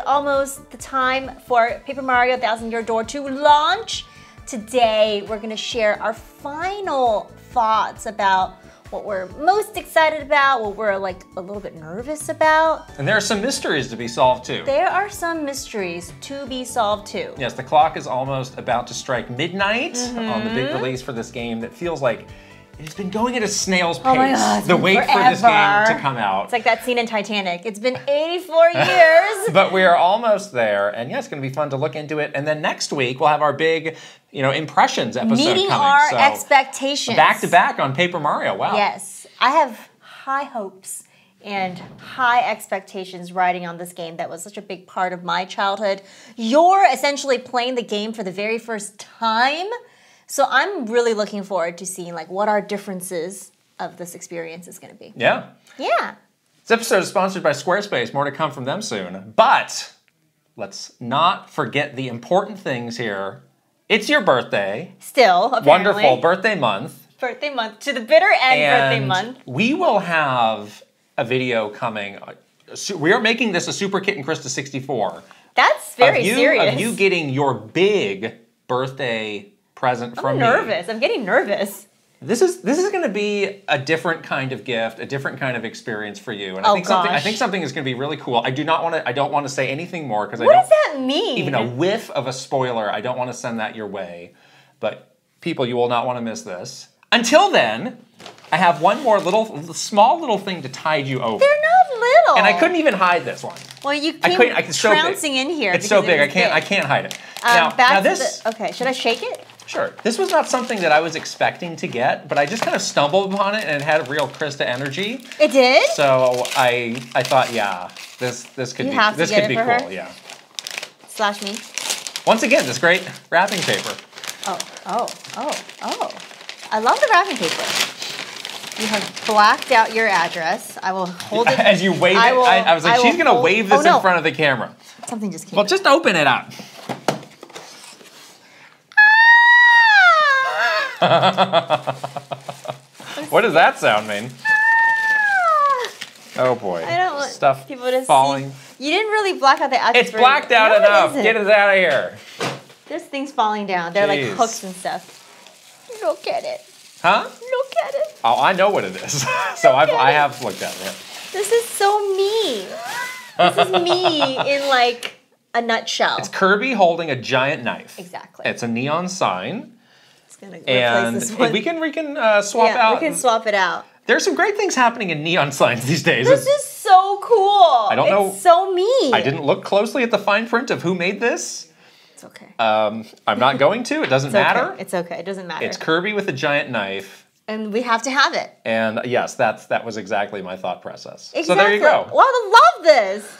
almost the time for Paper Mario Thousand Year Door to launch. Today, we're gonna share our final thoughts about what we're most excited about, what we're like a little bit nervous about. And there are some mysteries to be solved too. There are some mysteries to be solved too. Yes, the clock is almost about to strike midnight on the big release for this game that feels like it's been going at a snail's pace. Oh my God, the wait for this game to come out. It's like that scene in Titanic. It's been 84 years. But we are almost there, and yeah, it's going to be fun to look into it. And then next week we'll have our big, impressions episode Meeting coming. our expectations. Back to back on Paper Mario. Wow. Yes, I have high hopes and high expectations riding on this game that was such a big part of my childhood. You're essentially playing the game for the very first time. So I'm really looking forward to seeing like what our differences of this experience is going to be. Yeah. Yeah. This episode is sponsored by Squarespace. More to come from them soon. But let's not forget the important things here. It's your birthday. Still, apparently. Wonderful birthday month. Birthday month. To the bitter end, birthday month. We will have a video coming. We are making this a Super Kit and Krista 64. That's very serious. Of you getting your big birthday present from me. I'm nervous. I'm getting nervous. This is going to be a different kind of gift, a different kind of experience for you, and I think something is going to be really cool. I don't want to say anything more because what does that mean? Even a whiff of a spoiler. I don't want to send that your way, but people, you will not want to miss this. Until then, I have one more small little thing to tide you over. They're not little. And I couldn't even hide this one. Well, you came trouncing in here. It's so big. I can't hide it. Okay, should I shake it? Sure. This was not something that I was expecting to get, but I just kind of stumbled upon it and it had real Krista energy. It did? So I thought, yeah, this could be cool. Yeah. Slash me. Once again, this great wrapping paper. Oh. I love the wrapping paper. You have blacked out your address. I will hold it. As you wave it, I was like, she's going to wave this in front of the camera. Something just came. Well, just open it up. What does that sound mean? Oh boy. I don't want stuff people to falling. See. You didn't really black out the address. It's blacked out enough. Get us out of here. There's things falling down. They're like hooks and stuff. Look at it. Huh? Look at it. Oh, I know what it is. So I have looked at it. This is so me. This is me in like a nutshell. It's Kirby holding a giant knife. Exactly. It's a neon sign. And this one. we can swap out. We can swap it out. There's some great things happening in neon signs these days. This is so cool. I don't know. It's so me. I didn't look closely at the fine print of who made this. It's okay. I'm not going to. It doesn't matter. It's okay. It doesn't matter. It's Kirby with a giant knife. And we have to have it. And yes, that was exactly my thought process. Exactly. So there you go. Wow, I love this.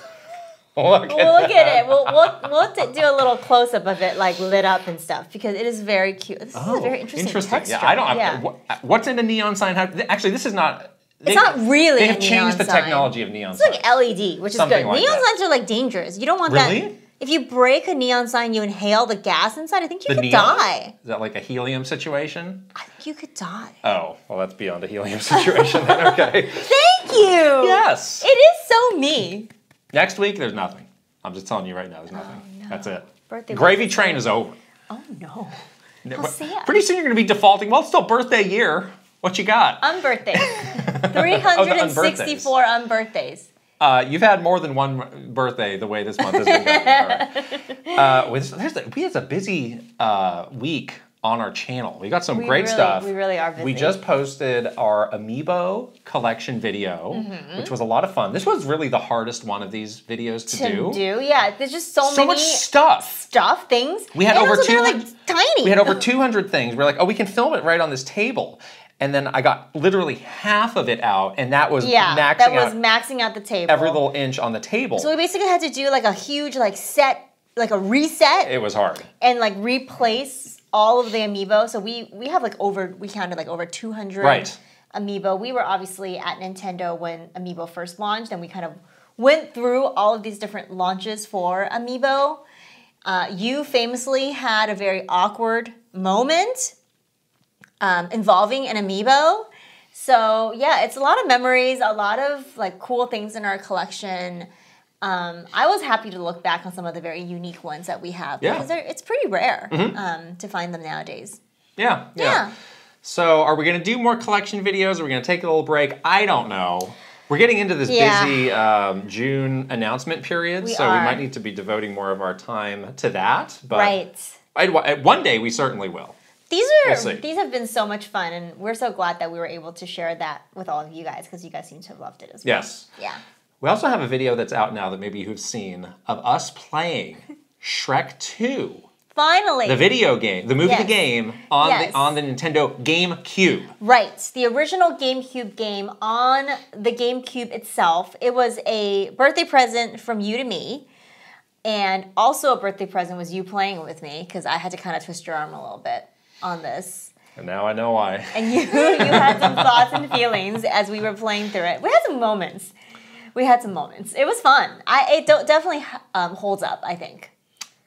Look at it. We'll do a little close up of it, like lit up and stuff, because it is very cute. This is a very interesting texture. Yeah, I don't. What's in a neon sign? Actually, this is not. It's not really. They have changed the technology of neon signs. It's like LED, which is good. Neon signs are like dangerous. You don't want that. Really? If you break a neon sign, you inhale the gas inside. I think you could die. Is that like a helium situation? I think you could die. Oh, well, that's beyond a helium situation then. Okay. Thank you. Yes. It is so me. Next week, there's nothing. I'm just telling you right now, there's nothing. No. That's it. Birthday Gravy train is over. Oh, no. Pretty soon you're going to be defaulting. Well, it's still birthday year. What you got? Unbirthdays. 364 unbirthdays. You've had more than one birthday the way this month has been going. All right. We had a busy week on our channel. We got some great stuff. We really are busy. We just posted our Amiibo collection video, which was a lot of fun. This was really the hardest one of these videos to do. Yeah. There's just so many. So much stuff. Things. We had over 200. Like tiny. We had over 200 things. We're like, oh, we can film it right on this table. And then I got literally half of it out, and that was maxing out the table. Every little inch on the table. So we basically had to do like a huge a reset. It was hard. And like replace all of the Amiibo. So we have we counted over 200 Amiibo. We were obviously at Nintendo when Amiibo first launched, and we kind of went through all of these different launches for Amiibo. You famously had a very awkward moment involving an Amiibo. So yeah, it's a lot of memories, a lot of cool things in our collection. I was happy to look back on some of the very unique ones that we have because it's pretty rare to find them nowadays. Yeah. So are we going to do more collection videos? Are we going to take a little break? I don't know. We're getting into this busy June announcement period, we might need to be devoting more of our time to that. But one day we certainly will. These have been so much fun, and we're so glad that we were able to share that with all of you guys because you guys seem to have loved it as well. Yes. Yeah. We also have a video that's out now that maybe you've seen of us playing Shrek 2. Finally. The video game, the movie, the game on the Nintendo GameCube. Right, the original GameCube game on the GameCube itself. It was a birthday present from you to me, and also a birthday present was you playing with me because I had to kind of twist your arm a little bit on this. And now I know why. And you had some thoughts and feelings as we were playing through it. We had some moments. It was fun. It definitely holds up, I think.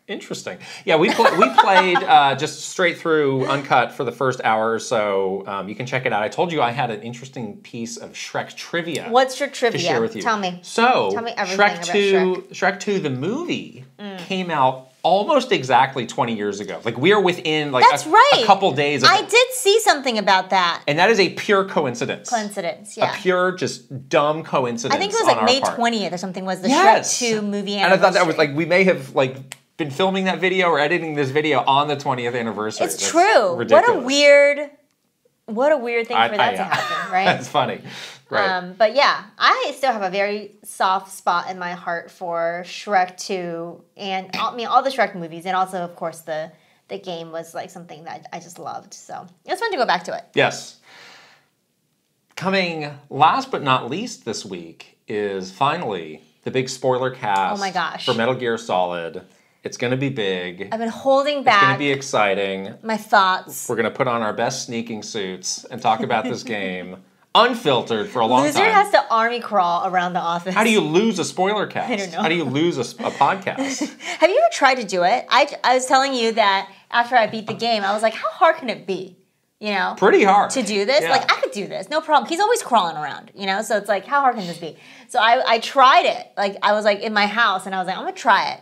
Interesting. Yeah, we played just straight through uncut for the first hour or so. You can check it out. I told you I had an interesting piece of Shrek trivia. What's your trivia? To share with you. Tell me. So, tell me everything Shrek 2, the movie, came out almost exactly 20 years ago. Like, we are within a couple days of I did see something about that. And that is a pure coincidence. Yeah. A pure, just dumb coincidence. I think it was like May 20th or something was the Shrek 2 movie anniversary. And I thought that was like, we may have been filming that video or editing this video on the 20th anniversary. It's true. Ridiculous. What a weird thing for that to happen, right? That's funny. Right. But yeah, I still have a very soft spot in my heart for Shrek 2 and all the Shrek movies, and also, of course, the game was like something that I just loved. So it was fun to go back to it. Yes. Coming last but not least this week is finally the big spoiler cast. Oh my gosh. For Metal Gear Solid. It's going to be big. I've been holding back. It's going to be exciting. My thoughts. We're going to put on our best sneaking suits and talk about this game unfiltilted for a long time. Loser has to army crawl around the office. How do you lose a spoiler cast? I don't know. How do you lose a podcast? Have you ever tried to do it? I was telling you that after I beat the game, I was like, how hard can it be? You know? Pretty hard. To do this? Yeah. Like, I could do this. No problem. He's always crawling around, you know? So it's like, how hard can this be? So I tried it. Like, I was like in my house and I was like, I'm going to try it.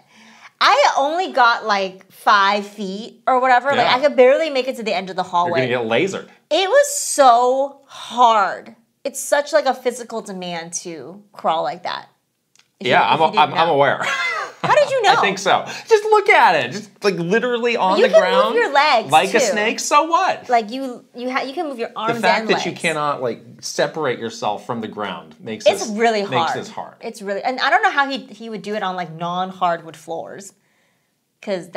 I only got like 5 feet or whatever. Yeah. Like I could barely make it to the end of the hallway. You're gonna get lasered. It was so hard. It's such like a physical demand to crawl like that. I'm aware. How did you know? I think so. Just look at it. Just like literally on the ground. You can move your legs like too. A snake. So what? Like you can move your arms and legs. The fact that you cannot like separate yourself from the ground makes it's really hard. Makes this hard. It's really, and I don't know how he would do it on like non-hardwood floors. Because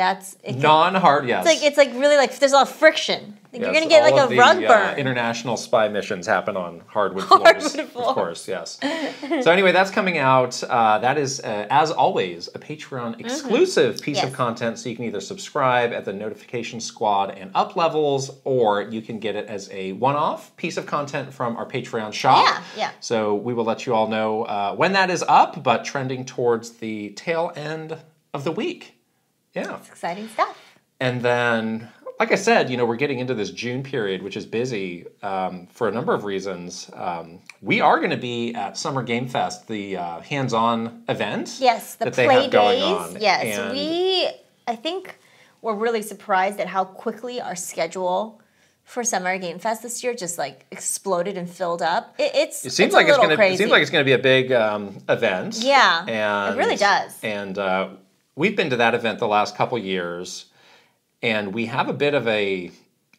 non-hard, yes. It's like really like there's a lot of friction. Like you're gonna get like a rug burn. International spy missions happen on hardwood floors. Of course, yes. So anyway, that's coming out. That is, as always, a Patreon exclusive piece of content. So you can either subscribe at the notification squad and up levels, or you can get it as a one-off piece of content from our Patreon shop. Yeah. So we will let you all know when that is up, but trending towards the tail end of the week. Yeah. It's exciting stuff. And then, like I said, we're getting into this June period, which is busy for a number of reasons. We are going to be at Summer Game Fest, the hands-on event. Yes, the that play they have days. Going on. Yes, and I think we're really surprised at how quickly our schedule for Summer Game Fest this year just like exploded and filled up. It seems like it's crazy. It seems like it's going to be a big event. Yeah, and it really does. And we've been to that event the last couple years, and we have a bit of a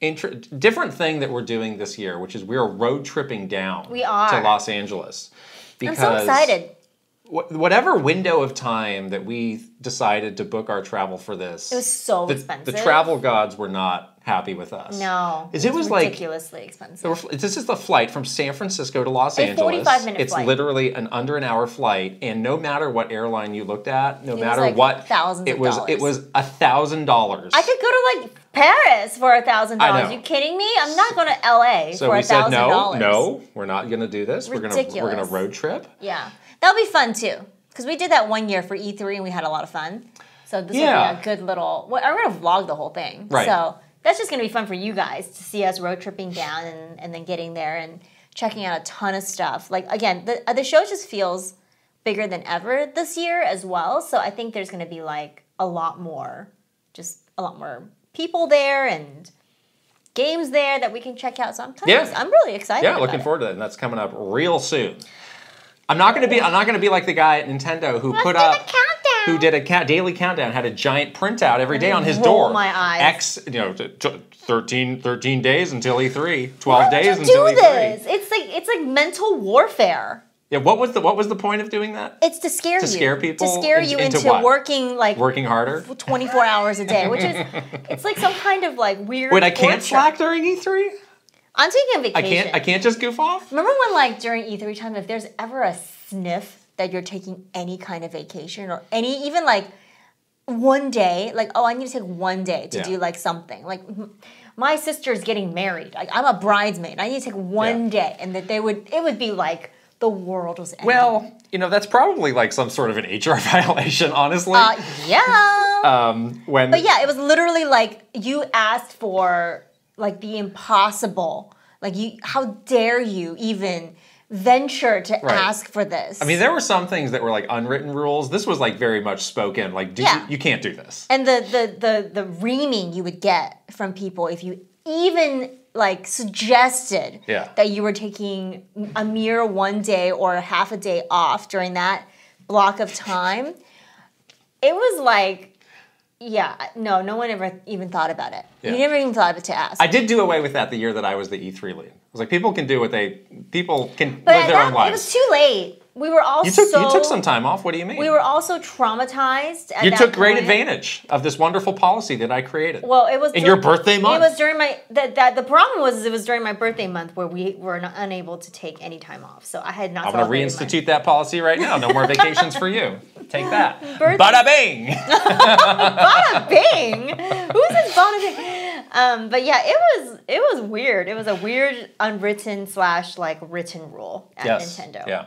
different thing that we're doing this year, which is we are road tripping down to Los Angeles. Because I'm so excited. Whatever window of time that we decided to book our travel for this, it was so expensive. The travel gods were not happy with us. No, it was ridiculously expensive. This is the flight from San Francisco to Los Angeles. 45-minute flight. It's literally an under an hour flight, and no matter what airline you looked at, no matter like what, thousands it was $1,000. I could go to like Paris for $1,000. Are you kidding me? I'm not going to LA so for $1,000. we said no, we're not going to do this. Ridiculous. We're going to road trip. Yeah, that'll be fun too. Because we did that one year for E3 and we had a lot of fun. So this will be a good little... Well, I'm going to vlog the whole thing. Right. So that's just going to be fun for you guys to see us road tripping down and then getting there and checking out a ton of stuff. Like, again, the show just feels bigger than ever this year as well. So I think there's going to be like a lot more people there and games there that we can check out. So I'm really excited. Yeah, looking forward to that, and that's coming up real soon. I'm not going to be like the guy at Nintendo who did a daily countdown, had a giant printout every day on his door. Roll my eyes. 13 days until E3, 12 Why days would you until do E3. this? It's like mental warfare. Yeah, what was the point of doing that? It's to scare you. To scare people? To scare you into what? working harder? 24 hours a day, which is it's like some kind of like weird Wait, I can't slack during E3? I'm taking a vacation. I can't just goof off? Remember when like during E3 time, if there's ever a sniff that you're taking any kind of vacation or even like one day, like, oh, I need to take one day to do like something. Like my sister's getting married. Like, I'm a bridesmaid. I need to take one day, and that it would be like the world was ending. Well, that's probably like some sort of an HR violation, honestly. Yeah. But yeah, it was literally like you asked for like the impossible. Like how dare you even venture to ask for this? I mean, there were some things that were like unwritten rules. This was like very much spoken. Like, you can't do this. And the reaming you would get from people if you even like suggested that you were taking a mere one day or half a day off during that block of time, it was like, no one ever even thought about it. You never even thought of it to ask. I did do away with that the year that I was the E3 lead. I was like, people can live their own lives. It was too late. We were all you took some time off. What do you mean? We were also traumatized at You that took great point. advantage of this wonderful policy that I created. Well, it was in your birthday month. It was during my the problem was it was during my birthday month where we were unable to take any time off. So I had not. I'm going to reinstitute that policy right now. No more vacations for you. Take that. Bada bing. Bada bing. Who says bada bing? But yeah, it was weird. It was a weird unwritten / like written rule at Nintendo. Yeah.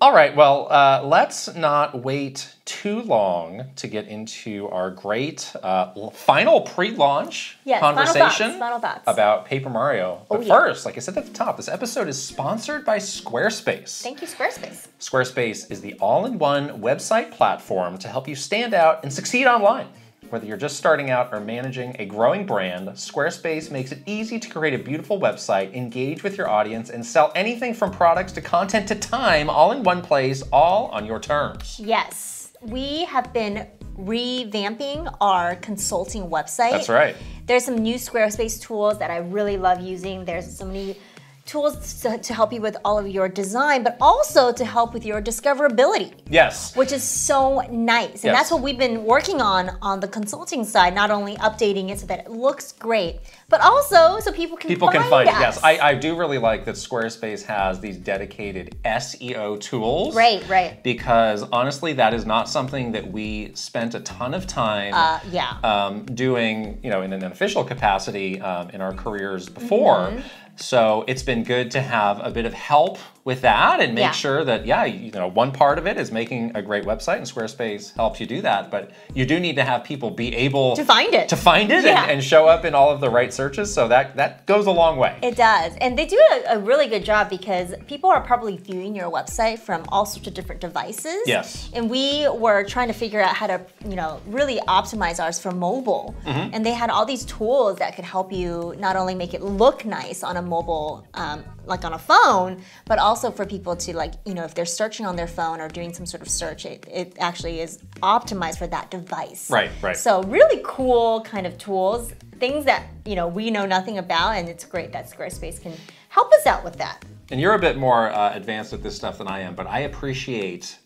All right, well, let's not wait too long to get into our great final pre-launch conversation final thoughts about Paper Mario. But first, like I said at the top, this episode is sponsored by Squarespace. Thank you, Squarespace. Squarespace is the all-in-one website platform to help you stand out and succeed online. Whether you're just starting out or managing a growing brand, Squarespace makes it easy to create a beautiful website, engage with your audience, and sell anything from products to content to time, all in one place, all on your terms. Yes, we have been revamping our consulting website. That's right. There's some new Squarespace tools that I really love using. There's so many tools to help you with all of your design, but also to help with your discoverability. Yes. Which is so nice. And that's what we've been working on the consulting side, not only updating it so that it looks great, but also so people can find it. Yes, I do really like that Squarespace has these dedicated SEO tools. Right. Because honestly, that is not something that we spent a ton of time doing, in an official capacity in our careers before. So it's been good to have a bit of help with that and make sure that, one part of it is making a great website, and Squarespace helps you do that. But you do need to have people be able to find it, and show up in all of the right searches. So that goes a long way. It does. And they do a really good job because people are probably viewing your website from all sorts of different devices. Yes. And we were trying to figure out how to, really optimize ours for mobile. And they had all these tools that could help you not only make it look nice on a mobile, like on a phone, but also for people to if they're searching on their phone or doing some sort of search, it actually is optimized for that device. Right. So really cool kind of tools, things that, we know nothing about, and it's great that Squarespace can help us out with that. And you're a bit more advanced at this stuff than I am, but I appreciate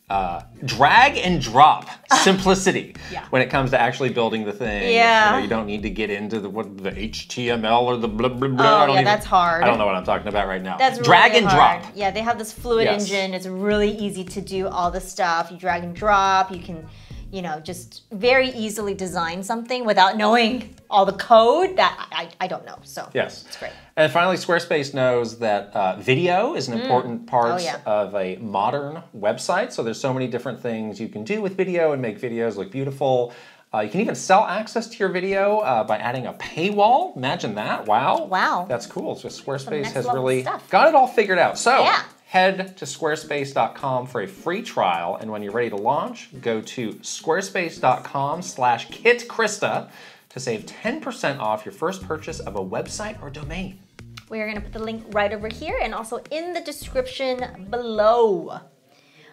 drag and drop simplicity when it comes to actually building the thing. Yeah. You don't need to get into the HTML or the blah, blah, blah. Oh, that's hard. I don't know what I'm talking about right now. That's drag really and hard. drop. Yeah, they have this fluid engine. It's really easy to do all the stuff. You drag and drop. You can, just very easily design something without knowing all the code that I don't know. So it's great. And finally, Squarespace knows that video is an important part of a modern website. So there's so many different things you can do with video and make videos look beautiful. You can even sell access to your video by adding a paywall. Imagine that. Wow. Wow. That's cool. So Squarespace has level really stuff. got it all figured out. So head to squarespace.com for a free trial, and when you're ready to launch, go to squarespace.com/KitKrista to save 10% off your first purchase of a website or domain. We are going to put the link right over here and also in the description below.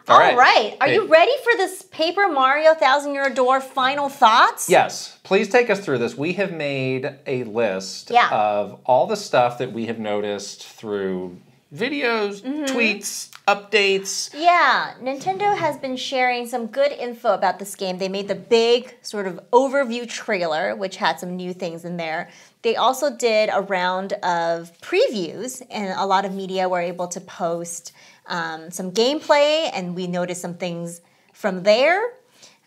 All right. Are you ready for this Paper Mario Thousand Year Door final thoughts? Yes. Please take us through this. We have made a list of all the stuff that we have noticed through videos, tweets, updates. Yeah, Nintendo has been sharing some good info about this game. They made the big sort of overview trailer, which had some new things in there. They also did a round of previews, and a lot of media were able to post some gameplay, and we noticed some things from there.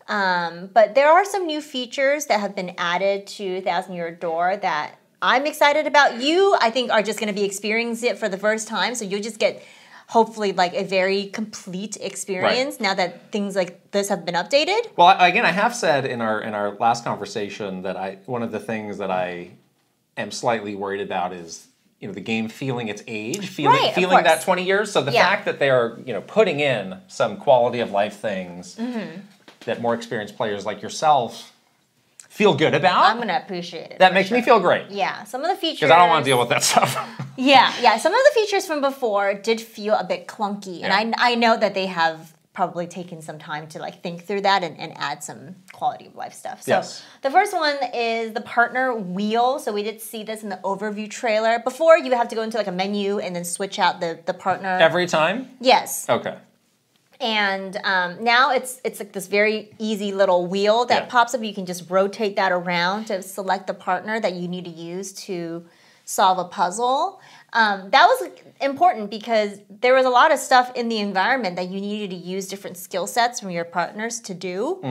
But there are some new features that have been added to Thousand Year Door that I'm excited about. You, I think, are just going to be experiencing it for the first time, so you'll just get hopefully like a very complete experience now that things like this have been updated. Well, again, I have said in our last conversation that one of the things that I am slightly worried about is the game feeling its age, feeling that 20 years. So the fact that they're putting in some quality of life things that more experienced players like yourself feel good about. I'm gonna appreciate it. That makes me feel great. Yeah, some of the features. Because I don't want to deal with that stuff. yeah. Some of the features from before did feel a bit clunky, and I know that they have probably taken some time to like think through that and add some quality of life stuff. So the first one is the partner wheel. So we did see this in the overview trailer. Before, you have to go into like a menu and then switch out the partner. Every time? Yes. Okay. And now it's like this very easy little wheel that pops up. You can just rotate that around to select the partner that you need to use to solve a puzzle. That was important because there was a lot of stuff in the environment that you needed to use different skill sets from your partners to do.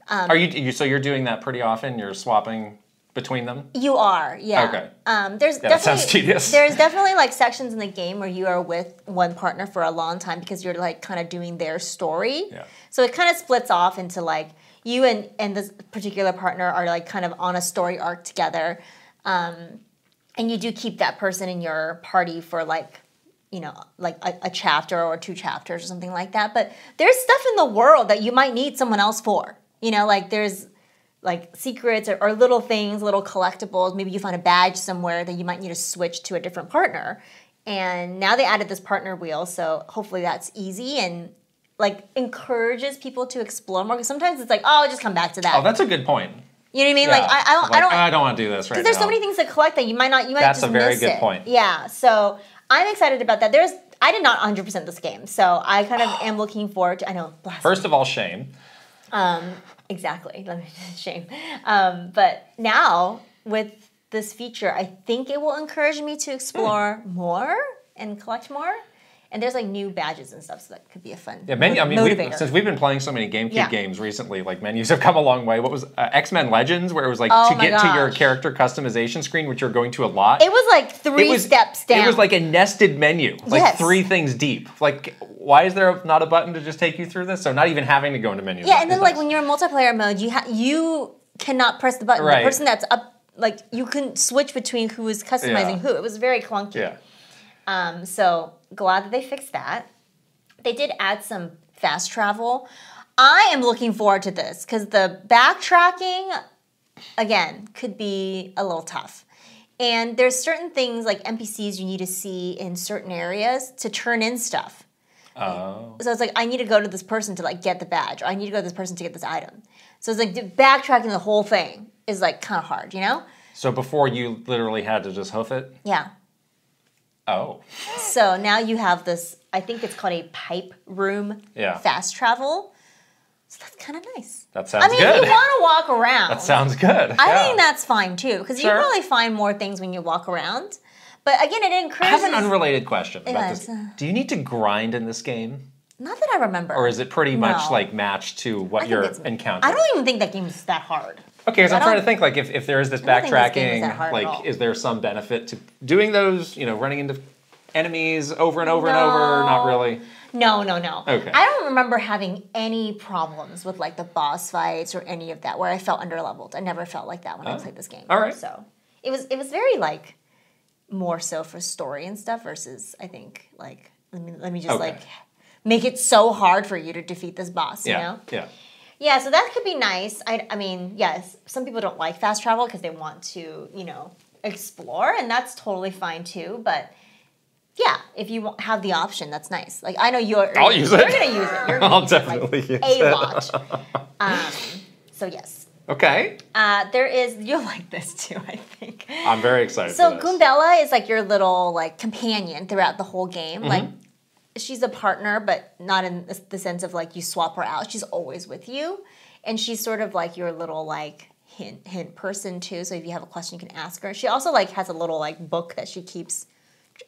So you're doing that pretty often? You're swapping between them? You are, yeah. Okay. That sounds tedious. There's definitely like sections in the game where you are with one partner for a long time because you're like kind of doing their story. Yeah. So it kind of splits off into like you and this particular partner are like kind of on a story arc together. And you do keep that person in your party for like, like a chapter or 2 chapters or something like that. But there's stuff in the world that you might need someone else for. Like there's like secrets or little things, little collectibles. Maybe you find a badge somewhere that you might need to switch to a different partner. And now they added this partner wheel, so hopefully that's easy and like encourages people to explore more. Because sometimes it's like, oh, just come back to that. Oh, that's a good point. You know what I mean? Yeah. Like I don't want to do this right now. Because there's so many things to collect that you might just miss it. That's a very good point. Yeah, so I'm excited about that. I did not 100% this game, so I kind of am looking forward to. I know. First of all, shame. Exactly. Let me just shame. But now with this feature, I think it will encourage me to explore more and collect more. And there's like new badges and stuff, so that could be a fun motivator. Since we've been playing so many GameCube games recently, like menus have come a long way. What was X-Men Legends, where it was like to get to your character customization screen, which you're going to a lot? It was like 3 steps down. It was like a nested menu, like 3 things deep. Like, why is there not a button to just take you through this? So not even having to go into menus. Yeah, and then like when you're in multiplayer mode, you cannot press the button. Right. The person that's up, like you couldn't switch between who is customizing who. It was very clunky. Yeah. So glad that they fixed that. They did add some fast travel. I am looking forward to this because the backtracking, again, could be a little tough. And there's certain things like NPCs you need to see in certain areas to turn in stuff. Oh. So it's like, I need to go to this person to like get the badge, or I need to go to this person to get this item. So it's like backtracking the whole thing is like kind of hard, So before you literally had to just hoof it? Yeah. Oh. So now you have this, I think it's called a pipe room fast travel. So that's kind of nice. That sounds good. If you want to walk around. That sounds good. I think that's fine too, because you probably find more things when you walk around. But again, it encourages... I have an unrelated question about this. Do you need to grind in this game? Not that I remember. Or is it pretty much like matched to what you're encountering? I don't even think that game is that hard. Okay, because I'm trying to think, like, if there is this backtracking, like, is there some benefit to doing those, running into enemies over and over and over? Not really? No. Okay. I don't remember having any problems with, like, the boss fights or any of that where I felt underleveled. I never felt like that when I played this game. All right. So it was very, like, more so for story and stuff versus, I think, like, let me just like make it so hard for you to defeat this boss, you know? Yeah. Yeah, so that could be nice. I mean, yes, some people don't like fast travel because they want to, you know, explore, and that's totally fine too. But yeah, if you have the option, that's nice. Like I know I'll use it. You're gonna use it. You're gonna I'll use definitely it, use a it. lot. So yes. Okay. There is. You'll like this too, I think. I'm very excited. So for this. Goombella is like your little like companion throughout the whole game. Like she's a partner, but not in the sense of like you swap her out. She's always with you, and she's sort of like your little like hint person too. So if you have a question, you can ask her. She also like has a little like book that she keeps,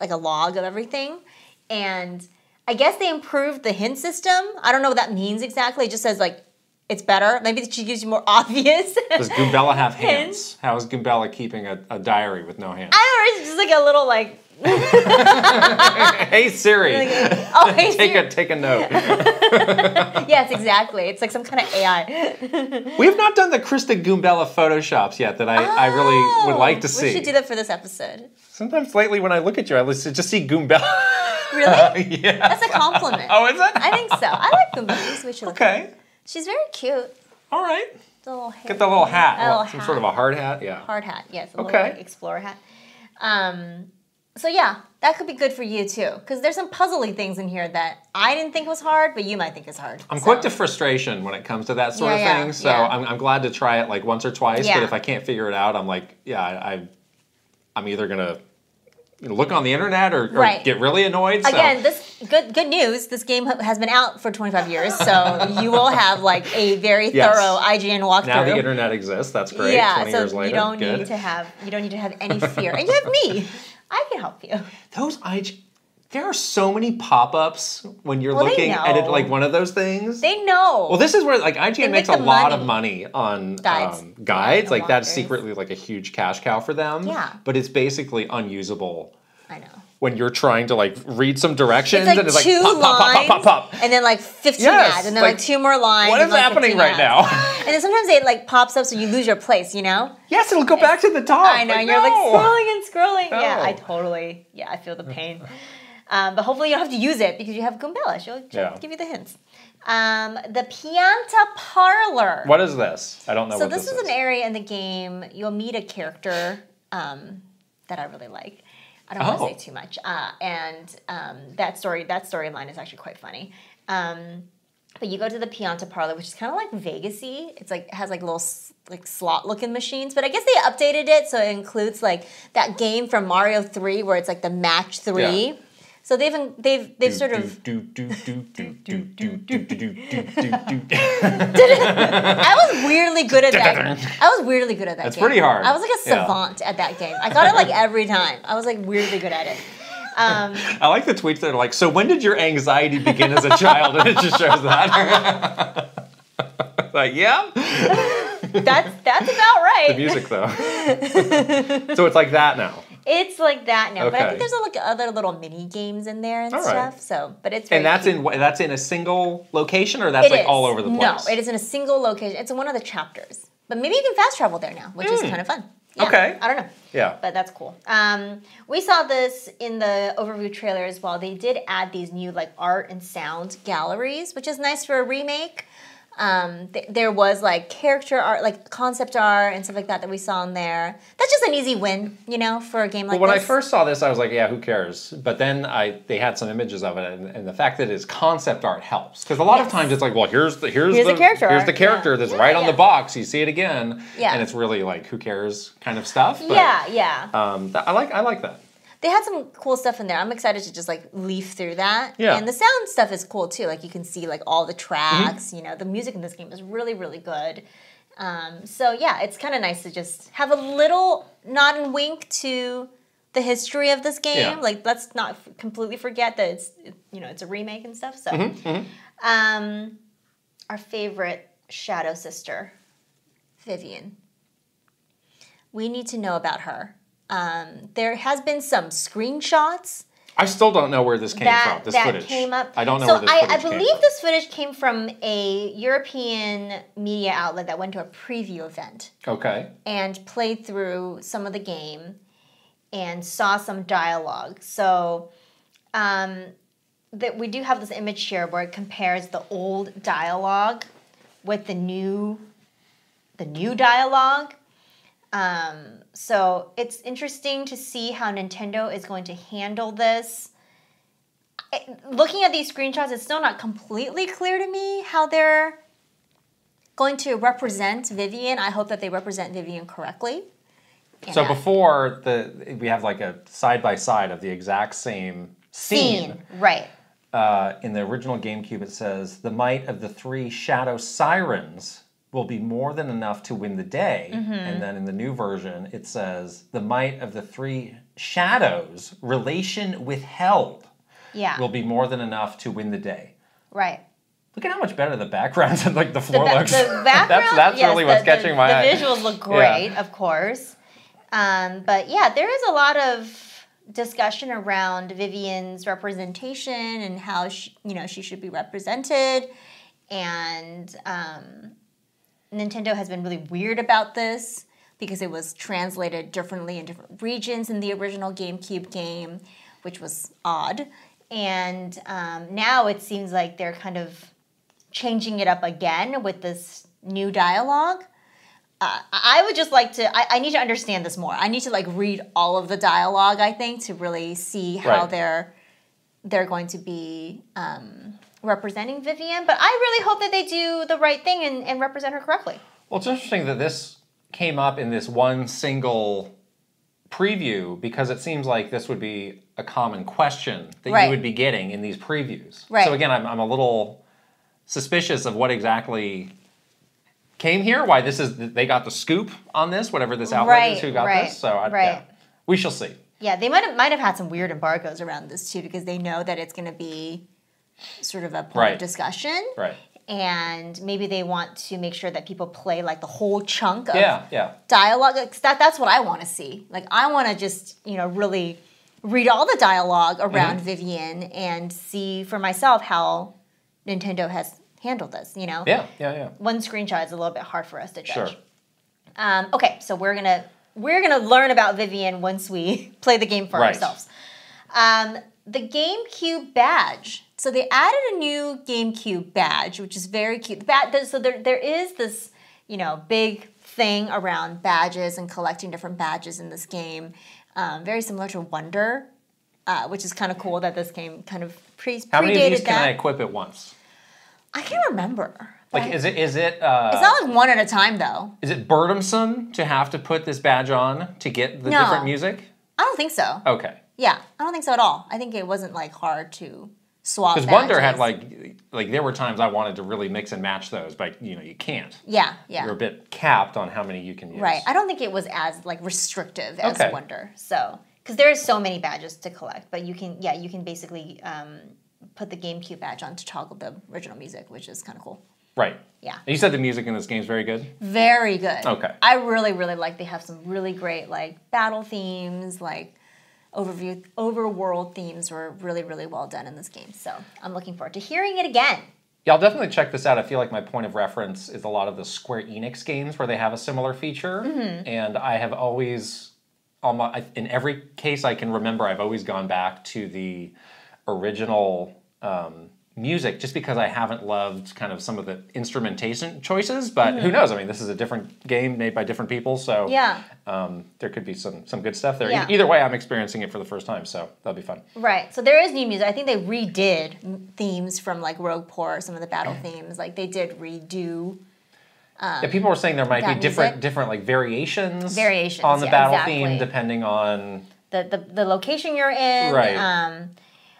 like a log of everything, and I guess they improved the hint system. I don't know what that means exactly. It just says like it's better. Maybe she gives you more obvious. Does Goombella have hands? How is Goombella keeping a diary with no hands? I don't know. It's just like a little like. Hey Siri. Oh, hey Siri. Take a note. Yes, exactly. It's like some kind of AI. We have not done the Krista Goombella photoshops yet that I really would like to see. We should do that for this episode. Sometimes lately when I look at you, I just see Goombella. Really? Yeah. That's a compliment. Oh, is it? I think so. I like Goombella. We should look at Okay. her. She's very cute. All right. The little hair. Get the little hat. A little Some hat. sort of a hard hat. Yeah. Hard hat. Yes. A little Okay. like, explorer hat. So yeah, that could be good for you too, because there's some puzzly things in here that I didn't think was hard, but you might think is hard. I'm quick to frustration when it comes to that sort of thing, so I'm glad to try it like once or twice. Yeah. But if I can't figure it out, I'm like, I'm either gonna look on the internet or get really annoyed. Again, this good news. This game has been out for 25 years, so you will have like a very thorough IGN walkthrough. Now the internet exists. That's great. Yeah, 20 so years later, you don't need to have any fear, and you have me. I can help you. There are so many pop-ups when you're looking at it like one of those things. They know. Well, this is where like IGN makes a lot of money on guides. Like that's secretly like a huge cash cow for them. Yeah. But it's basically unusable. I know. When you're trying to like read some directions it's like and it's like two pop, pop, pop, pop, pop, pop. And then like 15 ads, and then like 2 more lines. What is happening right now? And then sometimes it like pops up so you lose your place, you know? Yes, it'll go back to the top. I know, and you're like scrolling. No. Yeah, I feel the pain. But hopefully you don't have to use it because you have Goombella. She'll give you the hints. The Pianta Parlor. What is this? I don't know what this is. So this is an area in the game. You'll meet a character that I really like. I don't want to say too much. And that storyline is actually quite funny. But you go to the Pianta Parlor, which is kind of like Vegas-y. It's like, it has like little like slot-looking machines. But I guess they updated it so it includes like that game from Mario 3 where it's like the match 3. Yeah. So they've sort of. I was weirdly good at that. I was weirdly good at that. That's game. pretty hard. I was like a savant at that game. I got it like every time. I was like weirdly good at it. I like the tweets that are like, so when did your anxiety begin as a child? And it just shows that. Like, yeah. That's about right. The music though. So it's like that now. It's like that now, but I think there's like other little mini games in there and stuff. So, but it's very that's in a single location, or that's like all over the place. No, it is in a single location. It's in one of the chapters, but maybe you can fast travel there now, which is kind of fun. Yeah, okay, I don't know. Yeah, but that's cool. We saw this in the overview trailer as well. They did add these new like art and sound galleries, which is nice for a remake. There was like character art, like concept art and stuff like that we saw in there. That's just an easy win, you know, for a game like this. When I first saw this, I was like, yeah, who cares? But then they had some images of it, and the fact that it's concept art helps. Because a lot of times it's like, well, here's the character that's right on the box. You see it again, and it's really like, who cares kind of stuff. But, I like that. They had some cool stuff in there. I'm excited to just like leaf through that. Yeah. And the sound stuff is cool too. Like you can see like all the tracks. You know, the music in this game is really, really good. So yeah, it's kind of nice to just have a little nod and wink to the history of this game. Yeah. Like let's not completely forget that it's a remake and stuff. So, our favorite Shadow Sister, Vivian. We need to know about her. There has been some screenshots. I still don't know where this came from. This footage came up. I don't know where this footage came from. I believe this footage came from a European media outlet that went to a preview event. Okay. And played through some of the game and saw some dialogue. So that we do have this image here where it compares the old dialogue with the new dialogue. So it's interesting to see how Nintendo is going to handle this. Looking at these screenshots, it's still not completely clear to me how they're going to represent Vivian. I hope that they represent Vivian correctly. So before, we have like a side-by-side of the exact same scene. Right. In the original GameCube, it says, the might of the 3 Shadow Sirens will be more than enough to win the day. And then in the new version, it says, the might of the 3 Shadows, relation withheld, will be more than enough to win the day. Right. Look at how much better the backgrounds and like the floor looks. The background, that's really what's catching my eye. The visuals look great, of course. But yeah, there is a lot of discussion around Vivian's representation and how she should be represented. And Nintendo has been really weird about this because it was translated differently in different regions in the original GameCube game, which was odd. And now it seems like they're kind of changing it up again with this new dialogue. I would just like to, I need to understand this more. I need to like read all of the dialogue, I think, to really see how they're going to be representing Vivian. But I really hope that they do the right thing and represent her correctly. Well, it's interesting that this came up in this one single preview because it seems like this would be a common question that you would be getting in these previews. Right. So again, I'm a little suspicious of what exactly came here, why they got the scoop on this, whatever this outlet is who got this. So we shall see. Yeah, they might have had some weird embargoes around this too because they know that it's going to be sort of a point of discussion. Right. And maybe they want to make sure that people play like the whole chunk of dialogue. That's what I want to see. Like I want to just, really read all the dialogue around Vivian and see for myself how Nintendo has handled this, Yeah. One screenshot is a little bit hard for us to judge. Sure. Okay, so we're gonna learn about Vivian once we play the game for ourselves. The GameCube badge. So they added a new GameCube badge, which is very cute. So there is this, big thing around badges and collecting different badges in this game. Very similar to Wonder, which is kind of cool that this game kind of predated that. How many of these can I equip at once? I can't remember. Like, is it? It's not like one at a time, though. Is it burdensome to have to put this badge on to get the different music? I don't think so. Okay. Yeah, I don't think so at all. I think it wasn't like hard to swap. Because Wonder had like there were times I wanted to really mix and match those, but you can't. Yeah. You're a bit capped on how many you can use. Right. I don't think it was as like restrictive as Wonder. So because there's so many badges to collect, but you can basically put the GameCube badge on to toggle the original music, which is kind of cool. Right. Yeah. You said the music in this game is very good? Very good. Okay. I really, really like they have some really great like battle themes, like overworld themes were really, really well done in this game. So I'm looking forward to hearing it again. Yeah, I'll definitely check this out. I feel like my point of reference is a lot of the Square Enix games where they have a similar feature. And I have always, in every case I can remember, I've always gone back to the original music just because I haven't loved kind of some of the instrumentation choices, but who knows? I mean, this is a different game made by different people, so there could be some good stuff there. Yeah. Either way, I'm experiencing it for the first time, so that'll be fun. Right, so there is new music. I think they redid themes from like Rogueport, some of the battle themes. Like they did redo. People were saying there might be different like variations on the battle theme depending on the location you're in. Right.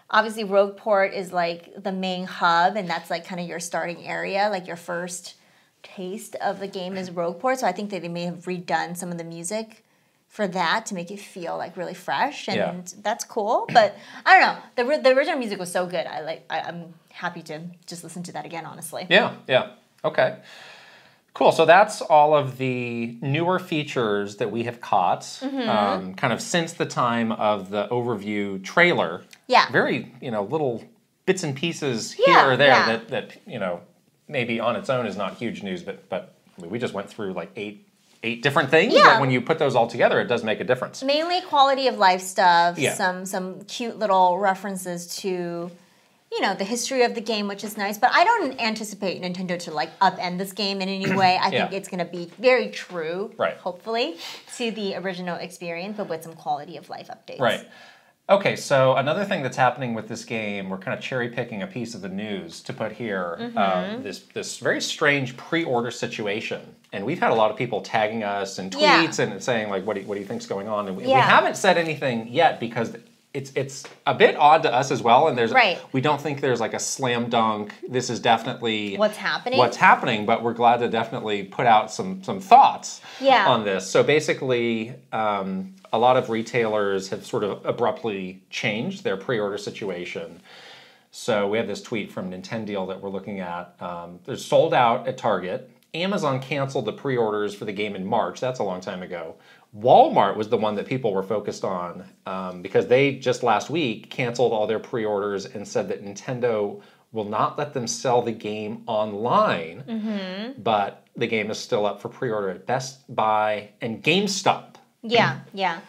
Obviously, Rogueport is like the main hub, and that's like kind of your starting area. Like your first taste of the game is Rogueport. So I think that they may have redone some of the music for that to make it feel like really fresh, and that's cool. But I don't know, the original music was so good. I'm happy to just listen to that again. Honestly. Yeah. Okay. Cool. So that's all of the newer features that we have caught, kind of since the time of the overview trailer. Yeah. Very, little bits and pieces here or there that maybe on its own is not huge news, but I mean, we just went through like eight different things. Yeah. But when you put those all together, it does make a difference. Mainly quality of life stuff. Yeah. Some cute little references to, you know, the history of the game, which is nice. But I don't anticipate Nintendo to like upend this game in any way. I think it's going to be very true, hopefully, to the original experience, but with some quality of life updates. Right. Okay, so another thing that's happening with this game, we're kind of cherry picking a piece of the news to put here. This very strange pre-order situation, and we've had a lot of people tagging us in tweets and saying like, "What do you think's going on?" And we haven't said anything yet because it's a bit odd to us as well. And we don't think there's like a slam dunk. This is definitely what's happening. But we're glad to definitely put out some thoughts on this. So basically. A lot of retailers have sort of abruptly changed their pre-order situation. So we have this tweet from Nintendo that we're looking at. They're sold out at Target. Amazon canceled the pre-orders for the game in March. That's a long time ago. Walmart was the one that people were focused on because they just last week canceled all their pre-orders and said that Nintendo will not let them sell the game online, but the game is still up for pre-order at Best Buy and GameStop. Yeah.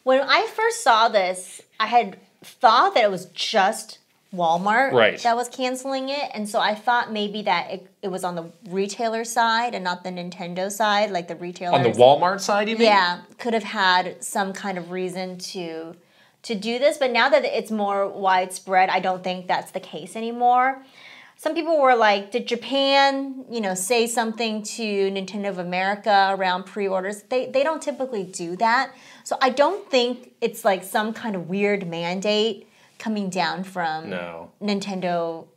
When I first saw this, I had thought that it was just Walmart that was canceling it. And so I thought maybe that it was on the retailer side and not the Nintendo side, like the retailers. On the Walmart side, you mean? Yeah, could have had some kind of reason to do this. But now that it's more widespread, I don't think that's the case anymore. Some people were like, did Japan, say something to Nintendo of America around pre-orders? They don't typically do that. So I don't think it's like some kind of weird mandate coming down from Nintendo,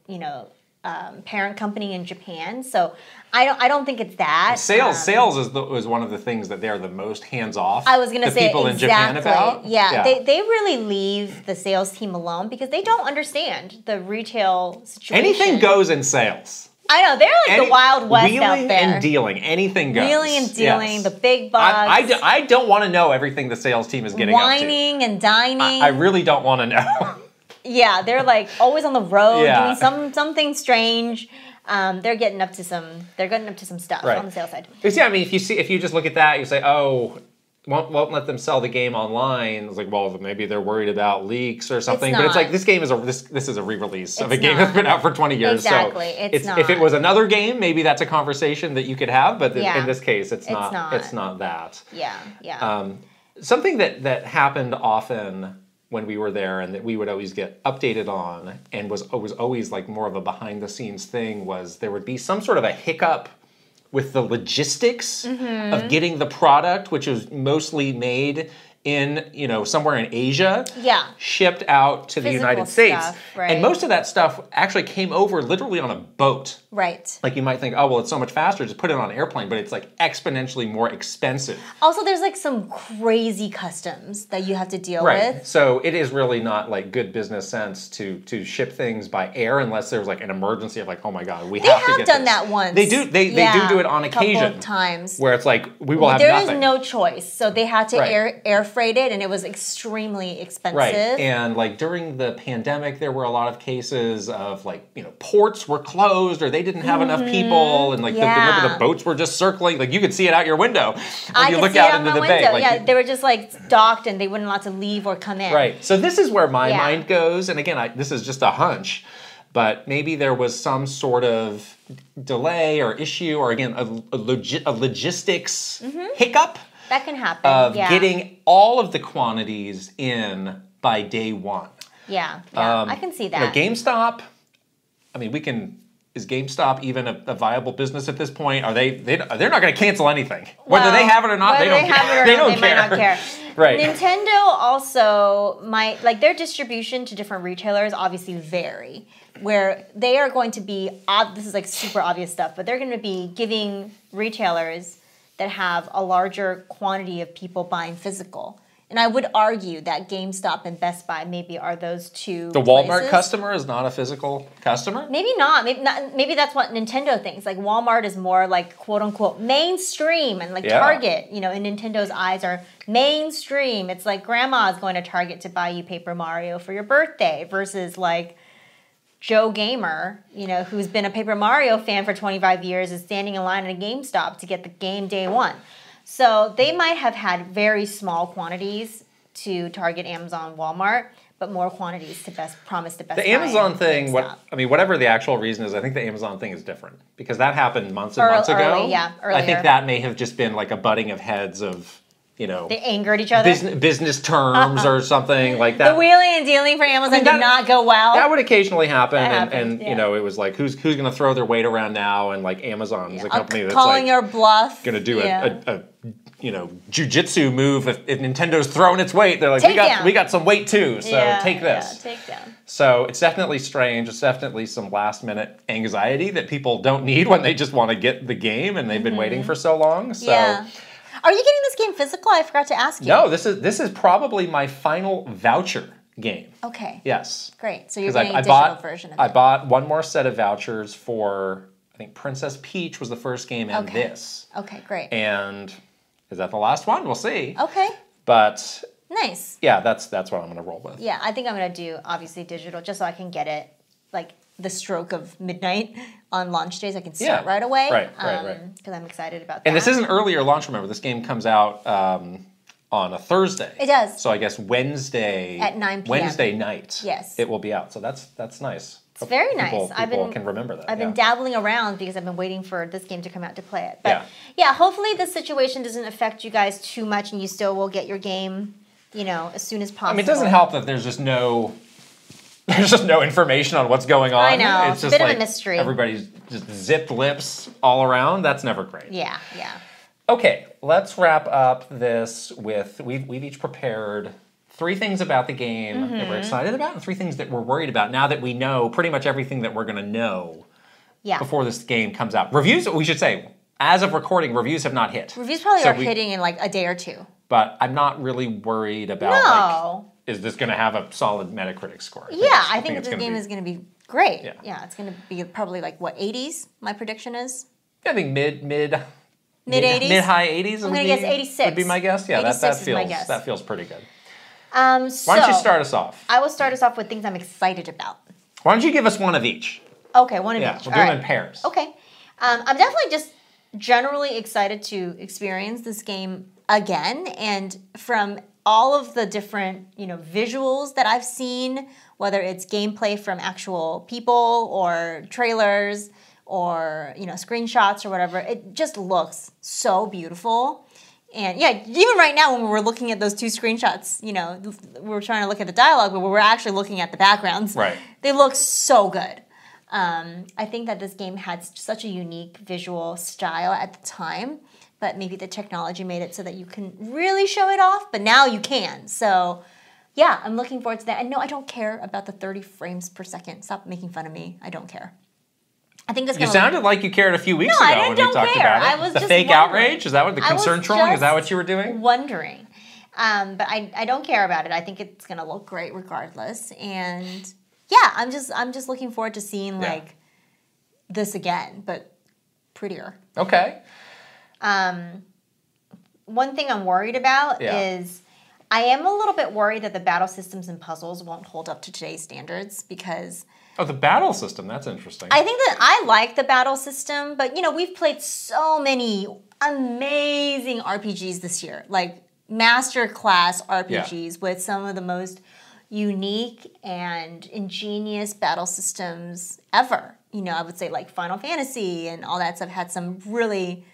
parent company in Japan. So I don't think it's that. Sales is one of the things that they're the most hands-off. I was going to say people in Japan about. Yeah. They really leave the sales team alone because they don't understand the retail situation. Anything goes in sales. I know, they're like the Wild West out there. Wheeling and dealing, anything goes. Wheeling and dealing, the big bucks. I don't want to know everything the sales team is getting up to. Wining and dining. I really don't want to know. Yeah, they're like always on the road doing something strange. They're getting up to some stuff on the sales side. Yeah, I mean, if you just look at that, you say, oh, won't let them sell the game online. It's like, well, maybe they're worried about leaks or something. But it's like this game is this is a re-release of a game that's been out for 20 years. Exactly, so it's not. If it was another game, maybe that's a conversation that you could have. But in this case, it's not. It's not that. Yeah. Something that happened often when we were there and that we would always get updated on and was always like more of a behind the scenes thing was there would be some sort of a hiccup with the logistics of getting the product, which is mostly made in, somewhere in Asia, shipped out to the United States. And most of that stuff actually came over literally on a boat. Right. Like you might think, oh, well, it's so much faster, just put it on an airplane, but it's like exponentially more expensive. Also, there's like some crazy customs that you have to deal with. So it is really not like good business sense to ship things by air unless there's like an emergency of like, oh my God, we have to get this. They have done that once. They do it on occasion. A couple of times. Where it's like, we will have nothing. There is no choice. So they had to air freight it and it was extremely expensive. Right. And like during the pandemic, there were a lot of cases of like, ports were closed or they didn't have enough people and like remember the boats were just circling, like you could see it out your window when you look out into the bay. Like, they were just like docked and they wouldn't allow to leave or come in. Right. So this is where my mind goes, and again, this is just a hunch, but maybe there was some sort of delay or issue or again a logistics hiccup. That can happen. Of getting all of the quantities in by day one. Yeah. I can see that. GameStop, I mean, is GameStop even a viable business at this point? They're not going to cancel anything. Whether they have it or not, they don't care. They might not care. Right. Nintendo also might, like their distribution to different retailers obviously vary. Where they are going to be, this is like super obvious stuff, but they're going to be giving retailers that have a larger quantity of people buying physical. And I would argue that GameStop and Best Buy maybe are those two The Walmart customer is not a physical customer? Maybe not. Maybe that's what Nintendo thinks. Like Walmart is more like quote unquote mainstream and like Target, in Nintendo's eyes are mainstream. It's like grandma's going to Target to buy you Paper Mario for your birthday versus like Joe Gamer, who's been a Paper Mario fan for 25 years is standing in line at a GameStop to get the game day one. So they might have had very small quantities to Target, Amazon, Walmart, but more quantities to promise the best. The Amazon thing, whatever the actual reason is, I think the Amazon thing is different because that happened months and months ago. Yeah, earlier. I think that may have just been like a butting of heads of, they angered each other. Business terms or something like that. The wheeling and dealing for Amazon did not go well. That would occasionally happen, and it was like who's going to throw their weight around now, and like Amazon is a company that's calling your bluff, going to do a jujitsu move if Nintendo's throwing its weight. They're like, we got some weight too, so take this. Yeah, take down. So it's definitely strange. It's definitely some last minute anxiety that people don't need when they just want to get the game and they've been waiting for so long. So. Yeah. Are you getting this game physical? I forgot to ask you. No, this is probably my final voucher game. Okay. Yes. Great. So you're getting a digital version of it. I bought one more set of vouchers for, I think Princess Peach was the first game and this. Okay, great. And is that the last one? We'll see. Okay. But nice. Yeah, that's what I'm going to roll with. Yeah, I think I'm going to do obviously digital just so I can get it like the stroke of midnight on launch days. I can start right away. Right. Because I'm excited about that. And this is an earlier launch, remember. This game comes out on a Thursday. It does. So I guess Wednesday. At 9 p.m. Wednesday night. Yes. It will be out. So that's nice. It's very nice. People can remember that. I've been dabbling around because I've been waiting for this game to come out to play it. But yeah, hopefully this situation doesn't affect you guys too much and you still will get your game, as soon as possible. I mean, it doesn't help that there's just no information on what's going on. I know. It's just a bit like of a mystery. Everybody's just zipped lips all around. That's never great. Yeah. Okay, let's wrap up this with, we've each prepared 3 things about the game that we're excited about and 3 things that we're worried about now that we know pretty much everything that we're going to know before this game comes out. Reviews, we should say, as of recording, reviews have not hit. Reviews probably are hitting in like a day or 2. But I'm not really worried about, is this going to have a solid Metacritic score? I think the game is going to be great. Yeah, it's going to be probably like, 80s, my prediction is? I think mid-80s? Mid-high 80s? I'm going to guess 86. Would be my guess? Yeah, that feels pretty good. Why don't you start us off? I will start us off with things I'm excited about. Why don't you give us one of each? Okay, one of each. Yeah, we'll do them in pairs. Okay. I'm definitely just generally excited to experience this game again, and from all of the different, visuals that I've seen, whether it's gameplay from actual people or trailers or, screenshots or whatever, it just looks so beautiful. And yeah, even right now when we were looking at those 2 screenshots, we were trying to look at the dialogue, but we were actually looking at the backgrounds. Right. They look so good. I think that this game had such a unique visual style at the time, but maybe the technology made it so that you can really show it off, but now you can. So yeah, I'm looking forward to that. And no, I don't care about the 30 frames per second. Stop making fun of me. I don't care. I think that's. You sounded like you cared a few weeks ago when we talked about it. I was just fake wondering. Outrage? Is that what the concern trolling? Is that what you were doing? Wondering, but I don't care about it. I think it's gonna look great regardless. And yeah, I'm just looking forward to seeing like this again, but prettier. Okay. One thing I'm worried about is I am a little bit worried that the battle systems and puzzles won't hold up to today's standards because. Oh, the battle system, that's interesting. I think that I like the battle system, but we've played so many amazing RPGs this year, like masterclass RPGs with some of the most unique and ingenious battle systems ever. I would say like Final Fantasy and all that stuff had some really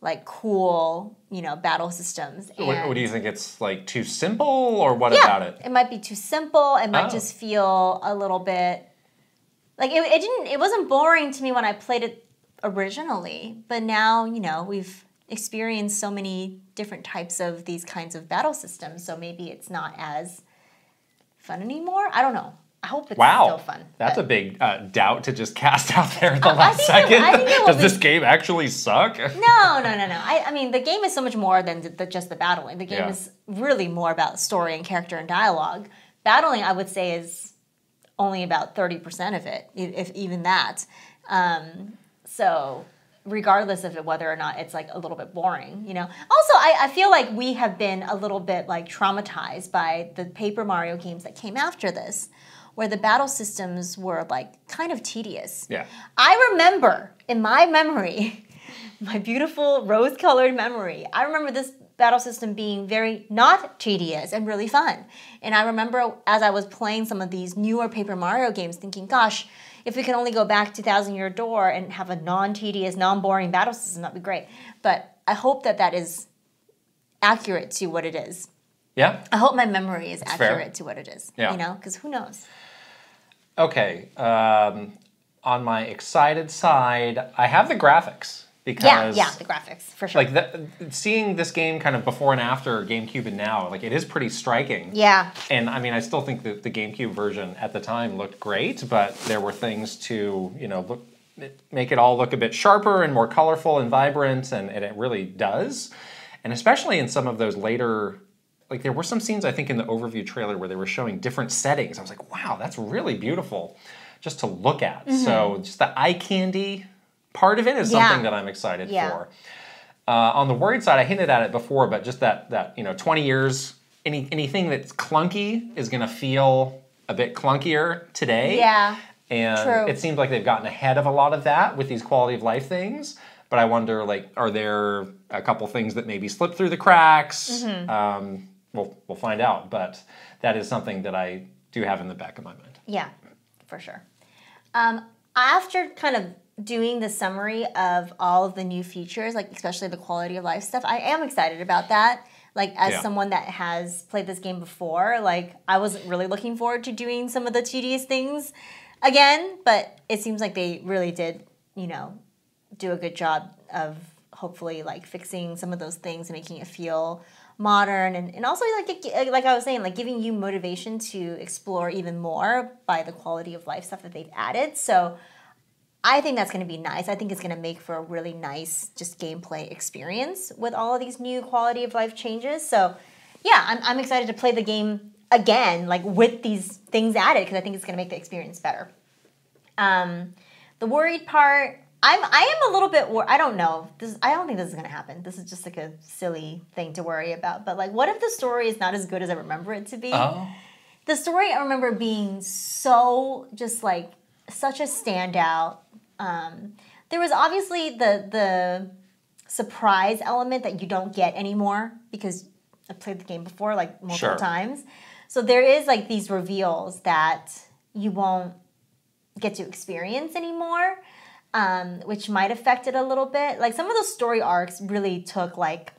like cool, battle systems. So what do you think? It's like too simple or what about it? It might be too simple. It might just feel a little bit like it wasn't boring to me when I played it originally, but now, we've experienced so many different types of these kinds of battle systems, so maybe it's not as fun anymore. I don't know. I hope it's still fun. That's a big doubt to just cast out there at the last second. Does this game actually suck? No. I mean, the game is so much more than just the battling. The game is really more about story and character and dialogue. Battling, I would say, is only about 30% of it, if even that. So regardless of whether or not it's like a little bit boring, Also, I feel like we have been a little bit like traumatized by the Paper Mario games that came after this, where the battle systems were like kind of tedious. Yeah. I remember in my memory, my beautiful rose-colored memory, I remember battle system being very not tedious and really fun. And I remember as I was playing some of these newer Paper Mario games thinking, gosh, if we can only go back to Thousand Year Door and have a non-tedious, non-boring battle system, that'd be great. But I hope that that is accurate to what it is. Yeah. I hope my memory is accurate to what it is. Yeah. You know, because who knows? Okay. On my excited side, I have the graphics. Because, yeah, the graphics, for sure. Like, seeing this game kind of before and after GameCube and now, like, it is pretty striking. Yeah. And, I mean, I still think that the GameCube version at the time looked great, but there were things to, you know, make it all look a bit sharper and more colorful and vibrant, and it really does. And especially in some of those later, like, there were some scenes, I think, in the overview trailer where they were showing different settings. I was like, wow, that's really beautiful just to look at. So, just the eye candy part of it is something that I'm excited for. On the worried side, I hinted at it before, but just that you know, 20 years, anything that's clunky is going to feel a bit clunkier today. Yeah, and it seems like they've gotten ahead of a lot of that with these quality of life things. But I wonder, like, are there a couple things that maybe slip through the cracks? We'll find out. But that is something that I do have in the back of my mind. Yeah, for sure. After kind of doing the summary of all of the new features, like especially the quality of life stuff, I am excited about that. Like, as someone that has played this game before, like, I wasn't really looking forward to doing some of the tedious things again, but it seems like they really did, you know, do a good job of hopefully, like, fixing some of those things and making it feel modern, and also, like I was saying, like, giving you motivation to explore even more by the quality of life stuff that they've added. So I think that's going to be nice. I think it's going to make for a really nice just gameplay experience with all of these new quality of life changes. So yeah, I'm excited to play the game again, like, with these things added, because I think it's going to make the experience better. The worried part, I am a little bit I don't know. I don't think this is going to happen. This is just like a silly thing to worry about. But, like, what if the story is not as good as I remember it to be? Oh. The story I remember being so just, like, such a standout. There was obviously the surprise element that you don't get anymore because I've played the game before, like, multiple times. So there is, like, these reveals that you won't get to experience anymore, which might affect it a little bit. Like, some of those story arcs really took, like,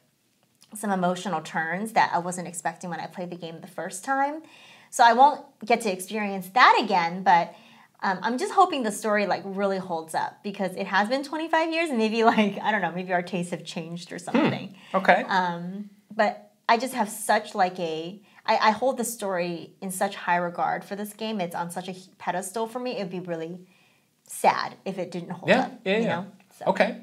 some emotional turns that I wasn't expecting when I played the game the first time. So I won't get to experience that again, but I'm just hoping the story, like, really holds up, because it has been 25 years and maybe, like, I don't know, maybe our tastes have changed or something. Okay. But I just have such, like, I hold the story in such high regard for this game. It's on such a pedestal for me. It would be really sad if it didn't hold up. You know? So. Okay.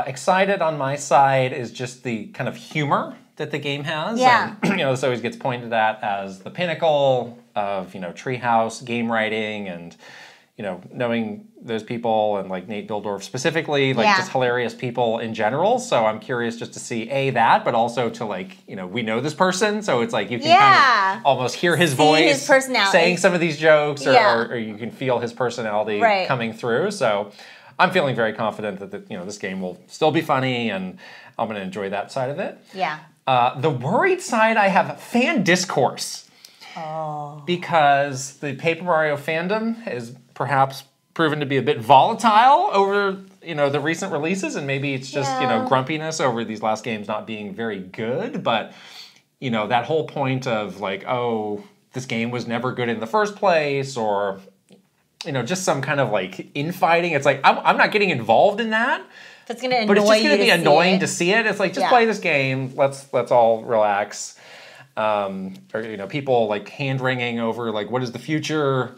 Excited on my side is just the kind of humor that the game has. Yeah. And, you know, this always gets pointed at as the pinnacle of, you know, Treehouse game writing, and, you know, knowing those people and, like, Nate Bildorf specifically, like, just hilarious people in general. So I'm curious just to see that, but also to, like, you know, we know this person, so it's like you can kind of almost hear his voice, his personality, saying some of these jokes, or you can feel his personality coming through. So I'm feeling very confident that you know, this game will still be funny, and I'm going to enjoy that side of it. Yeah. The worried side, I have fan discourse. Oh. Because the Paper Mario fandom has perhaps proven to be a bit volatile over, you know, the recent releases, and maybe it's just, you know, grumpiness over these last games not being very good, but, you know, that whole point of, like, oh, this game was never good in the first place, or, you know, just some kind of, like, infighting. It's like, I'm not getting involved in that. It's gonna annoy but it's just you going to be annoying to see it. It's like, just play this game. Let's all relax. Or, you know, people, like, hand-wringing over, like, what is the future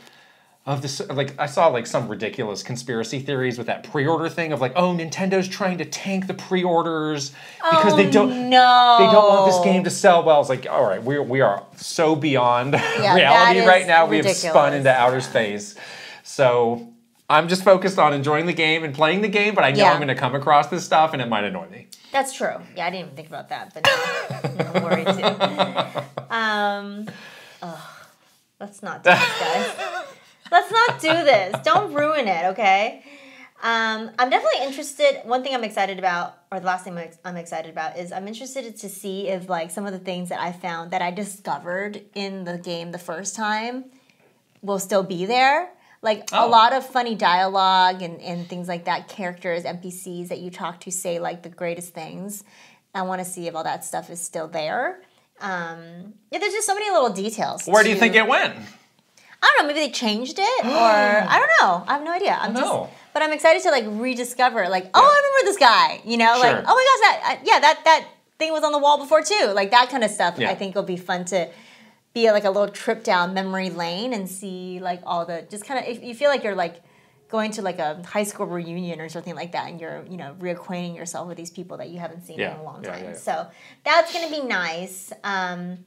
of this? Like, I saw, like, some ridiculous conspiracy theories with that pre-order thing of, like, oh, Nintendo's trying to tank the pre-orders because they don't want this game to sell well. It's like, all right, we are so beyond reality right now. Ridiculous. We have spun into outer space. So I'm just focused on enjoying the game and playing the game, but I know I'm going to come across this stuff and it might annoy me. That's true. Yeah, I didn't even think about that, but I'm worried too. Let's not do this, guys. Let's not do this. Don't ruin it, okay? I'm definitely interested. One thing I'm excited about, or the last thing I'm excited about, is I'm interested to see if like some of the things that I found that I discovered in the game the first time will still be there. Like a lot of funny dialogue and things like that, characters, NPCs that you talk to say like the greatest things. I want to see if all that stuff is still there. There's just so many little details. Where do you think it went? I don't know. Maybe they changed it, or I don't know. I have no idea. But I'm excited to like rediscover. Like, oh, I remember this guy. You know, like, oh my gosh, that thing was on the wall before too. Like that kind of stuff. I think will be fun to be like a little trip down memory lane and see like all the just kind of. If you feel like you're like going to like a high school reunion or something like that, and you're reacquainting yourself with these people that you haven't seen in a long time. So that's gonna be nice. I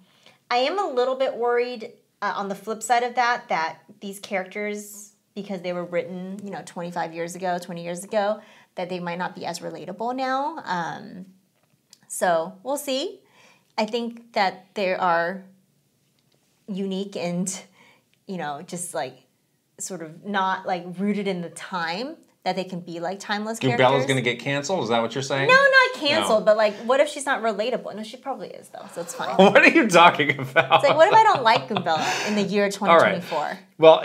am a little bit worried. On the flip side of that these characters, because they were written, 25 years ago, 20 years ago, that they might not be as relatable now. So we'll see. I think that they are unique and, just like sort of not like rooted in the time, that they can be like timeless characters. Goobella's going to get canceled? Is that what you're saying? No, not canceled, but like, what if she's not relatable? No, she probably is though, so it's fine. What are you talking about? It's like, what if I don't like Goombella in the year 2024? All right. Well,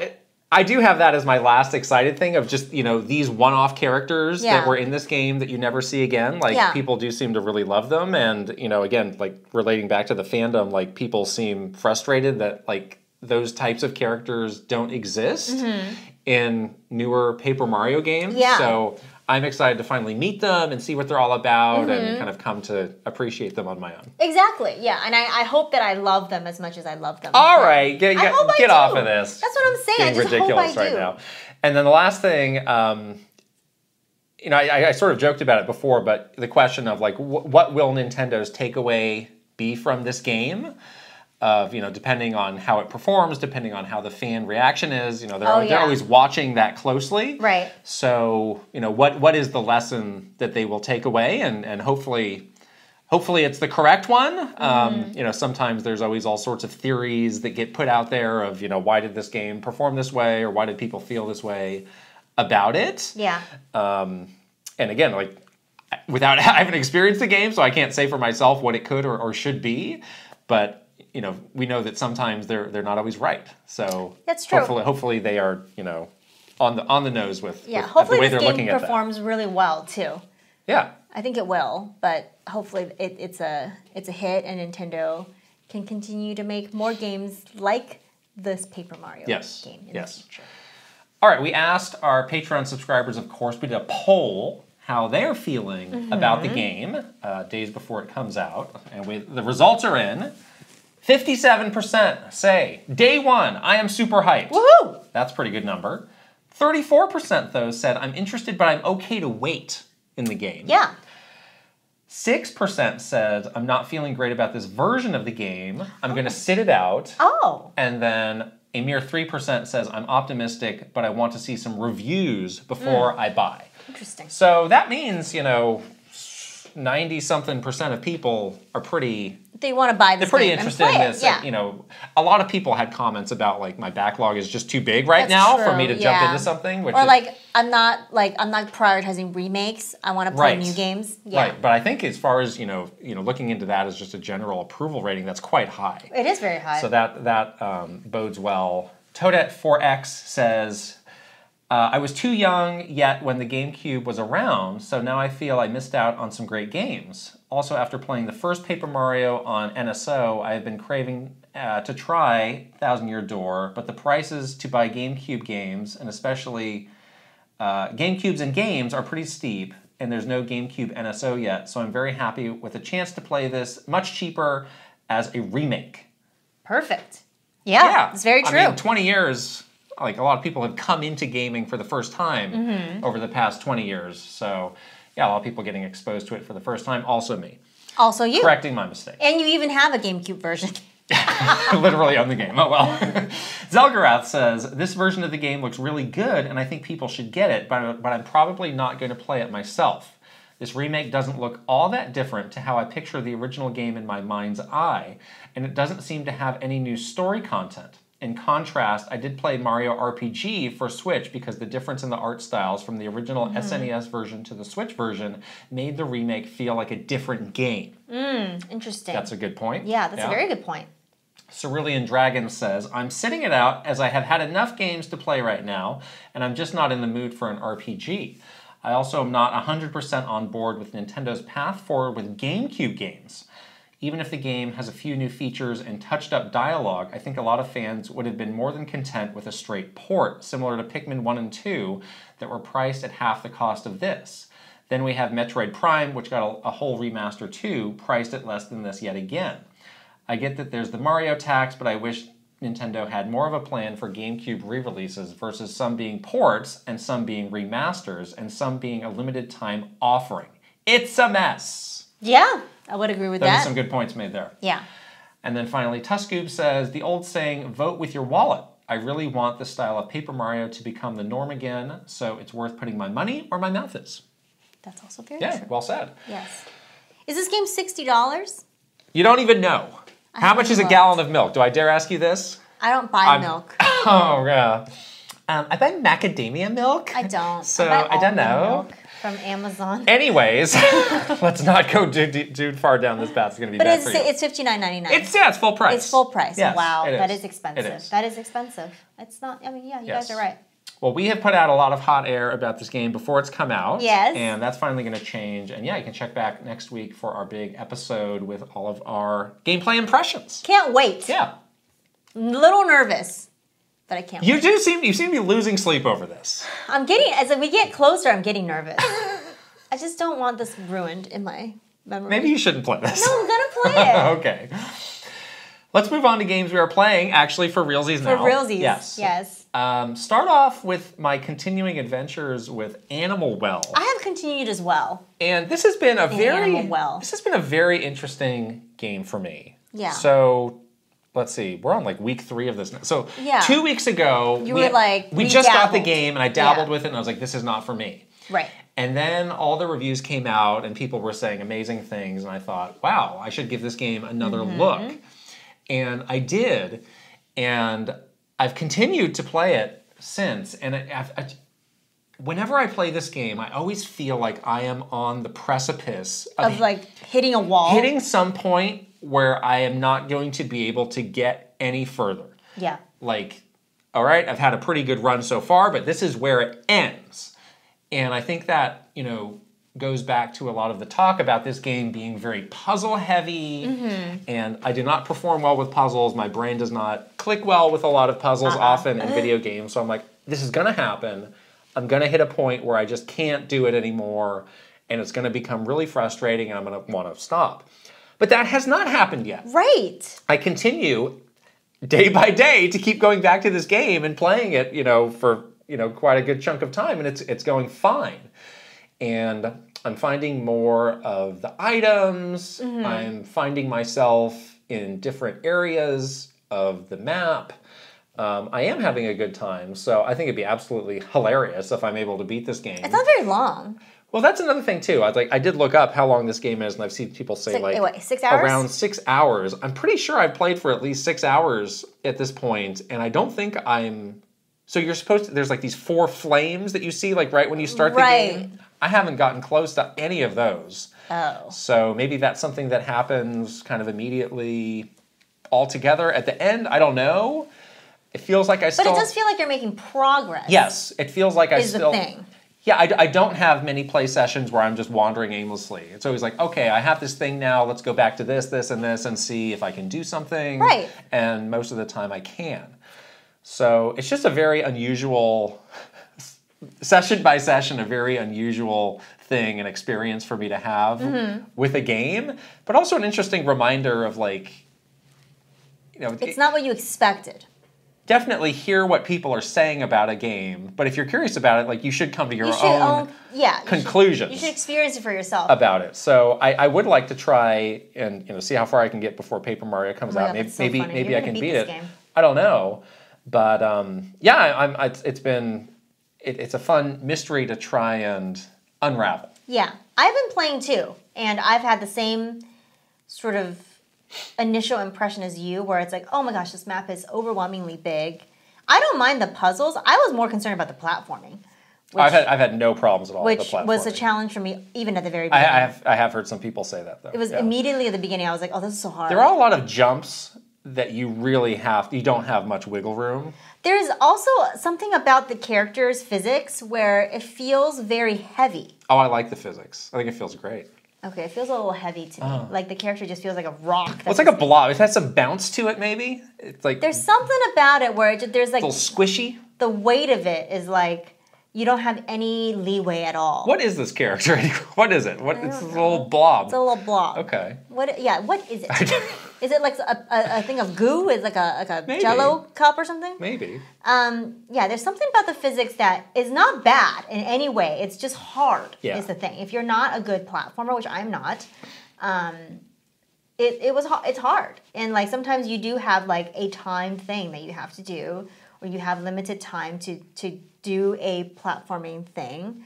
I do have that as my last excited thing of just, these one-off characters that were in this game that you never see again. Like, people do seem to really love them. And, again, like, relating back to the fandom, like, people seem frustrated that, like, those types of characters don't exist in newer Paper Mario games. Yeah. So I'm excited to finally meet them and see what they're all about and kind of come to appreciate them on my own. Exactly, yeah. And I hope that I love them as much as I love them. All right, get off of this. That's what I'm saying. Being ridiculous right now. And then the last thing, I sort of joked about it before, but the question of like, what will Nintendo's takeaway be from this game? Of depending on how it performs, depending on how the fan reaction is, they're always watching that closely. Right. So what is the lesson that they will take away, and hopefully it's the correct one. Sometimes there's always all sorts of theories that get put out there of why did this game perform this way, or why did people feel this way about it. Yeah. And again, like I haven't experienced the game, so I can't say for myself what it could or should be, but. We know that sometimes they're not always right. So that's true. Hopefully they are, on the nose with the way they're looking at that. Hopefully this game performs really well too. Yeah. I think it will, but hopefully it's a hit and Nintendo can continue to make more games like this Paper Mario game in the future. All right, we asked our Patreon subscribers, of course, we did a poll how they're feeling about the game days before it comes out, and the results are in. 57% say, day one, I am super hyped. Woohoo! That's a pretty good number. 34% though said, I'm interested, but I'm okay to wait in the game. Yeah. 6% said, I'm not feeling great about this version of the game. I'm going to sit it out. Oh. And then a mere 3% says, I'm optimistic, but I want to see some reviews before I buy. Interesting. So that means, 90-something% of people are pretty... They want to buy this. They're pretty interested in this. Yeah. A lot of people had comments about like my backlog is just too big right now for me to jump into something. Which I'm not prioritizing remakes. I want to play new games. Yeah. Right, but I think as far as looking into that as just a general approval rating, that's quite high. It is very high. So that bodes well. Toadette4X says, I was too young yet when the GameCube was around, so now I feel I missed out on some great games. Also, after playing the first Paper Mario on NSO, I have been craving to try Thousand Year Door, but the prices to buy GameCube games, and especially GameCubes and games, are pretty steep, and there's no GameCube NSO yet, so I'm very happy with a chance to play this much cheaper as a remake. Perfect. Yeah, it's very true. I mean, 20 years... Like, a lot of people have come into gaming for the first time over the past 20 years. So, yeah, a lot of people getting exposed to it for the first time. Also me. Also you. Correcting my mistake. And you even have a GameCube version. Literally on the game. Oh, well. Zelgarath says, this version of the game looks really good, and I think people should get it, but I'm probably not going to play it myself. This remake doesn't look all that different to how I picture the original game in my mind's eye, and it doesn't seem to have any new story content. in contrast, I did play Mario RPG for Switch because the difference in the art styles from the original SNES version to the Switch version made the remake feel like a different game. Interesting. That's a good point. Yeah, that's a very good point. Cerulean Dragon says, I'm sitting it out as I have had enough games to play right now, and I'm just not in the mood for an RPG. I also am not 100% on board with Nintendo's path forward with GameCube games. Even if the game has a few new features and touched-up dialogue, I think a lot of fans would have been more than content with a straight port, similar to Pikmin 1 and 2, that were priced at half the cost of this. Then we have Metroid Prime, which got a whole remaster too, priced at less than this yet again. I get that there's the Mario tax, but I wish Nintendo had more of a plan for GameCube re-releases versus some being ports and some being remasters and some being a limited time offering. It's a mess. Yeah, I would agree with that. Those are some good points made there. Yeah. And then finally, Tuskoob says, the old saying, vote with your wallet. I really want the style of Paper Mario to become the norm again, so it's worth putting my money where my mouth is. That's also very true. true. Well said. Yes. Is this game $60? You don't even know. How much is a gallon of milk? Do I dare ask you this? I don't buy milk. Oh, yeah. I buy macadamia milk. I don't. So I don't know. Milk from Amazon. Anyways, let's not go too far down this path. It's going to be bad for you. But it's $59.99. It's full price. It's full price. Yes, wow, that is. is expensive. It is. That is expensive. It's not. I mean, yeah, you guys are right. Well, we have put out a lot of hot air about this game before it's come out. Yes. And that's finally going to change. And yeah, you can check back next week for our big episode with all of our gameplay impressions. Can't wait. Yeah. A little nervous, but I can't wait. You seem to be losing sleep over this. I'm getting, as we get closer, I'm getting nervous. I just don't want this ruined in my memory. Maybe you shouldn't play this. No, I'm going to play it. Okay. Let's move on to games we are playing, actually, for realsies now. For realsies, yes. Start off with my continuing adventures with Animal Well. I have continued as well. And this has been a very interesting game for me. Yeah. So let's see, we're on like week 3 of this now. So 2 weeks ago, we just got the game and I dabbled with it and I was like, this is not for me. Right. And then all the reviews came out and people were saying amazing things and I thought, wow, I should give this game another look. And I did, and I've continued to play it since. And whenever I play this game, I always feel like I am on the precipice of like hitting a wall. Hitting some point where I am not going to be able to get any further. Yeah. Like, all right, I've had a pretty good run so far, but this is where it ends. And I think that, goes back to a lot of the talk about this game being very puzzle heavy, and I do not perform well with puzzles. My brain does not click well with a lot of puzzles often in video games, so I'm like, this is gonna happen. I'm gonna hit a point where I just can't do it anymore, and it's gonna become really frustrating, and I'm gonna wanna stop. But that has not happened yet. Right. I continue day by day to keep going back to this game and playing it, for quite a good chunk of time, and it's going fine. And I'm finding more of the items. I'm finding myself in different areas of the map. I am having a good time, so I think it'd be absolutely hilarious if I'm able to beat this game. It's not very long. Well, that's another thing too. I did look up how long this game is, and I've seen people say 6 hours? Around 6 hours. I'm pretty sure I've played for at least 6 hours at this point, and I don't think I'm. So you're supposed to. There's like these 4 flames that you see, like right when you start the game. I haven't gotten close to any of those. Oh. So maybe that's something that happens kind of immediately all together at the end. I don't know. It feels like I still... But it does feel like you're making progress. Yes. It feels like I still... Is the thing. Yeah, I don't have many play sessions where I'm just wandering aimlessly. It's always like, okay, I have this thing now. Let's go back to this, and see if I can do something. Right. And most of the time I can. So it's just a very unusual... session by session, a very unusual thing and experience for me to have with a game, but also an interesting reminder of it's not what you expected. Definitely hear what people are saying about a game, but if you're curious about it, you should come to your own conclusions. You should experience it for yourself. About it. So I would like to try and see how far I can get before Paper Mario comes out. God, maybe I can beat it. Game. I don't know, but it's a fun mystery to try and unravel. Yeah. I've been playing too, and I've had the same sort of initial impression as you, where it's like, oh my gosh, this map is overwhelmingly big. I don't mind the puzzles. I was more concerned about the platforming. I've had no problems at all with the platforming. Which was a challenge for me even at the very beginning. I have heard some people say that, though. It was immediately at the beginning, I was like, oh, this is so hard. There are a lot of jumps that you don't have much wiggle room. There's also something about the character's physics where it feels very heavy. Oh, I like the physics. I think it feels great. Okay, it feels a little heavy to me. Like the character just feels like a rock. Well, it's like a blob. It has some bounce to it, maybe. It's like there's something about it where there's like a little squishy. The weight of it is like you don't have any leeway at all. What is this character? What is it? It's a little blob. It's a little blob. Okay. What? Yeah. What is it? Is it like a thing of goo? Is it like a Jello cup or something? Maybe. Yeah. There's something about the physics that is not bad in any way. It's just hard. Yeah. Is the thing. If you're not a good platformer, which I'm not, it's hard. And like sometimes you do have like a timed thing that you have to do, or you have limited time to do a platforming thing,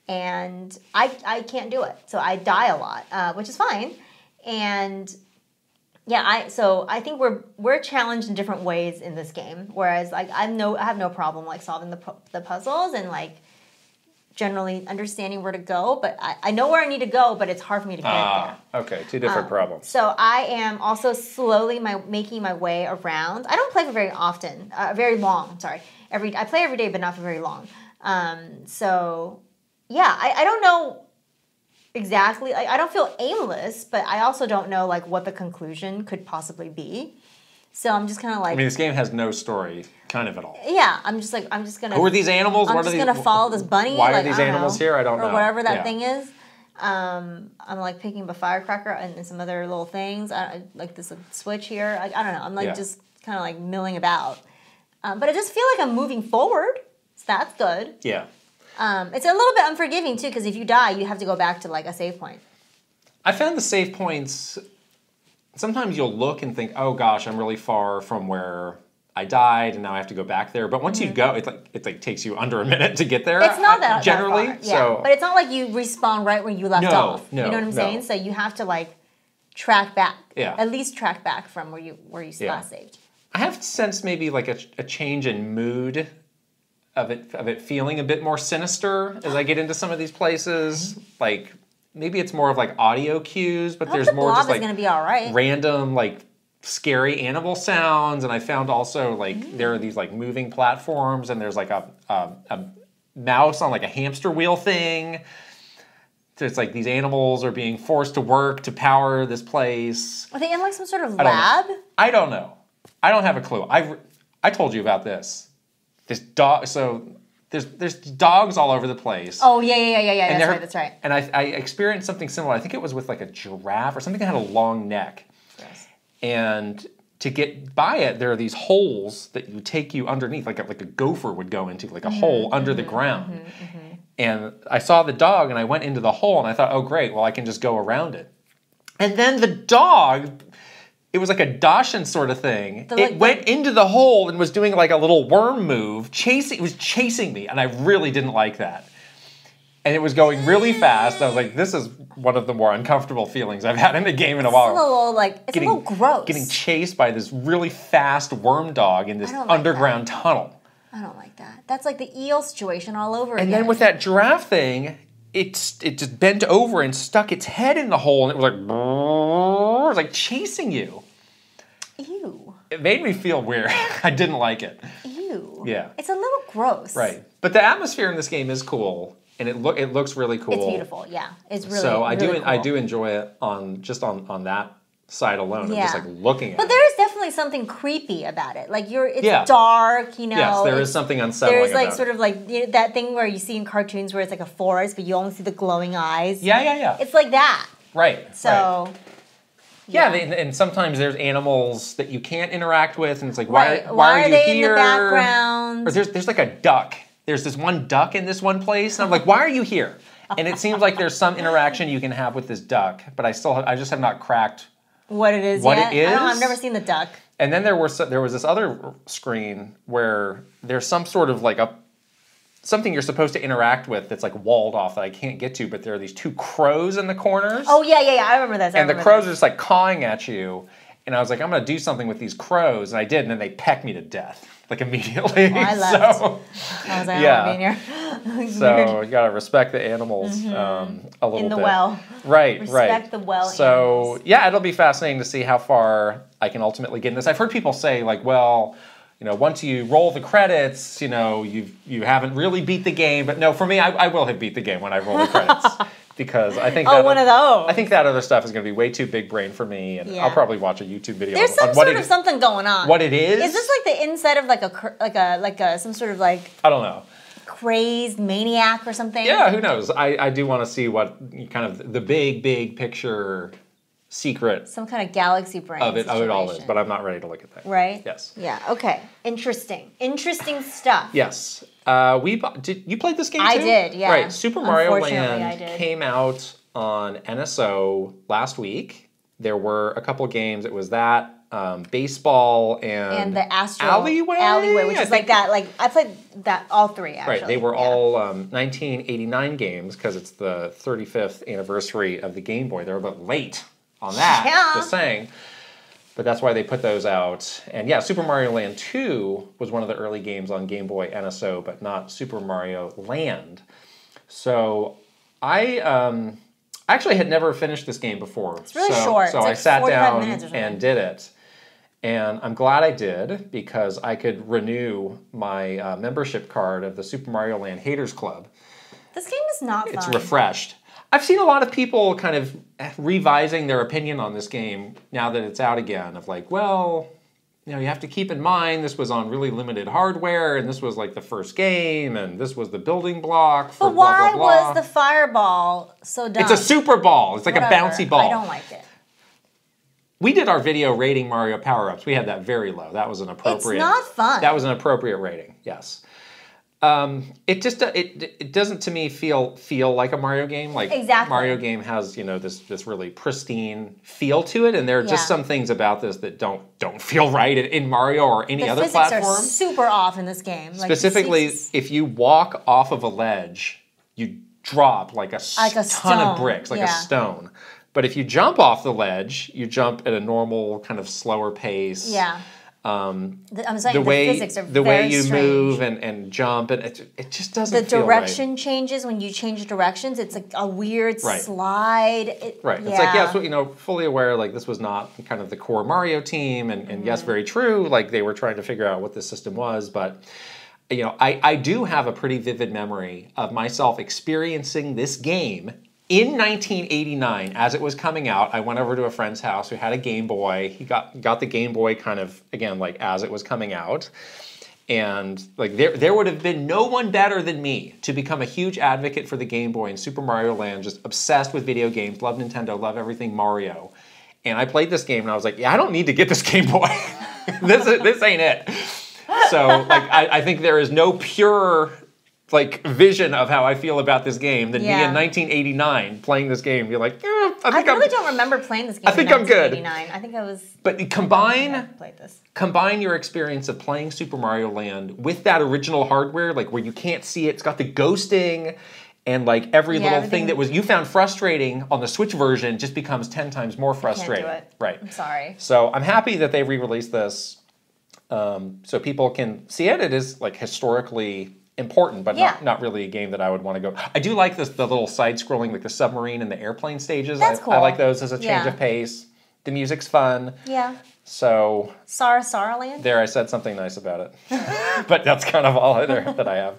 and I can't do it, so I die a lot, which is fine. And yeah, I think we're challenged in different ways in this game. Whereas like I have no problem like solving the puzzles and like generally understanding where to go, but I know where I need to go, but it's hard for me to get there. Okay, two different problems. So I am also slowly making my way around. I don't play for very often, very long. Sorry, I play every day, but not for very long. So yeah, I don't know exactly. I don't feel aimless, but I also don't know like what the conclusion could possibly be. So I'm just kind of like. I mean, this game has no story, kind of at all. Yeah, I'm just gonna. Who are these animals? I'm just gonna follow this bunny. Why are these animals here? I don't know. Or whatever that thing is. I'm like picking up a firecracker and some other little things. Like this switch here. I don't know. I'm like just kind of like milling about. But I just feel like I'm moving forward. So that's good. Yeah. It's a little bit unforgiving too, because if you die, you have to go back to like a save point. I found the save points. Sometimes you'll look and think, "Oh gosh, I'm really far from where I died, and now I have to go back there." But once you go, it takes you under a minute to get there. It's not that generally. That far. Yeah. So, but it's not like you respawn right where you left off. No, you know what I'm saying? So you have to like track back. Yeah. At least track back from where you last saved. I have sensed maybe like a change in mood of it feeling a bit more sinister as I get into some of these places. Like maybe it's more of like audio cues, but there's more just like gonna be all right. Random like scary animal sounds. And I found also like there are these like moving platforms, and there's like a mouse on like a hamster wheel thing. So it's like these animals are being forced to work to power this place. Are they in like some sort of lab? I don't know. I don't have a clue. I told you about this. This dog. So there's dogs all over the place. Oh yeah. That's right. And I experienced something similar. I think it was with like a giraffe or something that had a long neck. Yes. And to get by it, there are these holes that you take you underneath, like a gopher would go into, like a hole under the ground. And I saw the dog, and I went into the hole, and I thought, oh great, well I can just go around it. And then the dog. It was like a Dachshund sort of thing. It went into the hole and was doing like a little worm move. It was chasing me, and I really didn't like that. And it was going really fast. I was like, this is one of the more uncomfortable feelings I've had in a game in a while. It's a little gross. Getting chased by this really fast worm dog in this underground tunnel. I don't like that. That's like the eel situation all over again. And then with that giraffe thing, it just bent over and stuck its head in the hole, and it was like chasing you. Ew. It made me feel weird. I didn't like it. Ew. Yeah. It's a little gross. Right. But the atmosphere in this game is cool, and it looks really cool. It's beautiful. Yeah. It's really so cool. I do enjoy it on that side alone. Yeah. And just like looking at it. But there is definitely something creepy about it. Like it's dark, you know. Yes, there is something unsettling There's like about sort of like that thing where you see in cartoons where it's like a forest, but you only see the glowing eyes. Yeah. It's like that. Right. So. Right. Yeah, and sometimes there's animals that you can't interact with, and it's like, why are you they here? In the background? Or there's like a duck. There's this one duck in this one place, and I'm like, why are you here? And it seems like there's some interaction you can have with this duck, but I just have not cracked what it is. I've never seen the duck. And then there was this other screen where there's some sort of like something you're supposed to interact with that's like walled off that I can't get to, but there are these two crows in the corners. Oh yeah, I remember that. And the crows are just like cawing at you, and I was like, I'm going to do something with these crows, and I did, and then they pecked me to death, like immediately. Well, I left. So, I was like, yeah. I don't want to be in here. So you got to respect the animals a little bit. In the well. Right, Respect the well So, animals. yeah, it'll be fascinating to see how far I can ultimately get in this. I've heard people say, like, well, once you roll the credits, you haven't really beat the game. But no, for me, I will have beat the game when I roll the credits. Because I think one of those. I think that other stuff is going to be way too big brain for me, and I'll probably watch a YouTube video. There's some sort of something going on. What it is? Is this like the inside of like a some sort of like I don't know, crazed maniac or something? Yeah, who knows? I do want to see what kind of the big picture secret. Some kind of galaxy brain of it all is, but I'm not ready to look at that. Right? Yes. Yeah. Okay. Interesting stuff. Yes. You played this game too? I did, yeah. Right. Super Mario Land came out on NSO last week. There were a couple games. It was that, baseball, and the Astro Alleyway, which is like that. Like I played that all three actually. Right. They were all 1989 games because it's the 35th anniversary of the Game Boy. They're a bit late on that. Just saying. But that's why they put those out. And yeah, Super Mario Land 2 was one of the early games on Game Boy NSO, but not Super Mario Land. So I actually had never finished this game before. It's really short. So it's I like sat 45 down minutes or something. and did it. And I'm glad I did because I could renew my membership card of the Super Mario Land Haters Club. This game is not fun. It's refreshed. I've seen a lot of people kind of revising their opinion on this game now that it's out again, of like, well, you have to keep in mind this was on really limited hardware, and this was like the first game, and this was the building block for blah, blah, blah. Why was the fireball so dumb? It's a super ball. It's like a bouncy ball. I don't like it. We did our video rating Mario Power-Ups. We had that very low. That was an appropriate... It's not fun. That was an appropriate rating, yes. It just it doesn't to me feel like a Mario game. Like exactly. Mario game has this really pristine feel to it, and there are just some things about this that don't feel right in Mario or any other platform. The physics are super off in this game. Specifically, if you walk off of a ledge, you drop like a ton of bricks, like a stone. But if you jump off the ledge, you jump at a normal kind of slower pace. Yeah. I'm saying the physics are the very way you strange. move and jump, and it just doesn't feel right. The direction changes when you change directions. It's like a weird slide. It's like, fully aware, like this was not kind of the core Mario team, and yes, very true, like they were trying to figure out what this system was, but I do have a pretty vivid memory of myself experiencing this game in 1989, as it was coming out. I went over to a friend's house who had a Game Boy. He got the Game Boy kind of, again, like as it was coming out. And like there would have been no one better than me to become a huge advocate for the Game Boy and Super Mario Land, just obsessed with video games, love Nintendo, love everything Mario. And I played this game and I was like, yeah, I don't need to get this Game Boy. This ain't it. So like I think there is no pure like vision of how I feel about this game than me in 1989 playing this game. You're like, I really don't remember playing this game. I think I'm good. I think I was. But combine your experience of playing Super Mario Land with that original hardware, like where you can't see it. It's got the ghosting, and like every little thing that you found frustrating on the Switch version just becomes 10 times more frustrating. I can't do it. Right. I'm sorry. So I'm happy that they re-released this, so people can see it. It is like historically important, but not really a game that I would want to go. I do like the little side-scrolling, like the submarine and the airplane stages. That's cool. I like those as a change of pace. The music's fun. Yeah. So Sara Land? There, I said something nice about it. But that's kind of all that I have.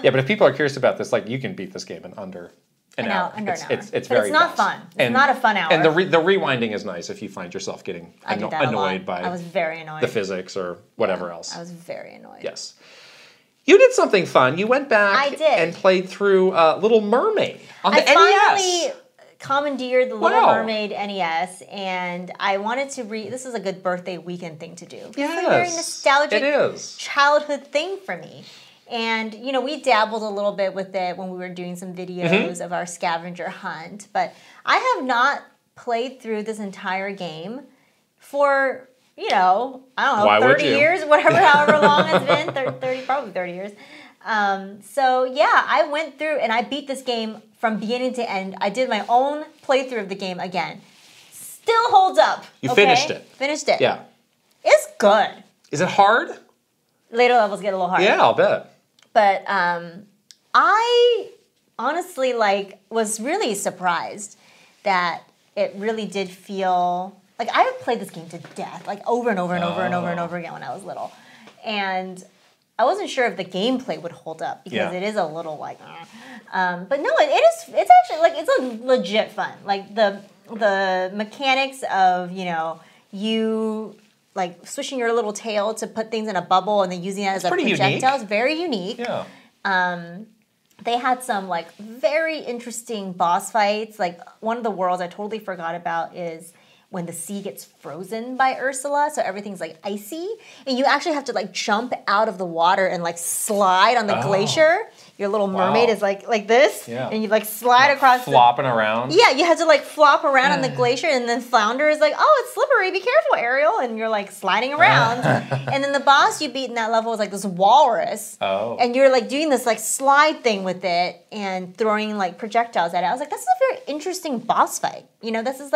Yeah, but if people are curious about this, like you can beat this game in under an hour. It's very not fun. It's not a fun hour. And the rewinding is nice if you find yourself getting annoyed by I was very annoyed. The physics or whatever else. I was very annoyed. Yes. You did something fun. You went back and played through Little Mermaid on the NES. I finally commandeered the Little Mermaid NES, and I wanted to this is a good birthday weekend thing to do. Yes, it's a very nostalgic childhood thing for me. And, we dabbled a little bit with it when we were doing some videos of our scavenger hunt, but I have not played through this entire game for... I don't know, 30 years, however long it's been, probably 30 years. So yeah, I went through and I beat this game from beginning to end. I did my own playthrough of the game again. still holds up. You finished it. Finished it. Yeah. It's good. Is it hard? Later levels get a little harder. Yeah, I'll bet. But I honestly was really surprised that it really did feel like I have played this game to death, like over and over and over and over and over again when I was little, and I wasn't sure if the gameplay would hold up because it is a little but no, it's actually it's a legit fun. Like the mechanics of you like swishing your little tail to put things in a bubble and then using it as a projectile is very unique. Yeah. They had some very interesting boss fights. Like one of the worlds I totally forgot about is when the sea gets frozen by Ursula, so everything's icy, and you actually have to jump out of the water and slide on the glacier. Your little mermaid is like this, and you slide across. Flopping around. Yeah, you have to flop around on the glacier, and then Flounder is oh, it's slippery, be careful, Ariel, and you're sliding around. And then the boss you beat in that level was this walrus, and you're doing this slide thing with it and throwing projectiles at it. I was this is a very interesting boss fight. This is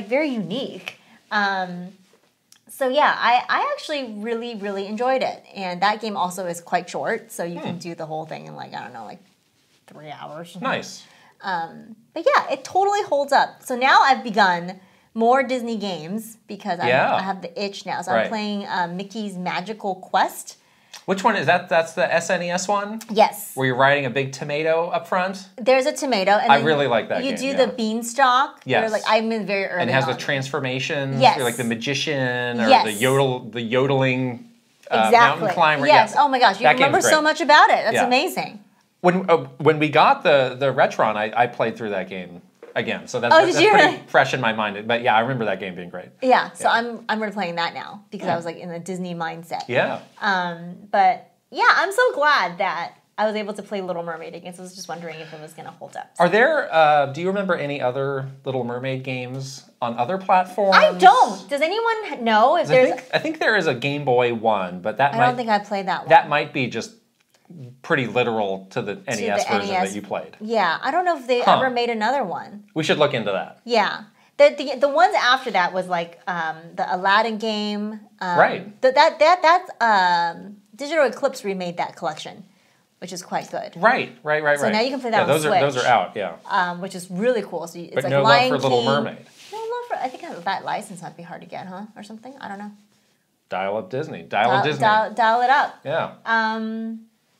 very unique. So yeah, I actually really, really enjoyed it. And that game also is quite short, so you can do the whole thing in I don't know, 3 hours. Nice. But yeah, it totally holds up. So now I've begun more Disney games because I have the itch now. So I'm playing Mickey's Magical Quest. Which one is that? That's the SNES one? Yes. Where you're riding a big tomato up front? There's a tomato. And I really like that game. You do the beanstalk. Yes. I'm in very early and it has the transformations. Yes. You're the magician or the yodeling mountain climber. Yes. Oh my gosh, you remember so much about it. That's amazing. When we got the Retron, I played through that game again. So that's pretty fresh in my mind. But yeah, I remember that game being great. Yeah, so I'm replaying that now because I was in a Disney mindset. Yeah. But yeah, I'm so glad that I was able to play Little Mermaid again. So I was just wondering if it was going to hold up. Are there, do you remember any other Little Mermaid games on other platforms? I don't. Does anyone know if there's... I think there is a Game Boy one, but I don't think I played that one. That might be just pretty literal to the NES version that you played. Yeah, I don't know if they ever made another one. We should look into that. Yeah. The ones after that was the Aladdin game. Right. That's Digital Eclipse remade that collection, which is quite good. Right. So now you can play that on Switch. Those are out, yeah. Which is really cool. So it's but no Lion love for King. Little Mermaid. No love for... I think that license might be hard to get, huh? Or something? I don't know. Dial up Disney. Dial Disney. Dial it up. Yeah.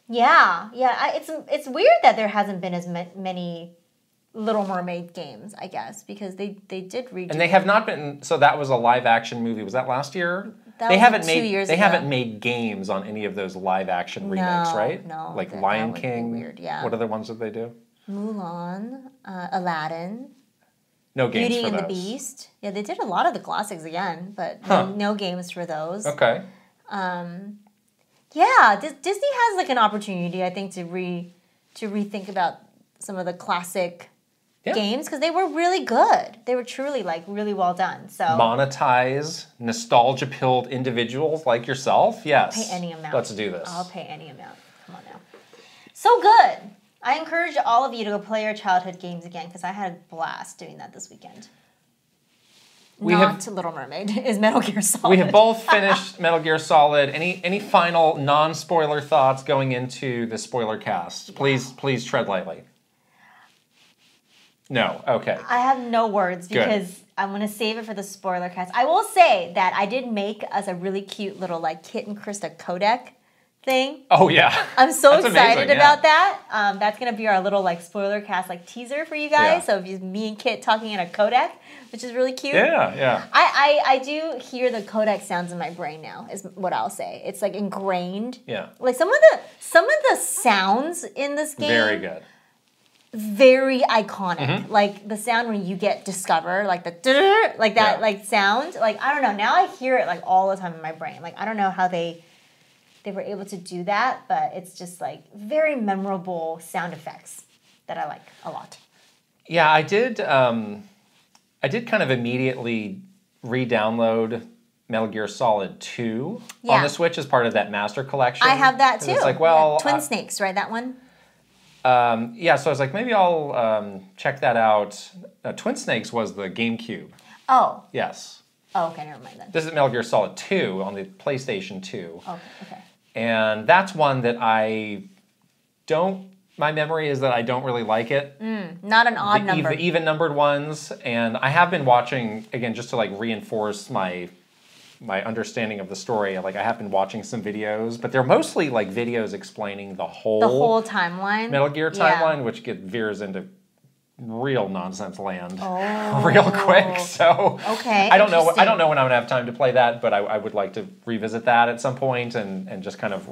Yeah. It's weird that there hasn't been as many Little Mermaid games, I guess, because they did redo. And they have not been. So that was a live action movie. Was that last year? That was 2 years ago. They haven't made games on any of those live action remakes, right? No. Lion King. Weird, yeah. What other ones did they do? Mulan, Aladdin. No games Beauty for and those. the Beast. Yeah, they did a lot of the classics again, but no games for those. Okay. Yeah, Disney has an opportunity, I think, to rethink about some of the classic games because they were really good. They were truly really well done. So monetize nostalgia-pilled individuals like yourself. Yes. I'll pay any amount. Let's do this. I'll pay any amount. Come on now. So good. I encourage all of you to go play your childhood games again because I had a blast doing that this weekend. Little Mermaid is Metal Gear Solid. We have both finished Metal Gear Solid. Any final non-spoiler thoughts going into the spoiler cast? Please tread lightly. No. Okay. I have no words because I'm going to save it for the spoiler cast. I will say that I did make us a really cute little Kit and Krista codec thing. Oh yeah. I'm so excited about that. That's going to be our little spoiler cast teaser for you guys. Yeah. So if you me and Kit talking in a codec, which is really cute. Yeah. I do hear the codec sounds in my brain now, is what I'll say. It's ingrained. Yeah. Some of the sounds in this game. Very good. Very iconic. Mm-hmm. The sound when you get discovered, that sound. I don't know. Now I hear it all the time in my brain. I don't know how they were able to do that, but it's just very memorable sound effects that I like a lot. Yeah, I did kind of immediately re-download Metal Gear Solid 2 on the Switch as part of that Master Collection. I have that too. It's Twin Snakes, right? That one? Yeah, so I was like, maybe I'll check that out. Twin Snakes was the GameCube. Oh. Yes. Oh, okay, never mind then. This is Metal Gear Solid 2 on the PlayStation 2. Oh, okay. And that's one that I don't... My memory is that I don't really like it. Not an odd number. The even-numbered ones. And I have been watching, again, just to like reinforce my understanding of the story. Like, I have been watching some videos, but they're mostly like videos explaining the whole timeline. Metal Gear timeline, which veers into real nonsense land Oh. real quick. So okay, I don't know when I'm gonna have time to play that, but I would like to revisit that at some point and just kind of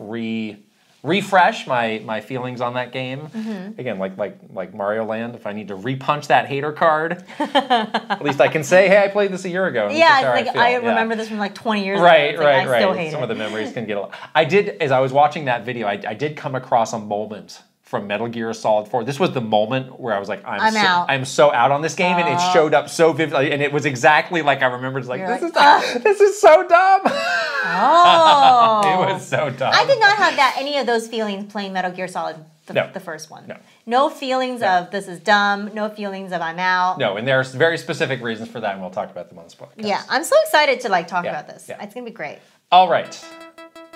refresh my feelings on that game. Again, like Mario Land, if I need to repunch that hater card, at least I can say, hey, I played this a year ago. And yeah, like I remember this from like 20 years ago. Right. I still hate Some of the memories can get a lot. I did, as I was watching that video, I did come across a moment from Metal Gear Solid 4. This was the moment where I was like, I'm out. I'm so out on this game, and it showed up so vividly, and it was exactly like I remember. It's like, this is so dumb. Oh. It was so dumb. I did not have any of those feelings playing Metal Gear Solid, the first one. No feelings of this is dumb, no feelings of I'm out. No, and there's very specific reasons for that, and we'll talk about them on this podcast. Yeah, I'm so excited to like talk about this. It's going to be great. All right.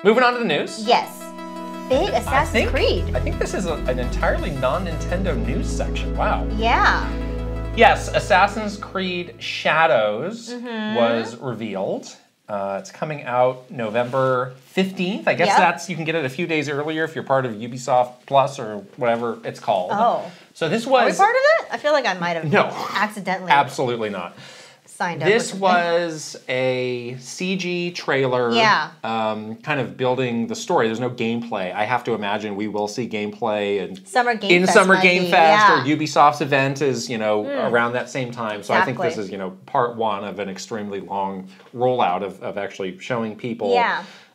Moving on to the news. Yes. Big Assassin's Creed. I think this is an entirely non-Nintendo news section. Wow. Yeah. Yes, Assassin's Creed Shadows was revealed. It's coming out November 15th. I guess you can get it a few days earlier if you're part of Ubisoft Plus or whatever it's called. Oh. So this was... Are we part of it? I feel like I might have accidentally absolutely not. Signed up. This was a CG trailer, kind of building the story. There's no gameplay. I have to imagine we will see gameplay in Summer Game Fest or Ubisoft's event is around that same time. So I think this is part one of an extremely long rollout of actually showing people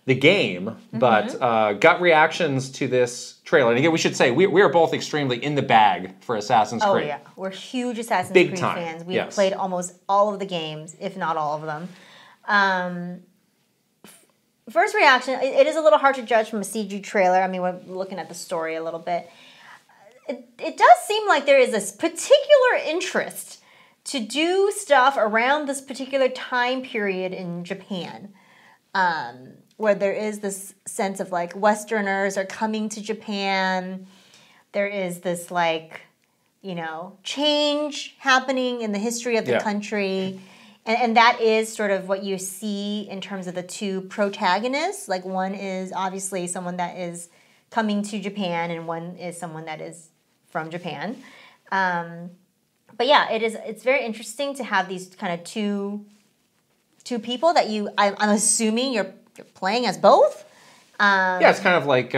the game. But gut reactions to this trailer. And again, we should say we are both extremely in the bag for Assassin's Creed. Oh yeah, we're huge Assassin's Creed fans. We've played almost all of the games, if not all of them. First reaction, it is a little hard to judge from a CG trailer. I mean, we're looking at the story a little bit. It does seem like there is this particular interest to do stuff around this particular time period in Japan. Where there is this sense of like Westerners are coming to Japan. There is this like, change happening in the history of the country. And that is sort of what you see in terms of the two protagonists. Like one is obviously someone that is coming to Japan and one is someone that is from Japan. But yeah, it's very interesting to have these kind of two people that I'm assuming you're playing as both. It's kind of like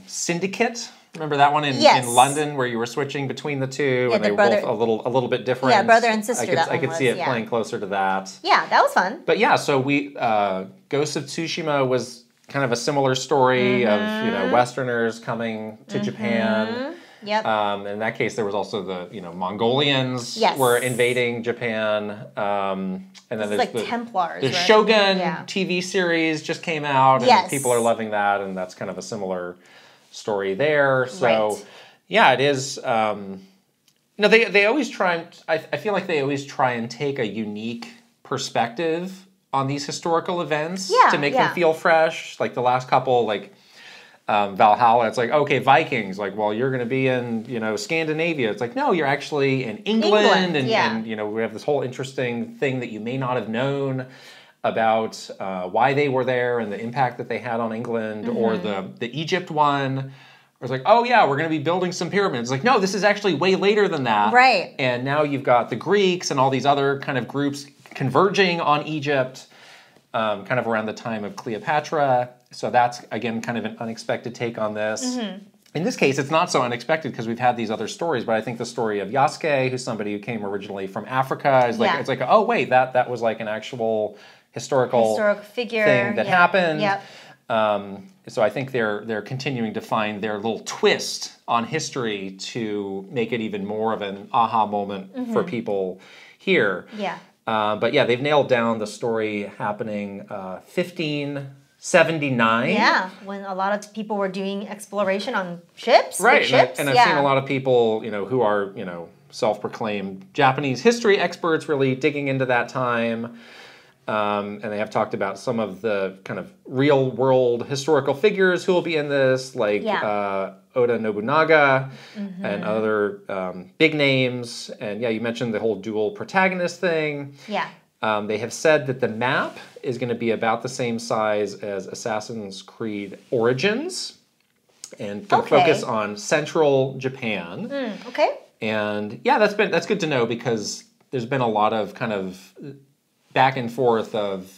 Syndicate. Remember that one in London where you were switching between the two and they were both a little bit different. Yeah, brother and sister. I could see it playing closer to that. Yeah, that was fun. But yeah, so Ghost of Tsushima was kind of a similar story of Westerners coming to Japan. Yep. In that case, there was also the Mongolians were invading Japan. And then there's like Templars. The Shogun TV series just came out, and people are loving that, and that's kind of a similar story there. So, it is. They always try. I feel like they always try and take a unique perspective on these historical events to make them feel fresh. Like the last couple, like. Valhalla, it's like, okay, Vikings, like, well, you're going to be in, Scandinavia. It's like, no, you're actually in England. And we have this whole interesting thing that you may not have known about why they were there and the impact that they had on England, or the Egypt one. Where it's like, oh yeah, we're going to be building some pyramids. Like, no, this is actually way later than that. Right. And now you've got the Greeks and all these other kind of groups converging on Egypt, kind of around the time of Cleopatra. So that's, again, kind of an unexpected take on this. In this case, it's not so unexpected because we've had these other stories, but I think the story of Yasuke, who's somebody who came originally from Africa, is like, it's like, oh wait, that was like an actual historical figure thing that happened. Yep. So I think they're continuing to find their little twist on history to make it even more of an aha moment for people here. Yeah. But yeah, they've nailed down the story happening 15 79. Yeah, when a lot of people were doing exploration on ships. Right, big ships. and I've seen a lot of people, who are, self-proclaimed Japanese history experts really digging into that time. And they have talked about some of the kind of real-world historical figures who will be in this, like Oda Nobunaga and other big names. And you mentioned the whole dual protagonist thing. Yeah. They have said that the map is going to be about the same size as Assassin's Creed Origins and going to focus on central Japan. Okay. And that's good to know because there's been a lot of kind of back and forth of,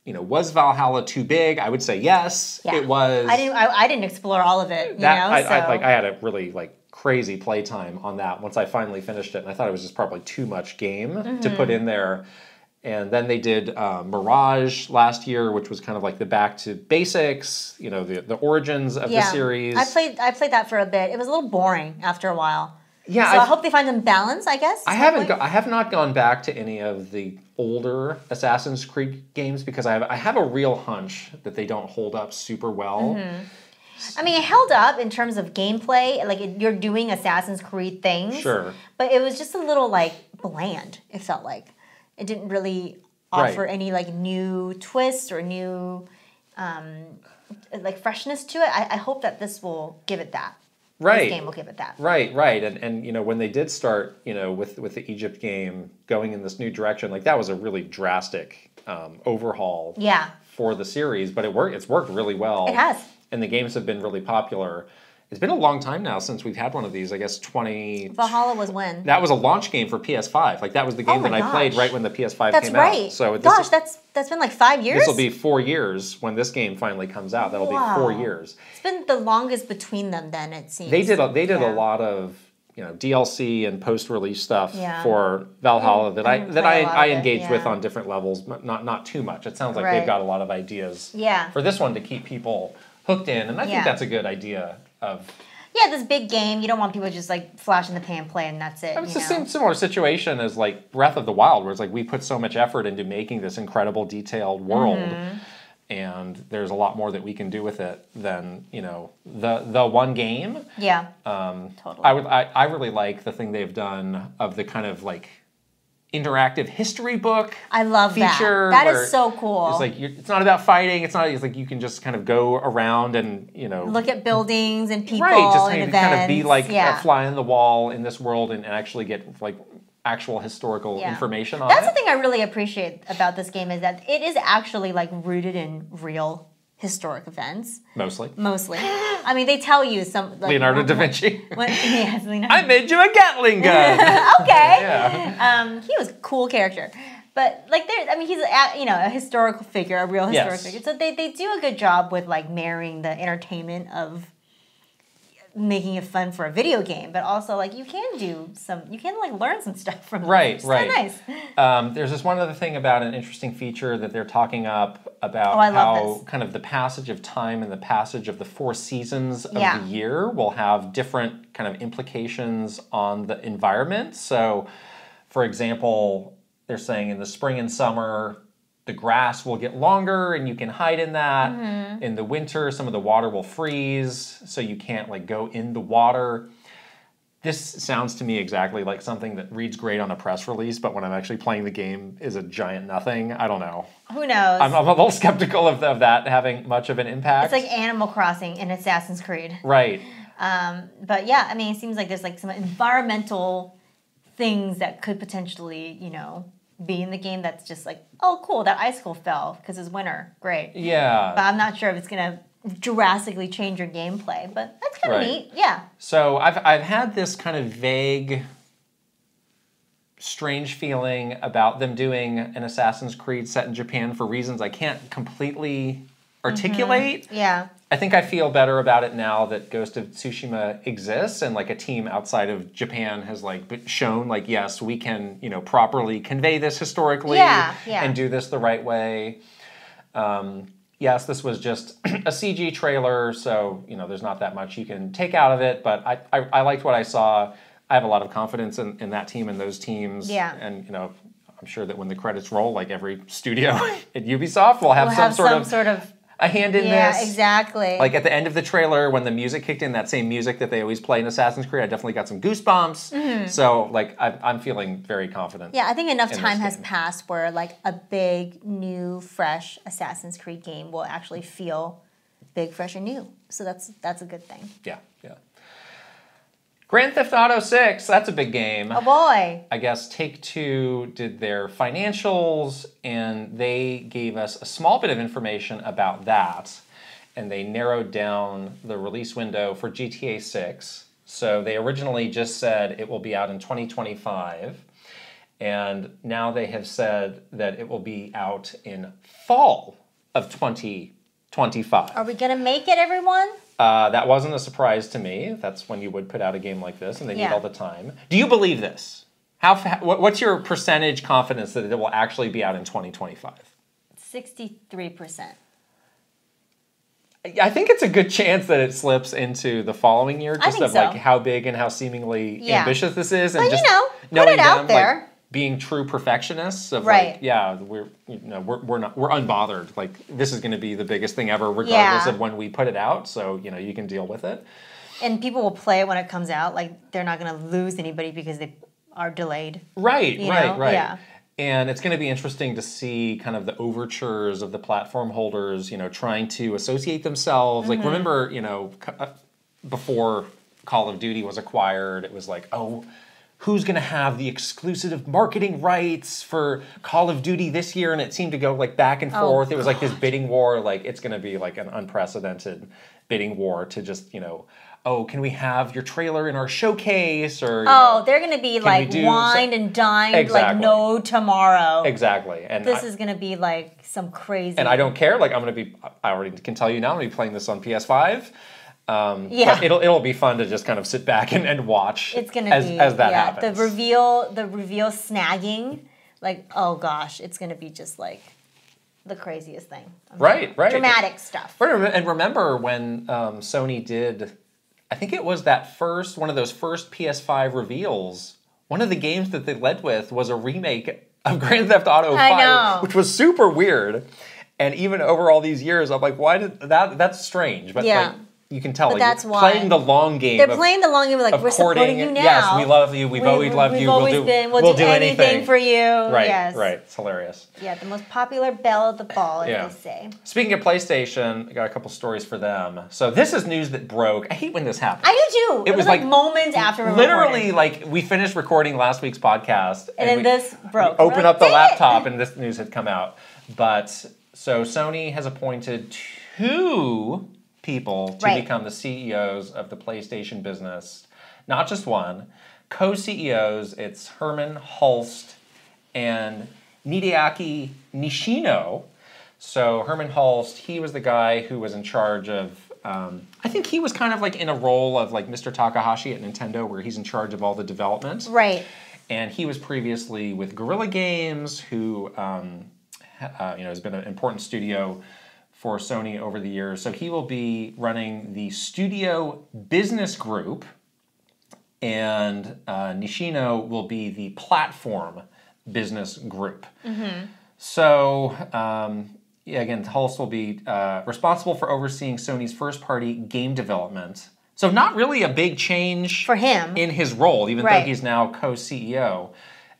was Valhalla too big? I would say yes, it was. I didn't explore all of it. I had a really crazy playtime on that once I finally finished it, and I thought it was just probably too much game to put in there. And then they did Mirage last year, which was kind of like the back to basics, the origins of the series. I played that for a bit. It was a little boring after a while. Yeah, so I hope they find some balance, I guess. I have not gone back to any of the older Assassin's Creed games because I have a real hunch that they don't hold up super well. I mean, it held up in terms of gameplay. Like, you're doing Assassin's Creed things. Sure. But it was just a little, bland, it felt like. It didn't really offer any, new twists or new, freshness to it. I hope that this will give it that. Right. This game will give it that. Right. And when they did start, with the Egypt game going in this new direction, that was a really drastic overhaul for the series, but it's worked really well. It has. And the games have been really popular. It's been a long time now since we've had one of these. I guess Valhalla was when? That was a launch game for PS5. That was the game that I played right when the PS5 That's came right. out. So that's been 5 years? This will be 4 years when this game finally comes out. That'll be 4 years. It's been the longest between them then, it seems. They did a lot of DLC and post-release stuff for Valhalla that I engaged with on different levels, but not too much. It sounds like they've got a lot of ideas for this one to keep people hooked in, and I think that's a good idea of... Yeah, this big game, you don't want people to just flash in the pan play and that's it. It's the same similar situation as Breath of the Wild, where it's we put so much effort into making this incredible detailed world, and there's a lot more that we can do with it than the one game. Yeah, totally. I really like the thing they've done of the kind of interactive history book. I love feature. That is so cool. It's it's not about fighting. It's you can just kind of go around and look at buildings and people just and events. Kind of be a fly on the wall in this world and actually get actual historical information on That's the thing I really appreciate about this game is that it is actually rooted in real historic events. Mostly. I mean, they tell you some... Leonardo da Vinci. Yes, Leonardo. I made you a Gatling gun. Okay. Yeah. He was a cool character. But, he's, a historical figure, a real historic figure. So they do a good job with, marrying the entertainment of making it fun for a video game, but also you can learn some stuff from it. Right. Nice. There's this one other thing about an interesting feature that they're talking up about how kind of the passage of time and the passage of the 4 seasons of the year will have different kind of implications on the environment. So, for example, they're saying in the spring and summer, the grass will get longer and you can hide in that. In the winter, some of the water will freeze, so you can't go in the water. This sounds to me exactly like something that reads great on a press release, but when I'm actually playing the game is a giant nothing. I don't know. Who knows? I'm a little skeptical of that having much of an impact. It's like Animal Crossing in Assassin's Creed. Right. But yeah, it seems like there's some environmental things that could potentially, be in the game that's just oh, cool, that icicle fell because it's winter. Great. Yeah. But I'm not sure if it's going to drastically change your gameplay, but that's kind of neat. Yeah. So I've had this kind of vague, strange feeling about them doing an Assassin's Creed set in Japan for reasons I can't completely articulate. Yeah. I think I feel better about it now that Ghost of Tsushima exists and a team outside of Japan has shown yes, we can properly convey this historically and do this the right way. Yes, this was just a CG trailer, so there's not that much you can take out of it. But I liked what I saw. I have a lot of confidence in that team and those teams. Yeah. And I'm sure that when the credits roll, like every studio at Ubisoft will have some sort of a hand in this. Yeah, exactly. Like at the end of the trailer, when the music kicked in, that same music that they always play in Assassin's Creed, I definitely got some goosebumps. So like I'm feeling very confident. Yeah, I think enough time has passed where like a big, new, fresh Assassin's Creed game will actually feel big, fresh, and new. So that's a good thing. Yeah, yeah. Grand Theft Auto 6, that's a big game. Oh boy. I guess Take-Two did their financials, and they gave us a small bit of information about that. And they narrowed down the release window for GTA 6. So they originally just said it will be out in 2025. And now they have said that it will be out in fall of 2025. Are we going to make it, everyone? That wasn't a surprise to me. That's when you would put out a game like this, and they need all the time. Do you believe this? What's your percentage confidence that it will actually be out in 2025? 63%. I think it's a good chance that it slips into the following year, just of like how big and how seemingly ambitious this is, and just put it out there. Like, being true perfectionists of like, we're unbothered. Like this is going to be the biggest thing ever, regardless of when we put it out. So you can deal with it. And people will play it when it comes out. Like they're not going to lose anybody because they are delayed. Right. Yeah. And it's going to be interesting to see kind of the overtures of the platform holders, trying to associate themselves. Like remember, before Call of Duty was acquired, it was like, oh, who's going to have the exclusive marketing rights for Call of Duty this year? And it seemed to go like back and forth. It was like this bidding war. Like it's going to be like an unprecedented bidding war to just, oh, can we have your trailer in our showcase? Or they're going to be like wined and dined like no tomorrow. Exactly. And this is going to be like some crazy. And I don't care. Like I already can tell you now, I'm going to be playing this on PS5. But it'll be fun to just kind of sit back and watch as that happens. The reveal snagging, like, oh gosh, it's going to be just like the craziest thing. Right. Dramatic stuff. And remember when Sony did, I think it was one of those first PS5 reveals, one of the games that they led with was a remake of Grand Theft Auto 5, which was super weird. And even over all these years, I'm like, why did that's strange. But like, you can tell, but that's why. Playing the long game. They're playing the long game, like, we're supporting you now. Yes, we love you. We've always loved you. We'll do anything for you. Right, yes. Right. It's hilarious. Yeah, the most popular belle of the ball, as they say. Speaking of PlayStation, I got a couple stories for them. So this is news that broke. I hate when this happens. I do too. It was like moments after we literally, like, we finished recording last week's podcast. And then this broke. Open up the laptop and this news had come out. But, so Sony has appointed 2 people to become the CEOs of the PlayStation business. Not just one. Co-CEOs, it's Herman Hulst and Hideaki Nishino. So Herman Hulst, he was the guy who was in charge of, I think he was kind of like in a role of like Mr. Takahashi at Nintendo, where he's in charge of all the development. Right. And he was previously with Guerrilla Games, who has been an important studio for Sony over the years. So he will be running the studio business group, and Nishino will be the platform business group. So, again, Hulst will be responsible for overseeing Sony's first-party game development. So not really a big change for him in his role, even though he's now co-CEO.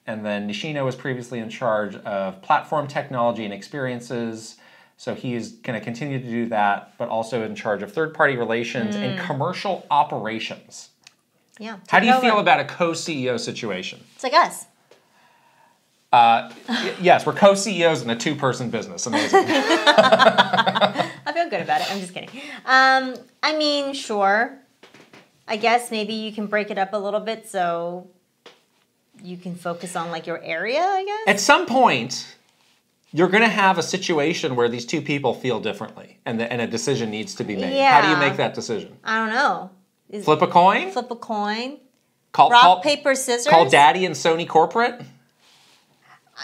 And then Nishino was previously in charge of platform technology and experiences. So he is going to continue to do that, but also in charge of third-party relations and commercial operations. Yeah. How do you feel about a co-CEO situation? It's like us. Yes, we're co-CEOs in a 2-person business. Amazing. I feel good about it. I'm just kidding. I mean, sure. I guess maybe you can break it up a little bit so you can focus on like your area, I guess. At some point, you're going to have a situation where these 2 people feel differently, and a decision needs to be made. Yeah. How do you make that decision? I don't know. Flip a coin? Flip a coin. Rock, paper, scissors? Call Daddy and Sony corporate?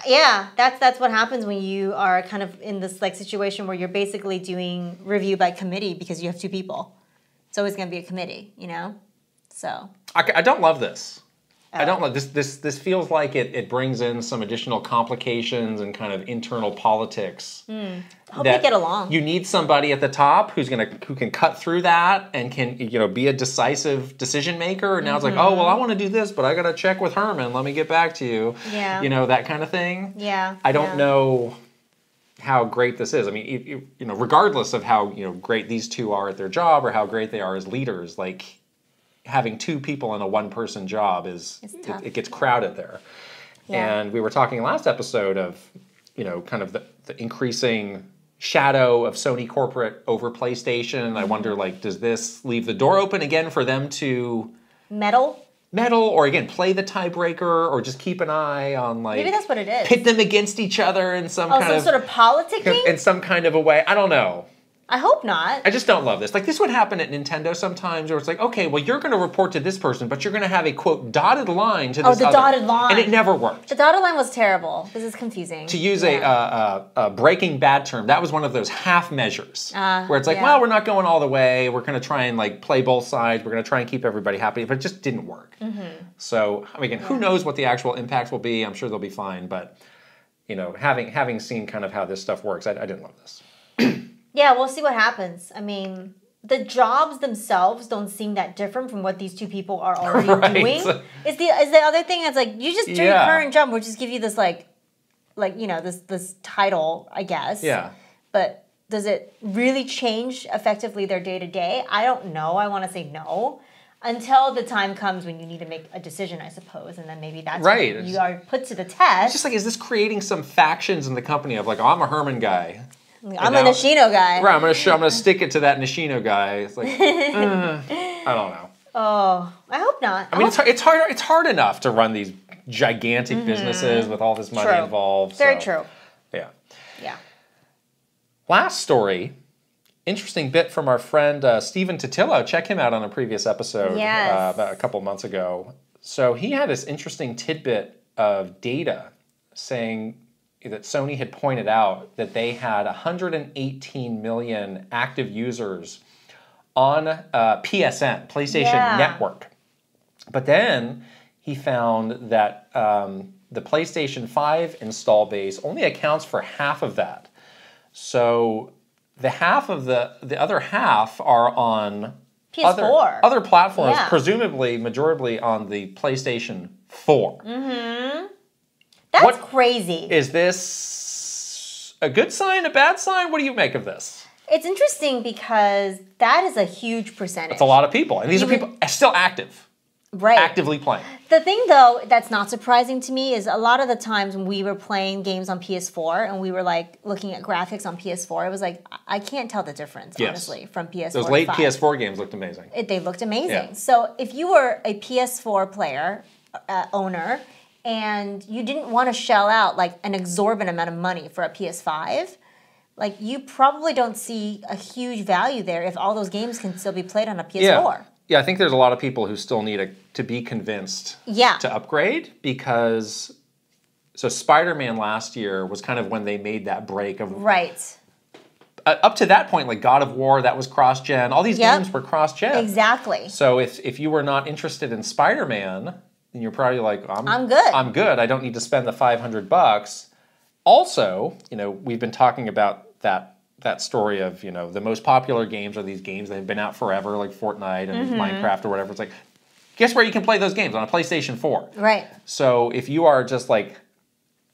Yeah, that's what happens when you are kind of in this like situation where you're basically doing review by committee because you have 2 people. It's always going to be a committee, So. I don't love this. I don't know. This feels like it brings in some additional complications and kind of internal politics. Hope they get along. You need somebody at the top who can cut through that and can be a decisive decision maker. And now it's like, oh well, I want to do this, but I got to check with Herman. Let me get back to you. Yeah. That kind of thing. Yeah. I don't know how great this is. I mean, regardless of how great these two are at their job or how great they are as leaders, like having two people in a one-person job it gets crowded there. Yeah. And we were talking last episode of kind of the increasing shadow of Sony corporate over PlayStation. I wonder, like, does this leave the door open again for them to meddle, or again play the tiebreaker, or just keep an eye on, like, maybe that's what it is, pit them against each other in some sort of politicking in some kind of a way. I don't know. I hope not. I just don't love this. Like, this would happen at Nintendo sometimes, where it's like, okay, well, you're going to report to this person, but you're going to have a, quote, dotted line to this other. Oh, the dotted line. And it never worked. The dotted line was terrible. This is confusing. To use a Breaking Bad term, that was one of those half measures, where it's like, well, we're not going all the way. We're going to try and, like, play both sides. We're going to try and keep everybody happy. But it just didn't work. So, I mean, again, who knows what the actual impact will be. I'm sure they'll be fine. But, having seen kind of how this stuff works, I didn't love this. Yeah, we'll see what happens. I mean, the jobs themselves don't seem that different from what these two people are already doing. Is the other thing that's like, you just do your current job, we'll just give you this this title, I guess. Yeah. But does it really change effectively their day to day? I don't know. I want to say no. Until the time comes when you need to make a decision, I suppose, and then maybe that's when you are put to the test. It's just like, is this creating some factions in the company of, like, oh, I'm a Herman guy. I'm a Nishino guy. Right, I'm gonna stick it to that Nishino guy. It's like, I don't know. Oh, I hope not. I mean, it's hard enough to run these gigantic businesses with all this money involved. Very true. Yeah. Yeah. Last story, interesting bit from our friend Stephen Totillo. Check him out on a previous episode about a couple months ago. So he had this interesting tidbit of data saying that Sony had pointed out that they had 118 million active users on PSN, PlayStation Network. But then he found that the PlayStation 5 install base only accounts for half of that. So the other half are on PS4. Other platforms, presumably majority on the PlayStation 4. That's crazy. Is this a good sign, a bad sign? What do you make of this? It's interesting because that is a huge percentage. It's a lot of people. And these are people still active. Right. Actively playing. The thing, though, that's not surprising to me is a lot of the times when we were playing games on PS4 and we were, like, looking at graphics on PS4, it was like, I can't tell the difference, honestly, from PS4 Those late PS4 games looked amazing. They looked amazing. Yeah. So if you were a PS4 player, owner, and you didn't want to shell out, like, an exorbitant amount of money for a PS5, like, you probably don't see a huge value there if all those games can still be played on a PS4. Yeah, I think there's a lot of people who still need to be convinced to upgrade, because so Spider-Man last year was kind of when they made that break of up to that point, like God of War, that was cross-gen. All these games were cross-gen. Exactly. So if you were not interested in Spider-Man, then you're probably like, I'm good. I'm good. I don't need to spend the $500. Also, we've been talking about that story of, the most popular games are these games that have been out forever, like Fortnite and Minecraft or whatever. It's like, guess where you can play those games? On a PlayStation 4. Right. So if you are just like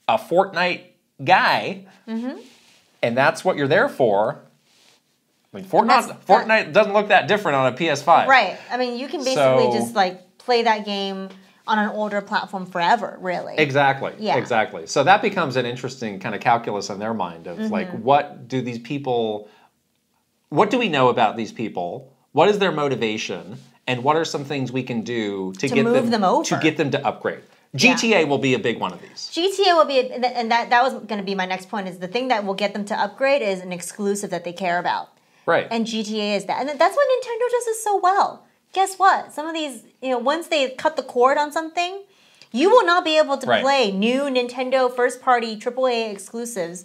a Fortnite guy, and that's what you're there for, I mean, Fortnite doesn't look that different on a PS5. Right. I mean, you can basically just, like, play that game on an older platform forever, really. Exactly. Yeah. Exactly. So that becomes an interesting kind of calculus in their mind of like, what do we know about these people? What is their motivation? And what are some things we can do to get them over, to get them to upgrade? GTA will be a big one of these. GTA will be, and that was going to be my next point, is the thing that will get them to upgrade is an exclusive that they care about. Right. And GTA is that. And that's what Nintendo does is so well. Guess what? Some of these, once they cut the cord on something, you will not be able to play new Nintendo first-party AAA exclusives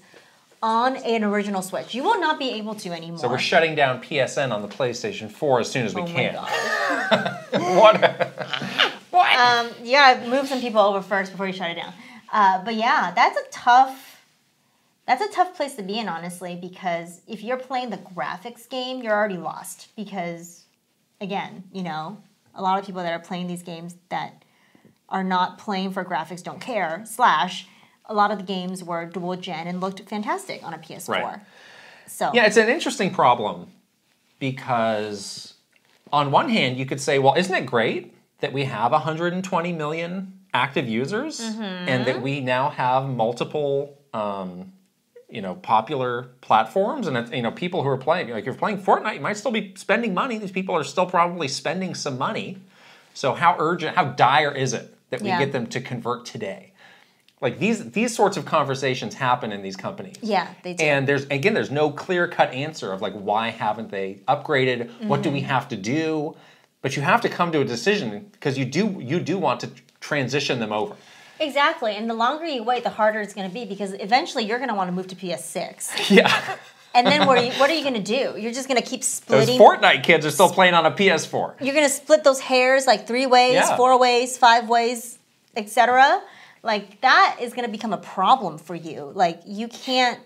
on an original Switch. You will not be able to anymore. So we're shutting down PSN on the PlayStation 4 as soon as we can. My God. What? You gotta move some people over first before you shut it down. But yeah, that's a tough place to be in, honestly, because if you're playing the graphics game, you're already lost. Because, again, you know, a lot of people that are playing these games that are not playing for graphics don't care. / a lot of the games were dual gen and looked fantastic on a PS4. Right. So yeah, it's an interesting problem because on one hand, you could say, well, isn't it great that we have 120 million active users and that we now have multiple popular platforms, and it's, people who are playing, like if you're playing Fortnite, you might still be spending money. These people are still probably spending some money. So how urgent, how dire is it that we get them to convert today? Like these sorts of conversations happen in these companies. Yeah, they do. And there's no clear-cut answer of like, why haven't they upgraded? What do we have to do? But you have to come to a decision because you do want to transition them over. Exactly, and the longer you wait, the harder it's going to be because eventually you're going to want to move to PS6. Yeah. And then what are you going to do? You're just going to keep splitting. Those Fortnite kids are still playing on a PS4. You're going to split those hairs like 3 ways, 4 ways, 5 ways, etc. Like that is going to become a problem for you. Like you can't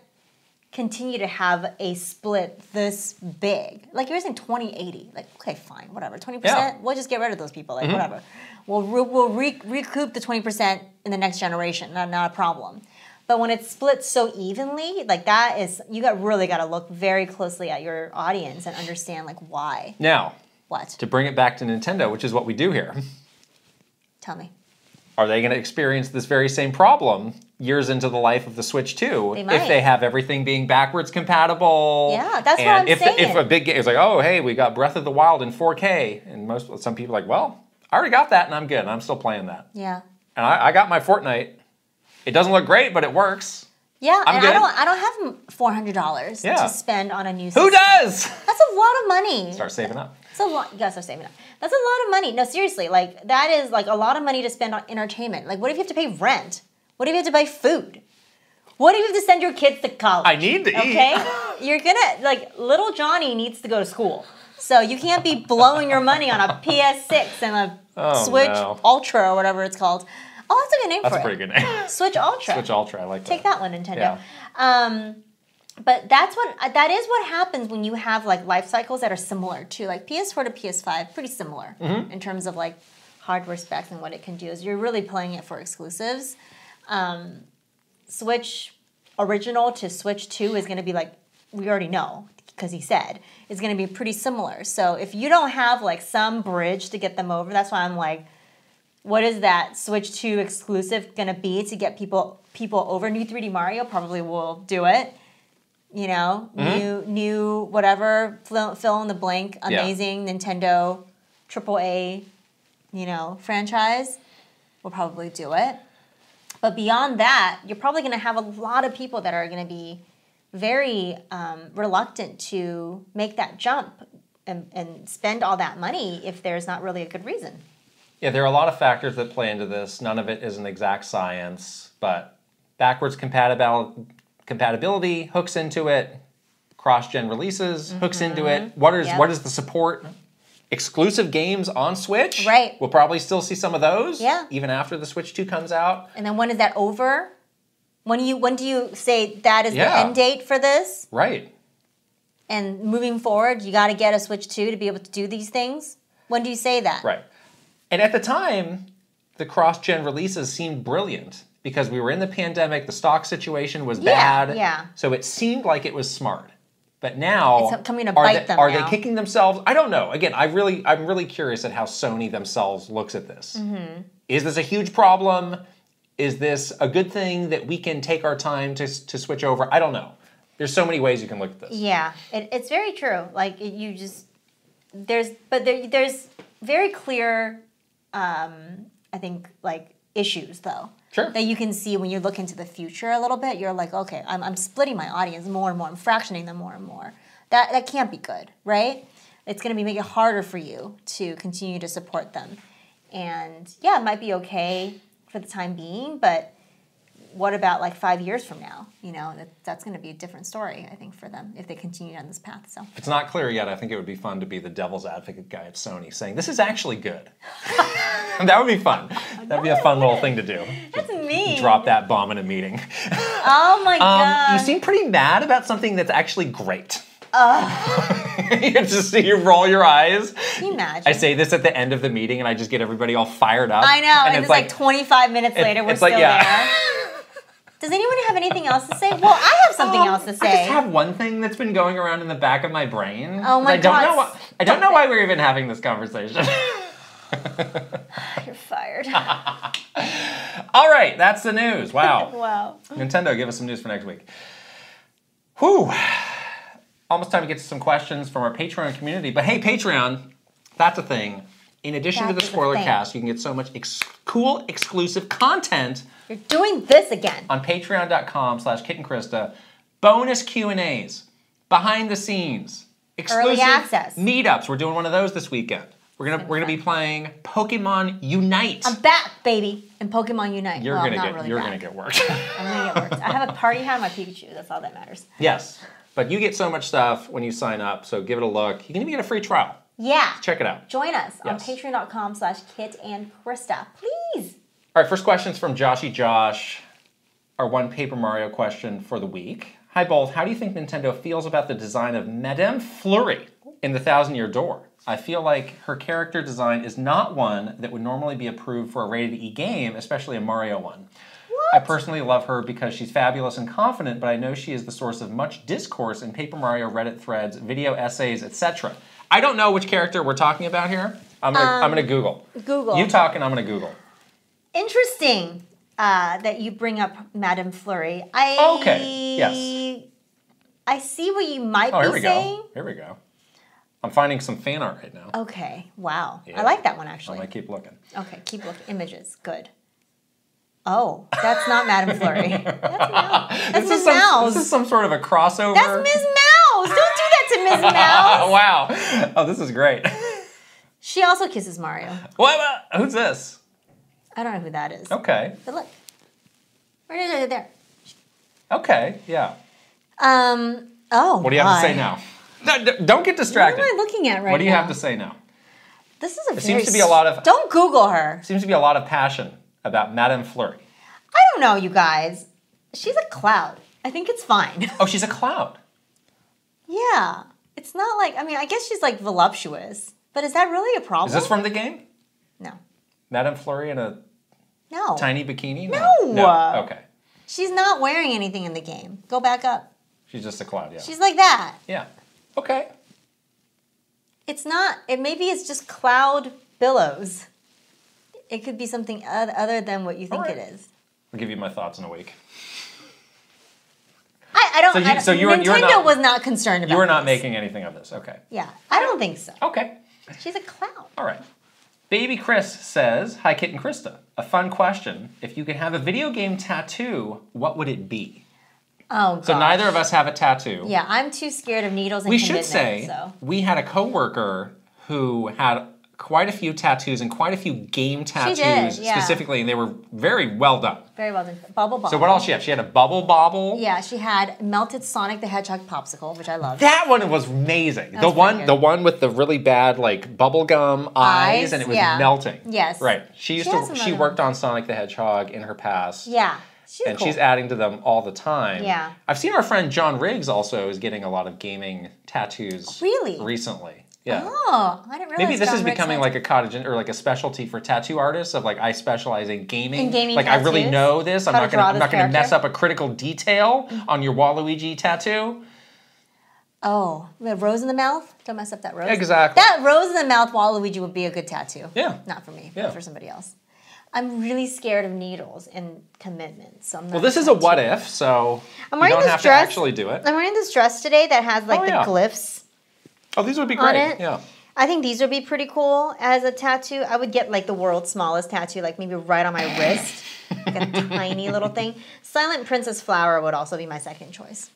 continue to have a split this big. Like you're saying 20-80. Like okay, fine, whatever. 20%. Yeah. We'll just get rid of those people. Like whatever. We'll recoup the 20% in the next generation. Not a problem. But when it's split so evenly, like that is really got to look very closely at your audience and understand like why. Now, what? To bring it back to Nintendo, which is what we do here. Tell me. Are they going to experience this very same problem years into the life of the Switch 2 if they have everything being backwards compatible? Yeah, that's what I'm saying. If a big game is like, oh, hey, we got Breath of the Wild in 4K, and some people are like, well, I already got that and I'm good, and I'm still playing that. Yeah. And I got my Fortnite. It doesn't look great, but it works. Yeah, I'm good. I don't have $400 to spend on a new system. Who does? That's a lot of money. Start saving up. It's a lot. You gotta start saving up. That's a lot of money. No, seriously, like that is like a lot of money to spend on entertainment. Like, what if you have to pay rent? What if you have to buy food? What if you have to send your kids to college? I need to eat. Okay, you're gonna little Johnny needs to go to school, so you can't be blowing your money on a PS6 and a Switch Ultra or whatever it's called. Oh, that's a good name for it. That's a pretty good name. Switch Ultra. Switch Ultra, I like that. Take that one, Nintendo. Yeah. But that is what happens when you have like life cycles that are similar to like PS4 to PS5, pretty similar in terms of like hardware specs and what it can do. Is you're really playing it for exclusives. Switch original to Switch 2 is going to be like, we already know because he said, is going to be pretty similar. So if you don't have like some bridge to get them over, that's why I'm like, what is that Switch 2 exclusive going to be to get people over? New 3D Mario probably will do it. You know, new whatever, fill in the blank, amazing Nintendo AAA, franchise will probably do it. But beyond that, you're probably going to have a lot of people that are going to be very reluctant to make that jump and spend all that money if there's not really a good reason. Yeah, there are a lot of factors that play into this. None of it is an exact science, but backwards compatibility hooks into it. Cross-gen releases hooks into it. What is the support? Exclusive games on Switch? Right. We'll probably still see some of those. Yeah. Even after the Switch 2 comes out. And then when is that over? When do you say that is the end date for this? Right. And moving forward, you got to get a Switch 2 to be able to do these things? When do you say that? Right. And at the time, the cross-gen releases seemed brilliant because we were in the pandemic, the stock situation was bad. Yeah. So it seemed like it was smart. But now, it's coming to bite them. Are they kicking themselves? I don't know. Again, I'm really curious at how Sony themselves looks at this. Is this a huge problem? Is this a good thing that we can take our time to switch over? I don't know. There's so many ways you can look at this. Yeah, it's very true. Like there's very clear, I think, like issues though. Sure. That you can see when you look into the future a little bit. You're like, okay, I'm splitting my audience more and more. I'm fractioning them more and more. That can't be good, right? It's going to be making it harder for you to continue to support them. And yeah, it might be okay for the time being, but what about like 5 years from now? You know, that's going to be a different story, I think, for them if they continue on this path. So if it's not clear yet, I think it would be fun to be the devil's advocate guy at Sony saying, this is actually good. That would be fun. That'd be a fun little thing to do. That's mean. Drop that bomb in a meeting. Oh my God. You seem pretty mad about something that's actually great. You roll your eyes. Can you imagine? I say this at the end of the meeting and I just get everybody all fired up. I know, and it's like 25 minutes later, we're still there. Does anyone have anything else to say? Well, I have something else to say. I just have one thing that's been going around in the back of my brain. Oh my God. I don't know why we're even having this conversation. You're fired. All right, that's the news. Wow. Wow. Nintendo, give us some news for next week. Whew. Almost time to get to some questions from our Patreon community. But hey, Patreon, that's a thing. In addition to the spoiler cast, you can get so much cool exclusive content. You're doing this again. On patreon.com/KitandKrista. Bonus Q&As. Behind the scenes. Exclusive early access. Meetups. We're doing one of those this weekend. We're gonna be playing Pokemon Unite. I'm back, baby, in Pokemon Unite. You're gonna get worked. I'm gonna get worked. I have a party hat on my Pikachu. That's all that matters. Yes, but you get so much stuff when you sign up. So give it a look. You can even get a free trial. Yeah. Check it out. Join us on patreon.com/KitandKrista, please. All right, first question's from Joshy Josh. Our one Paper Mario question for the week. Hi both, how do you think Nintendo feels about the design of Madame Flurry in the Thousand Year Door? I feel like her character design is not one that would normally be approved for a rated E game, especially a Mario one. What? I personally love her because she's fabulous and confident, but I know she is the source of much discourse in Paper Mario Reddit threads, video essays, etc. I don't know which character we're talking about here. I'm gonna Google. Google. You talk and I'm gonna Google. Interesting that you bring up Madame Flurry. Okay. Yes. I see what you might be saying. Here we go. I'm finding some fan art right now. Okay. Wow. Yeah. I like that one actually. I might keep looking. Okay. Keep looking. Images. Good. Oh, that's not Madame Flurry. That's Ms. Mouse. This is some sort of a crossover. That's Ms. Mouse. Don't do that to Ms. Mouse. Wow. Oh, this is great. She also kisses Mario. What? Who's this? I don't know who that is. Okay. But look. Right there. Okay. Yeah. Oh. What do you have to say now? No, don't get distracted. What am I looking at right now? What do you have to say now? This is a seems to be a lot of. Don't Google her. Seems to be a lot of passion about Madame Flurry. I don't know, you guys. She's a cloud. I think it's fine. Oh, she's a cloud. Yeah. It's not like, I mean, I guess she's like voluptuous, but is that really a problem? Is this from the game? No. Madame Flurry in a tiny bikini? No. Okay. She's not wearing anything in the game. Go back up. She's just a cloud, yeah. She's like that. Yeah. Okay. It's not, maybe it's just cloud billows. It could be something other than what you think it is. I'll give you my thoughts in a week. I don't. Nintendo was not concerned about. You were not making anything of this. Okay. Yeah, I don't think so. Okay. She's a clown. All right. Baby Chris says, "Hi, Kit and Krista. A fun question. If you could have a video game tattoo, what would it be?" Oh, gosh. So neither of us have a tattoo. Yeah, I'm too scared of needles and we commitment. should say we had a coworker who had quite a few tattoos and quite a few game tattoos specifically, and they were very well done. Very well done. Bubble Bobble. So what else she had? She had a Bubble Bobble. Yeah, she had melted Sonic the Hedgehog popsicle, which I love. That one was amazing. The one with the really bad like bubblegum eyes and it was melting. Yes. Right. She worked on Sonic the Hedgehog in her past. Yeah. She's adding to them all the time. Yeah. I've seen our friend John Riggs also is getting a lot of gaming tattoos recently. Yeah. Oh, I didn't realize. Maybe this is becoming like a cottage or like a specialty for tattoo artists of like I specialize in gaming. In gaming like tattoos? I really know this. I'm not gonna mess up a critical detail on your Waluigi tattoo. Oh, the rose in the mouth? Don't mess up that rose. Exactly. That rose in the mouth Waluigi would be a good tattoo. Yeah. Not for me, but for somebody else. I'm really scared of needles and commitment, so I'm not. Well, this is a what if, so you don't have to actually do it. I'm wearing this dress today that has like the glyphs. Oh, these would be great. Yeah. I think these would be pretty cool as a tattoo. I would get like the world's smallest tattoo, like maybe right on my wrist. Like a tiny little thing. Silent Princess Flower would also be my second choice.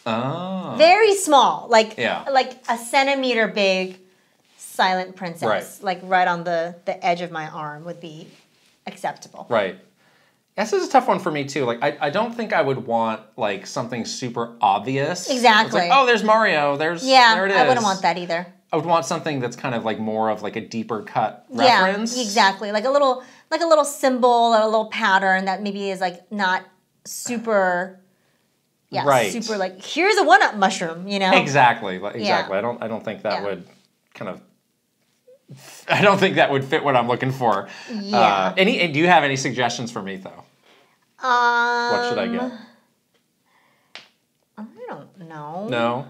Oh. Very small. Like a centimeter big Silent Princess. Right. Like right on the edge of my arm would be acceptable. Right. This is a tough one for me too. Like, I don't think I would want like something super obvious. Exactly. It's like, oh, there's Mario. There it is. I wouldn't want that either. I would want something that's kind of like more of like a deeper cut reference. Yeah, exactly. Like a little symbol or a little pattern that maybe is like not super. Yeah, right. Super like here's a 1-up mushroom. You know. Exactly. Yeah. I don't think that would kind of. I don't think that would fit what I'm looking for. Yeah. Do you have any suggestions for me though? What should I get? I don't know. No.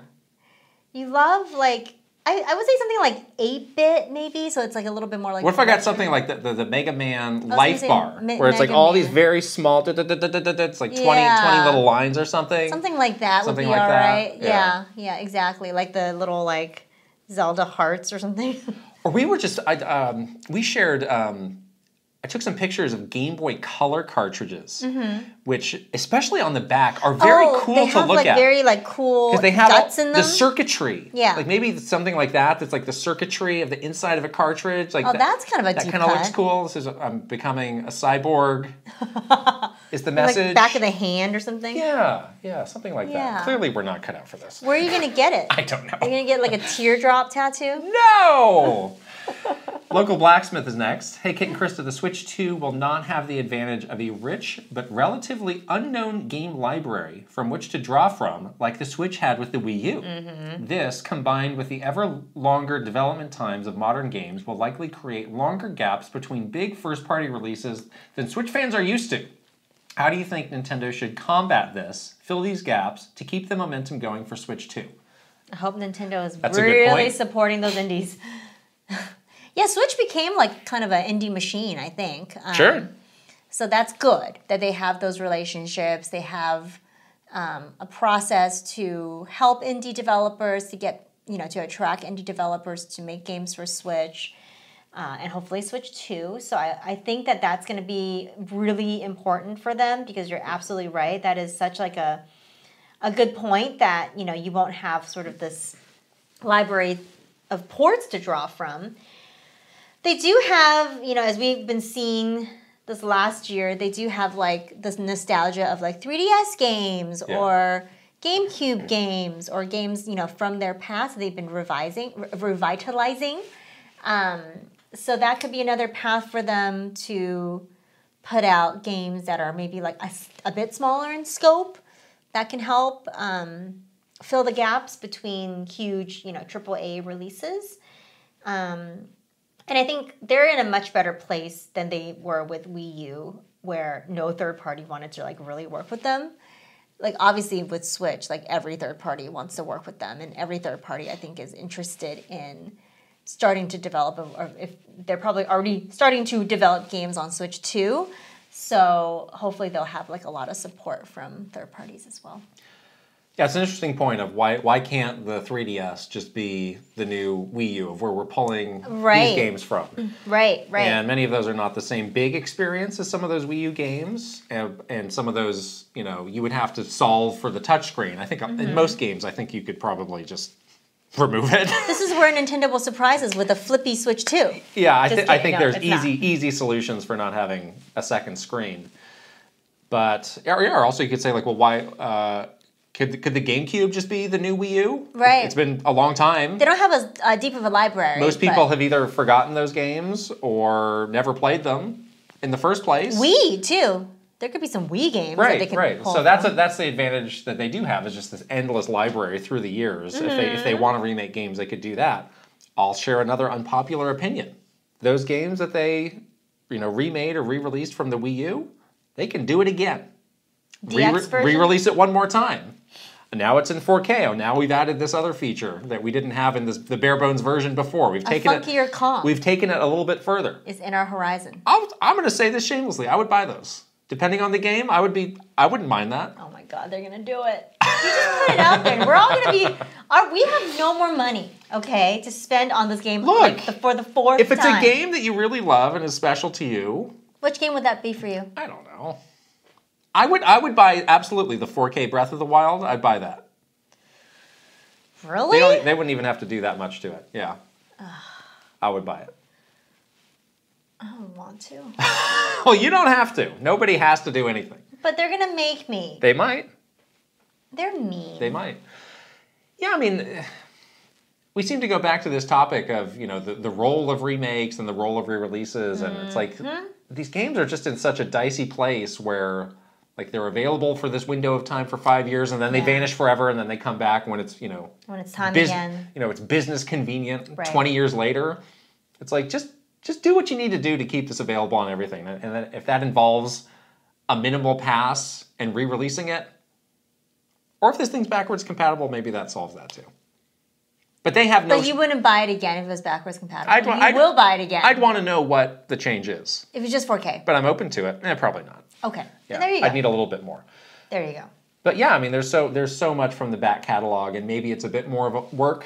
You love like I would say something like 8-bit maybe, so it's like a little bit more like. What if I got something like the Mega Man Life Bar, where it's like all these very small, it's like 20 little lines or something. Something like that would be all right. Yeah, exactly. Like the little like Zelda hearts or something. Or we were just, we shared, I took some pictures of Game Boy Color cartridges, which, especially on the back, are very cool to look at. They have like very like cool because they have guts in them. The circuitry. Yeah. Like maybe something like that, that's like the circuitry of the inside of a cartridge. Like that's kind of a deep cut. That kind of looks cool. This is, I'm becoming a cyborg. Is the message. Like back of the hand or something? Yeah, something like that. Clearly we're not cut out for this. Where are you going to get it? I don't know. Are you going to get like a teardrop tattoo? No! Local Blacksmith is next. Hey, Kit and Krista, the Switch 2 will not have the advantage of a rich but relatively unknown game library from which to draw from, like the Switch had with the Wii U. This, combined with the ever longer development times of modern games, will likely create longer gaps between big first-party releases than Switch fans are used to. How do you think Nintendo should combat this, fill these gaps, to keep the momentum going for Switch 2? I hope Nintendo is really supporting those indies. Yeah, Switch became like kind of an indie machine, I think. Sure. So that's good that they have those relationships. They have a process to help indie developers to get, to attract indie developers to make games for Switch. And hopefully Switch 2. So I think that that's going to be really important for them because you're absolutely right. That is such like a good point that, you won't have sort of this library of ports to draw from. They do have, as we've been seeing this last year, they do have like this nostalgia of like 3DS games or GameCube games or games, from their past they've been revitalizing. So that could be another path for them to put out games that are maybe like a bit smaller in scope that can help fill the gaps between huge, AAA releases. And I think they're in a much better place than they were with Wii U, where no third party wanted to like really work with them. Like obviously with Switch, like every third party wants to work with them, and every third party I think is interested in starting to develop, or if they're probably already starting to develop games on Switch too. So hopefully they'll have like a lot of support from third parties as well. Yeah, it's an interesting point of why can't the 3DS just be the new Wii U of where we're pulling these games from. Right. And many of those are not the same big experience as some of those Wii U games. And some of those, you would have to solve for the touchscreen. I think in most games, I think you could probably just remove it. This is where Nintendo will surprise us with a flippy Switch 2. Yeah, I think there's easy solutions for not having a second screen. But also you could say like, well, why... Could the GameCube just be the new Wii U? Right. It's been a long time. They don't have a deep of a library. Most people have either forgotten those games or never played them in the first place. Wii, too. There could be some Wii games that they could pull So that's the advantage that they do have is just this endless library through the years. If they want to remake games, they could do that. I'll share another unpopular opinion. Those games that they remade or re-released from the Wii U, they can do it again. Re-release it one more time. And now it's in 4K. Oh, now we've added this other feature that we didn't have in the bare bones version before. We've taken funkier Kong. We've taken it a little bit further. It's in our horizon. I'm going to say this shamelessly. I would buy those. Depending on the game, I wouldn't mind that. Oh my God, they're going to do it. You just put it out there. And we're all going to be... we have no more money, okay, to spend on this game for the fourth time. If it's a game that you really love and is special to you... Which game would that be for you? I don't know. I would buy absolutely the 4K Breath of the Wild. I'd buy that. Really? They wouldn't even have to do that much to it. Yeah. I would buy it. I don't want to. Well, you don't have to. Nobody has to do anything. But they're going to make me. They might. They're mean. They might. Yeah, I mean, we seem to go back to this topic of, you know, the role of remakes and the role of re-releases. And it's like, these games are just in such a dicey place where, like, they're available for this window of time for 5 years, and then they vanish forever, and then they come back when it's, you know... When it's time again. You know, it's business convenient 20 years later. It's like, just do what you need to do to keep this available on everything. And then if that involves a minimal pass and re-releasing it, or if this thing's backwards compatible, maybe that solves that too. But they have no... But you wouldn't buy it again if it was backwards compatible. You will buy it again. I'd want to know what the change is. If it's just 4K. But I'm open to it. Probably not. Okay. Yeah. There you go. I'd need a little bit more. There you go. But yeah, I mean, there's so much from the back catalog, and maybe it's a bit more of a work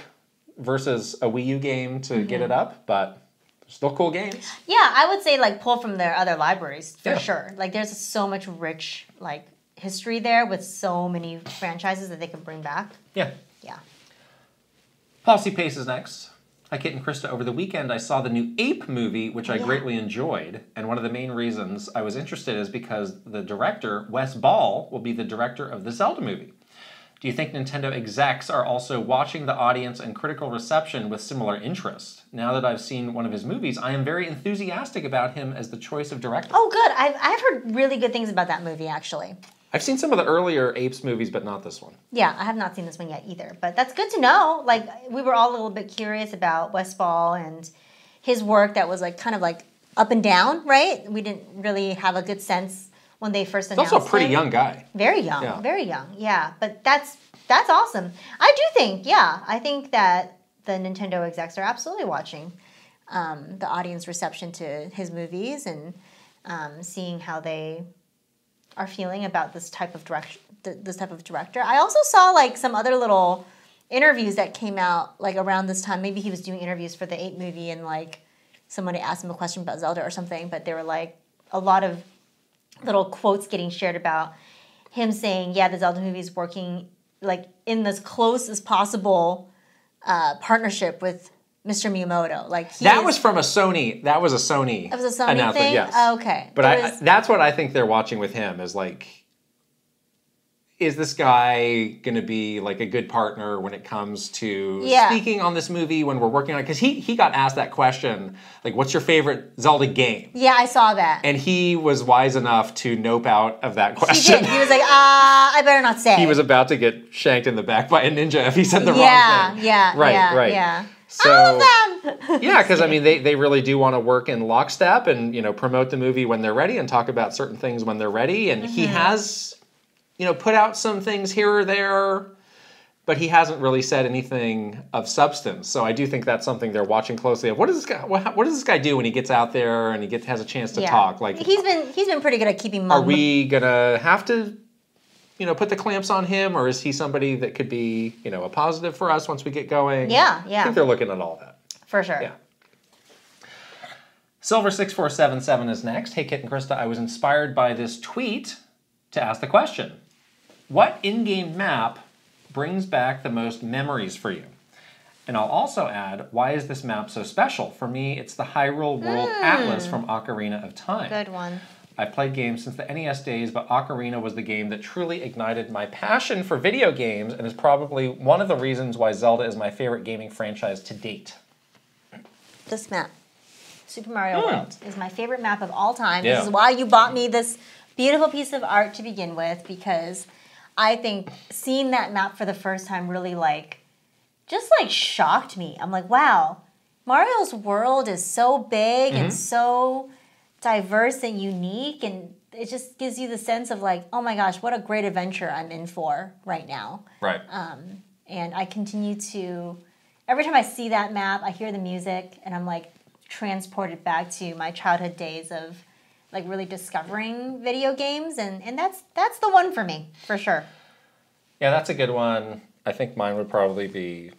versus a Wii U game to get it up, but still cool games. Yeah, I would say like pull from their other libraries for sure. Like there's so much rich like history there with so many franchises that they can bring back. Yeah. Yeah. Policy Pace is next. Hi, Kit and Krista. Over the weekend, I saw the new Ape movie, which I greatly enjoyed. And one of the main reasons I was interested is because the director, Wes Ball, will be the director of the Zelda movie. Do you think Nintendo execs are also watching the audience and critical reception with similar interest? Now that I've seen one of his movies, I am very enthusiastic about him as the choice of director. Oh, good. I've heard really good things about that movie, actually. I've seen some of the earlier Apes movies, but not this one. Yeah, I have not seen this one yet either. But that's good to know. Like, we were all a little bit curious about Wes Ball and his work that was like kind of like up and down, right? We didn't really have a good sense when they first announced it. He's also a pretty young guy. Very young, very young, yeah. But that's awesome. I do think, I think that the Nintendo execs are absolutely watching the audience reception to his movies and seeing how they are feeling about this type of director. I also saw like some other little interviews that came out like around this time. Maybe he was doing interviews for the Ape movie and like somebody asked him a question about Zelda or something, but there were like a lot of little quotes getting shared about him saying, the Zelda movie is working like in this close as possible partnership with Mr. Miyamoto. Like that was from a Sony. That was a Sony. That was a Sony announcement, thing. Yes. Oh, okay. But that's what I think they're watching with him is like, is this guy going to be like a good partner when it comes to speaking on this movie when we're working on it? Because he got asked that question, like, what's your favorite Zelda game? Yeah, I saw that. And he was wise enough to nope out of that question. He did. He was like, I better not say. He was about to get shanked in the back by a ninja if he said the wrong thing. Right. So, all of them. Yeah, because I mean, they really do want to work in lockstep and promote the movie when they're ready and talk about certain things when they're ready. And he has, put out some things here or there, but he hasn't really said anything of substance. So I do think that's something they're watching closely. What does this guy do when he gets out there and he has a chance to talk? Like he's been pretty good at keeping mum. Are we gonna have to? Put the clamps on him, or is he somebody that could be, a positive for us once we get going? Yeah. I think they're looking at all that. For sure. Yeah. Silver6477 is next. Hey, Kit and Krista, I was inspired by this tweet to ask the question. What in-game map brings back the most memories for you? And I'll also add, why is this map so special? For me, it's the Hyrule World Atlas from Ocarina of Time. Good one. I've played games since the NES days, but Ocarina was the game that truly ignited my passion for video games and is probably one of the reasons why Zelda is my favorite gaming franchise to date. This map, Super Mario World, is my favorite map of all time. Yeah. This is why you bought me this beautiful piece of art to begin with, because I think seeing that map for the first time really just shocked me. I'm like, wow, Mario's world is so big and so diverse and unique, and it just gives you the sense of like, oh my gosh, what a great adventure I'm in for right now. Right. And I continue to, every time I see that map, I hear the music, and I'm like transported back to my childhood days of like really discovering video games, and that's the one for me, for sure. Yeah, that's a good one. I think mine would probably be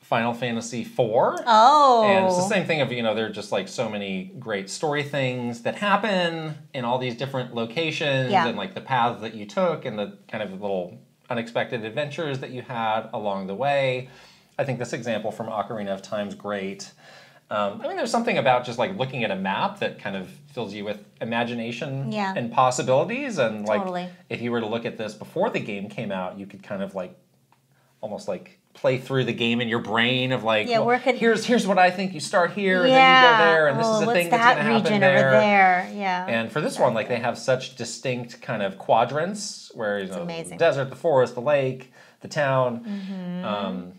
Final Fantasy IV. Oh. And it's the same thing of, there are just like so many great story things that happen in all these different locations and like the paths that you took and the kind of little unexpected adventures that you had along the way. I think this example from Ocarina of Time is great. I mean, there's something about just like looking at a map that kind of fills you with imagination and possibilities. And like, if you were to look at this before the game came out, you could kind of like, almost like play through the game in your brain of like, well, here's what I think. You start here, and then you go there, and this is the thing that's going to happen there. Over there. Yeah. And for this one, like they have such distinct kind of quadrants where the desert, the forest, the lake, the town.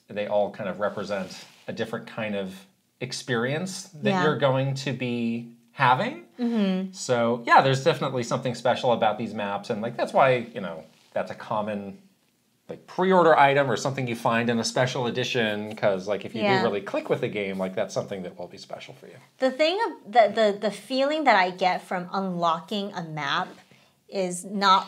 They all kind of represent a different kind of experience that you're going to be having. So yeah, there's definitely something special about these maps, and like that's why that's a common like pre-order item or something you find in a special edition, because like if you do really click with the game, like that's something that will be special for you. The thing of the feeling that I get from unlocking a map is not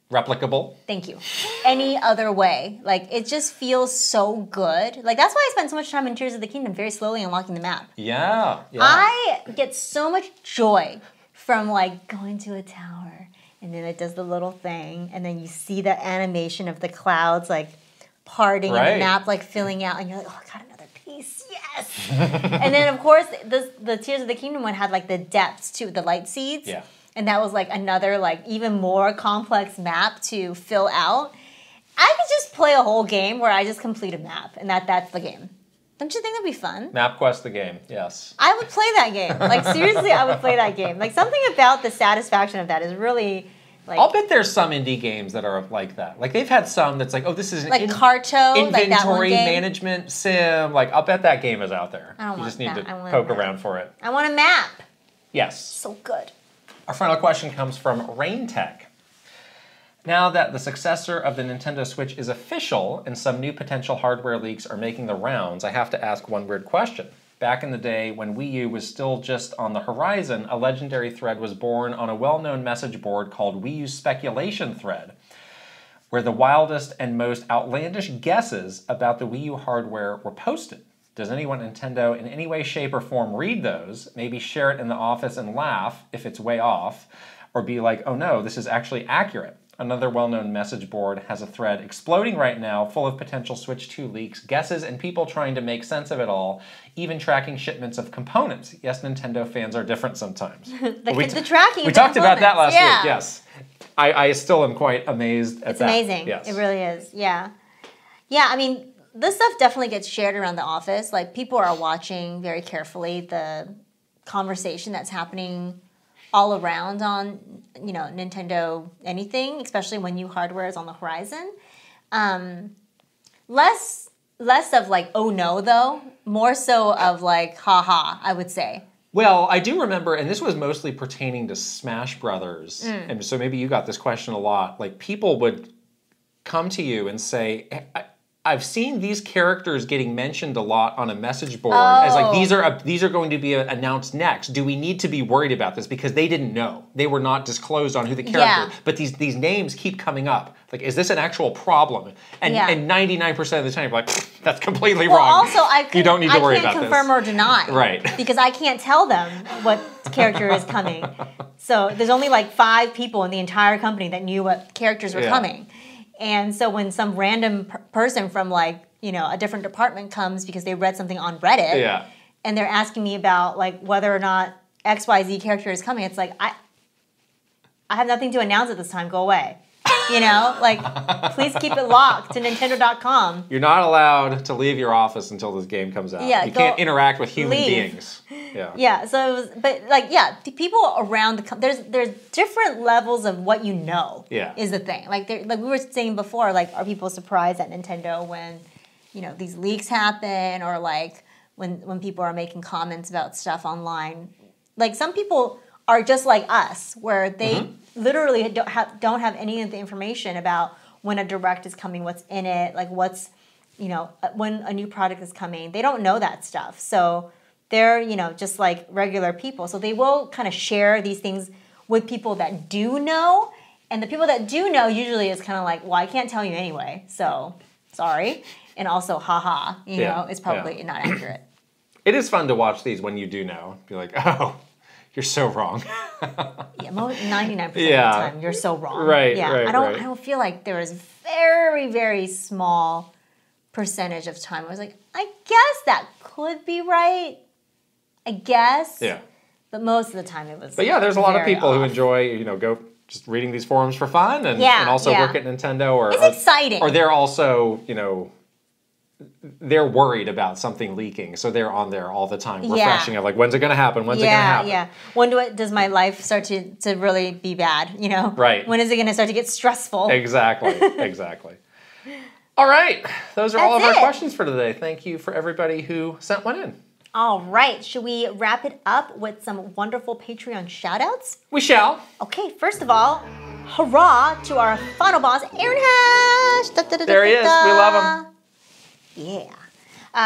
replicable. Thank you. Any other way. Like, it just feels so good. Like, that's why I spent so much time in Tears of the Kingdom, very slowly unlocking the map. Yeah. I get so much joy from, like, going to a tower, and then it does the little thing, and then you see the animation of the clouds, like, parting, and the map, like, filling out, and you're like, oh, I got another piece. Yes! And then, of course, the Tears of the Kingdom one had, like, the depths, too, the light seeds. Yeah. And that was like another like even more complex map to fill out. I could just play a whole game where I just complete a map and that's the game. Don't you think that'd be fun? MapQuest the game, yes. I would play that game. Like seriously, I would play that game. Like something about the satisfaction of that is really like. I'll bet there's some indie games that are like that. Like they've had some that's like, oh, this is an Carto, inventory management sim. Like I'll bet that game is out there. I don't you want just need that. to poke around for it. I want a map. Yes. So good. Our final question comes from RainTech. Now that the successor of the Nintendo Switch is official and some new potential hardware leaks are making the rounds, I have to ask one weird question. Back in the day when Wii U was still just on the horizon, a legendary thread was born on a well-known message board called Wii U Speculation Thread, where the wildest and most outlandish guesses about the Wii U hardware were posted. Does anyone at Nintendo in any way, shape, or form read those, maybe share it in the office and laugh if it's way off, or be like, oh no, this is actually accurate? Another well-known message board has a thread exploding right now, full of potential Switch 2 leaks, guesses, and people trying to make sense of it all, even tracking shipments of components. Yes, Nintendo fans are different sometimes. the tracking. We talked about that last week, yes. I still am quite amazed at that. It's amazing. Yes. It really is, yeah. Yeah, I mean, this stuff definitely gets shared around the office. Like, people are watching very carefully the conversation that's happening all around on, Nintendo anything, especially when new hardware is on the horizon. Less of like, oh no, though. More so of like, haha, I would say. Well, I do remember, and this was mostly pertaining to Smash Brothers, and so maybe you got this question a lot. Like, people would come to you and say, I've seen these characters getting mentioned a lot on a message board as like these are going to be announced next. Do we need to be worried about this because they didn't know, they were not disclosed on who the character? But these names keep coming up. Like, is this an actual problem? And 99% of the time, you're like, that's completely wrong. Also, you don't need to worry about this. I can't confirm or deny, right? Because I can't tell them what character is coming. So there's only like 5 people in the entire company that knew what characters were coming. And so when some random person from like, a different department comes because they read something on Reddit and they're asking me about like whether or not XYZ character is coming, it's like, I have nothing to announce at this time, go away. Like, please keep it locked to Nintendo.com. You're not allowed to leave your office until this game comes out. You can't interact with human beings. Yeah, so it was, but like, the people around there's different levels of what is the thing. Like we were saying before, like, are people surprised at Nintendo when, these leaks happen, or like when people are making comments about stuff online? Like, some people are just like us, where they literally don't have any of the information about when a direct is coming, what's in it, like what's, when a new product is coming. They don't know that stuff. So they're, just like regular people. So they will kind of share these things with people that do know. And the people that do know usually is kind of like, well, I can't tell you anyway. So sorry. And also, haha, it's probably not accurate. It is fun to watch these when you do know. Be like, oh, you're so wrong. 99% of the time, you're so wrong. Right, I don't feel like there is very, very small percentage of time I was like, I guess that could be right. I guess. Yeah. But most of the time it was. But yeah, there's a lot of people off. who enjoy, go just reading these forums for fun and also work at Nintendo. Or, it's exciting. Or they're also, they're worried about something leaking, so they're on there all the time, refreshing of like, when's it going to happen? When's it going to happen? Yeah. When does my life start to really be bad? Right. When is it going to start to get stressful? Exactly. All right, those are all of our questions for today. Thank you for everybody who sent one in. All right, should we wrap it up with some wonderful Patreon shout-outs? We shall. Okay, first of all, hurrah to our final boss, Aaron Hash! There he is, we love him. Yeah.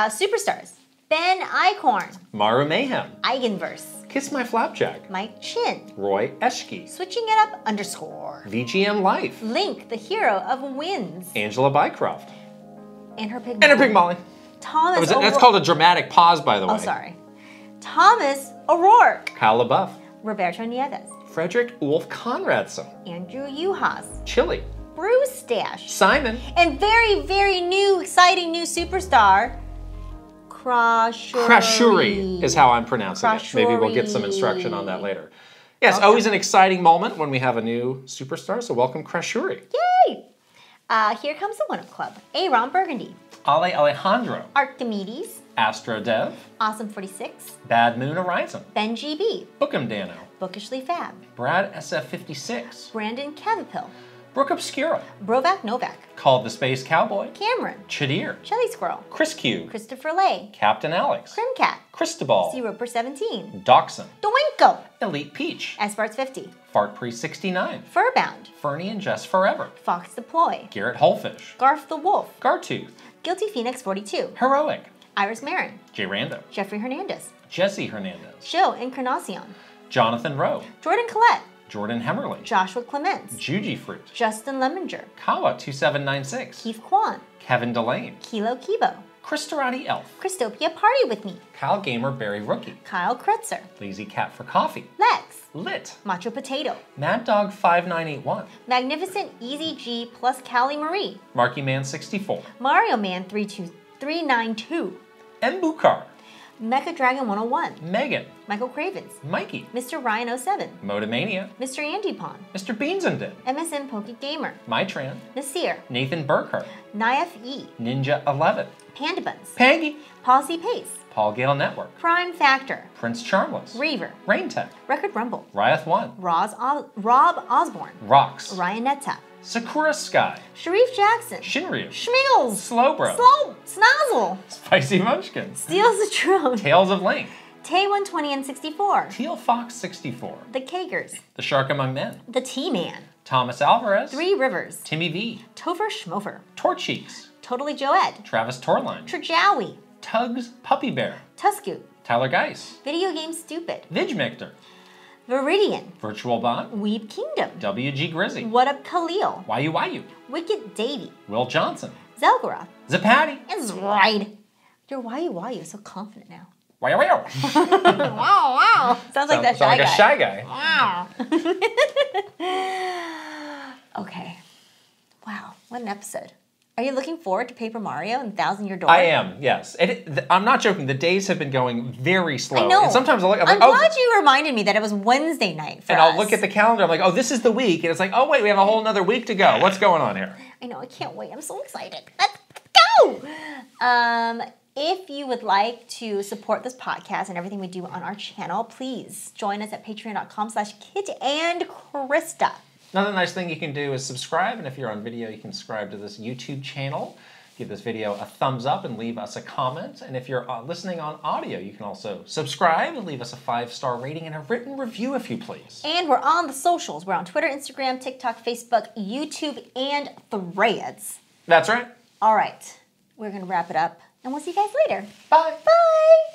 Superstars. Ben Icorn. Maru Mayhem. Eigenverse. Kiss My Flapjack. Mike Chin. Roy Eschke. Switching It Up _ VGM Life. Link, the hero of Wins. Angela Bycroft. And her pig Molly. And her pig Molly. Thomas That's called a dramatic pause, by the way. Oh, sorry. Thomas O'Rourke. Kyle LaBeouf. Roberto Nieves. Frederick Wolf Conradson. Andrew Uhas. Chili. Bruce Stash. Simon. And very, very new, exciting new superstar, Crashuri is how I'm pronouncing it. Maybe we'll get some instruction on that later. Yes, always an exciting moment when we have a new superstar, so welcome Crashuri. Yay! Here comes the One Up Club. Aaron Burgundy. Ale Alejandro. Archimedes. Astro Dev. Awesome46. Bad Moon Horizon. Ben GB. Bookem Dano. Bookishly Fab. Brad SF56. Brandon Cavapil. Brooke Obscura. Brovac Novak. Called the Space Cowboy. Cameron. Chadir. Shelly Squirrel. Chris Q. Christopher Lay. Captain Alex. Crimcat. Cristobal. Roper17. Dachshund. Doinko. Elite Peach. Sparts50. Fart Priest 69. Furbound. Fernie and Jess Forever. Fox Deploy. Garrett Holfish. Garth the Wolf. Gartooth. Guilty Phoenix 42. Heroic. Iris Marin. J. Rando. Jeffrey Hernandez. Jesse Hernandez. Joe Encarnacion. Jonathan Rowe. Jordan Collette. Jordan Hemmerly. Joshua Clements. Juji Fruit. Justin Lemminger. Kawa 2796. Keith Kwan. Kevin Delane. Kilo Kibo. Christorati Elf. Christopia Party With Me. Kyle Gamer Barry Rookie. Kyle Kretzer. Lazy Cat for Coffee. Lex. Lit. Macho Potato. Mad Dog 5981. Magnificent Easy G plus Callie Marie. Marky Man 64. Mario Man 392. Mbukar. Mecha Dragon 101. Megan. Michael Cravens. Mikey. Mr. Ryan 07. Modamania. Mr. Andy Pond. Mr. Beansenden. MSN Poke Gamer. Mytran. Nasir. Nathan Burkhart. Naif E. Ninja 11. Panda Buns. Peggy. Policy Pace. Paul Gale Network. Prime Factor. Prince Charmless. Reaver. Rain Tech. Record Rumble. Ryeth 1. Rob Osborne. Rocks. Ryan Netta. Sakura Sky. Sharif Jackson. Shinryu. Schmiggles. Slowbro. Snozzle. Spicy Munchkin. Steals the Throne. Tales of Link. Tay 120 and 64. Teal Fox 64. The Kagers. The Shark Among Men. The T-Man. Thomas Alvarez. 3 Rivers. Timmy V. Topher Schmofer. Torcheeks. Totally Joed. Travis Torline. Trajowie. Tugs Puppy Bear. Tuscoot. Tyler Geis. Video Game Stupid. Vidgmictor. Viridian. Virtual Bond. Weeb Kingdom. WG Grizzy. What Up Khalil. Wayu. Wicked Davy. Will Johnson. Zelgoroth. Zapatty. And Zride. Your Wayu so confident now. Wow. Wow. Sounds like that Sounds like a shy guy. Wow. Okay. Wow, what an episode. Are you looking forward to Paper Mario and Thousand Year Door? I am, yes. I'm not joking. The days have been going very slow. I know. And sometimes I'm glad you reminded me that it was Wednesday night for us. I'll look at the calendar. I'm like, oh, this is the week. And it's like, oh, wait, we have a whole another week to go. What's going on here? I know. I can't wait. I'm so excited. Let's go! If you would like to support this podcast and everything we do on our channel, please join us at patreon.com/KitAndKrista. Another nice thing you can do is subscribe, and if you're on video, you can subscribe to this YouTube channel. Give this video a thumbs up and leave us a comment. And if you're listening on audio, you can also subscribe and leave us a 5-star rating and a written review if you please. And we're on the socials. We're on Twitter, Instagram, TikTok, Facebook, YouTube, and Threads. That's right. All right. We're going to wrap it up, and we'll see you guys later. Bye. Bye.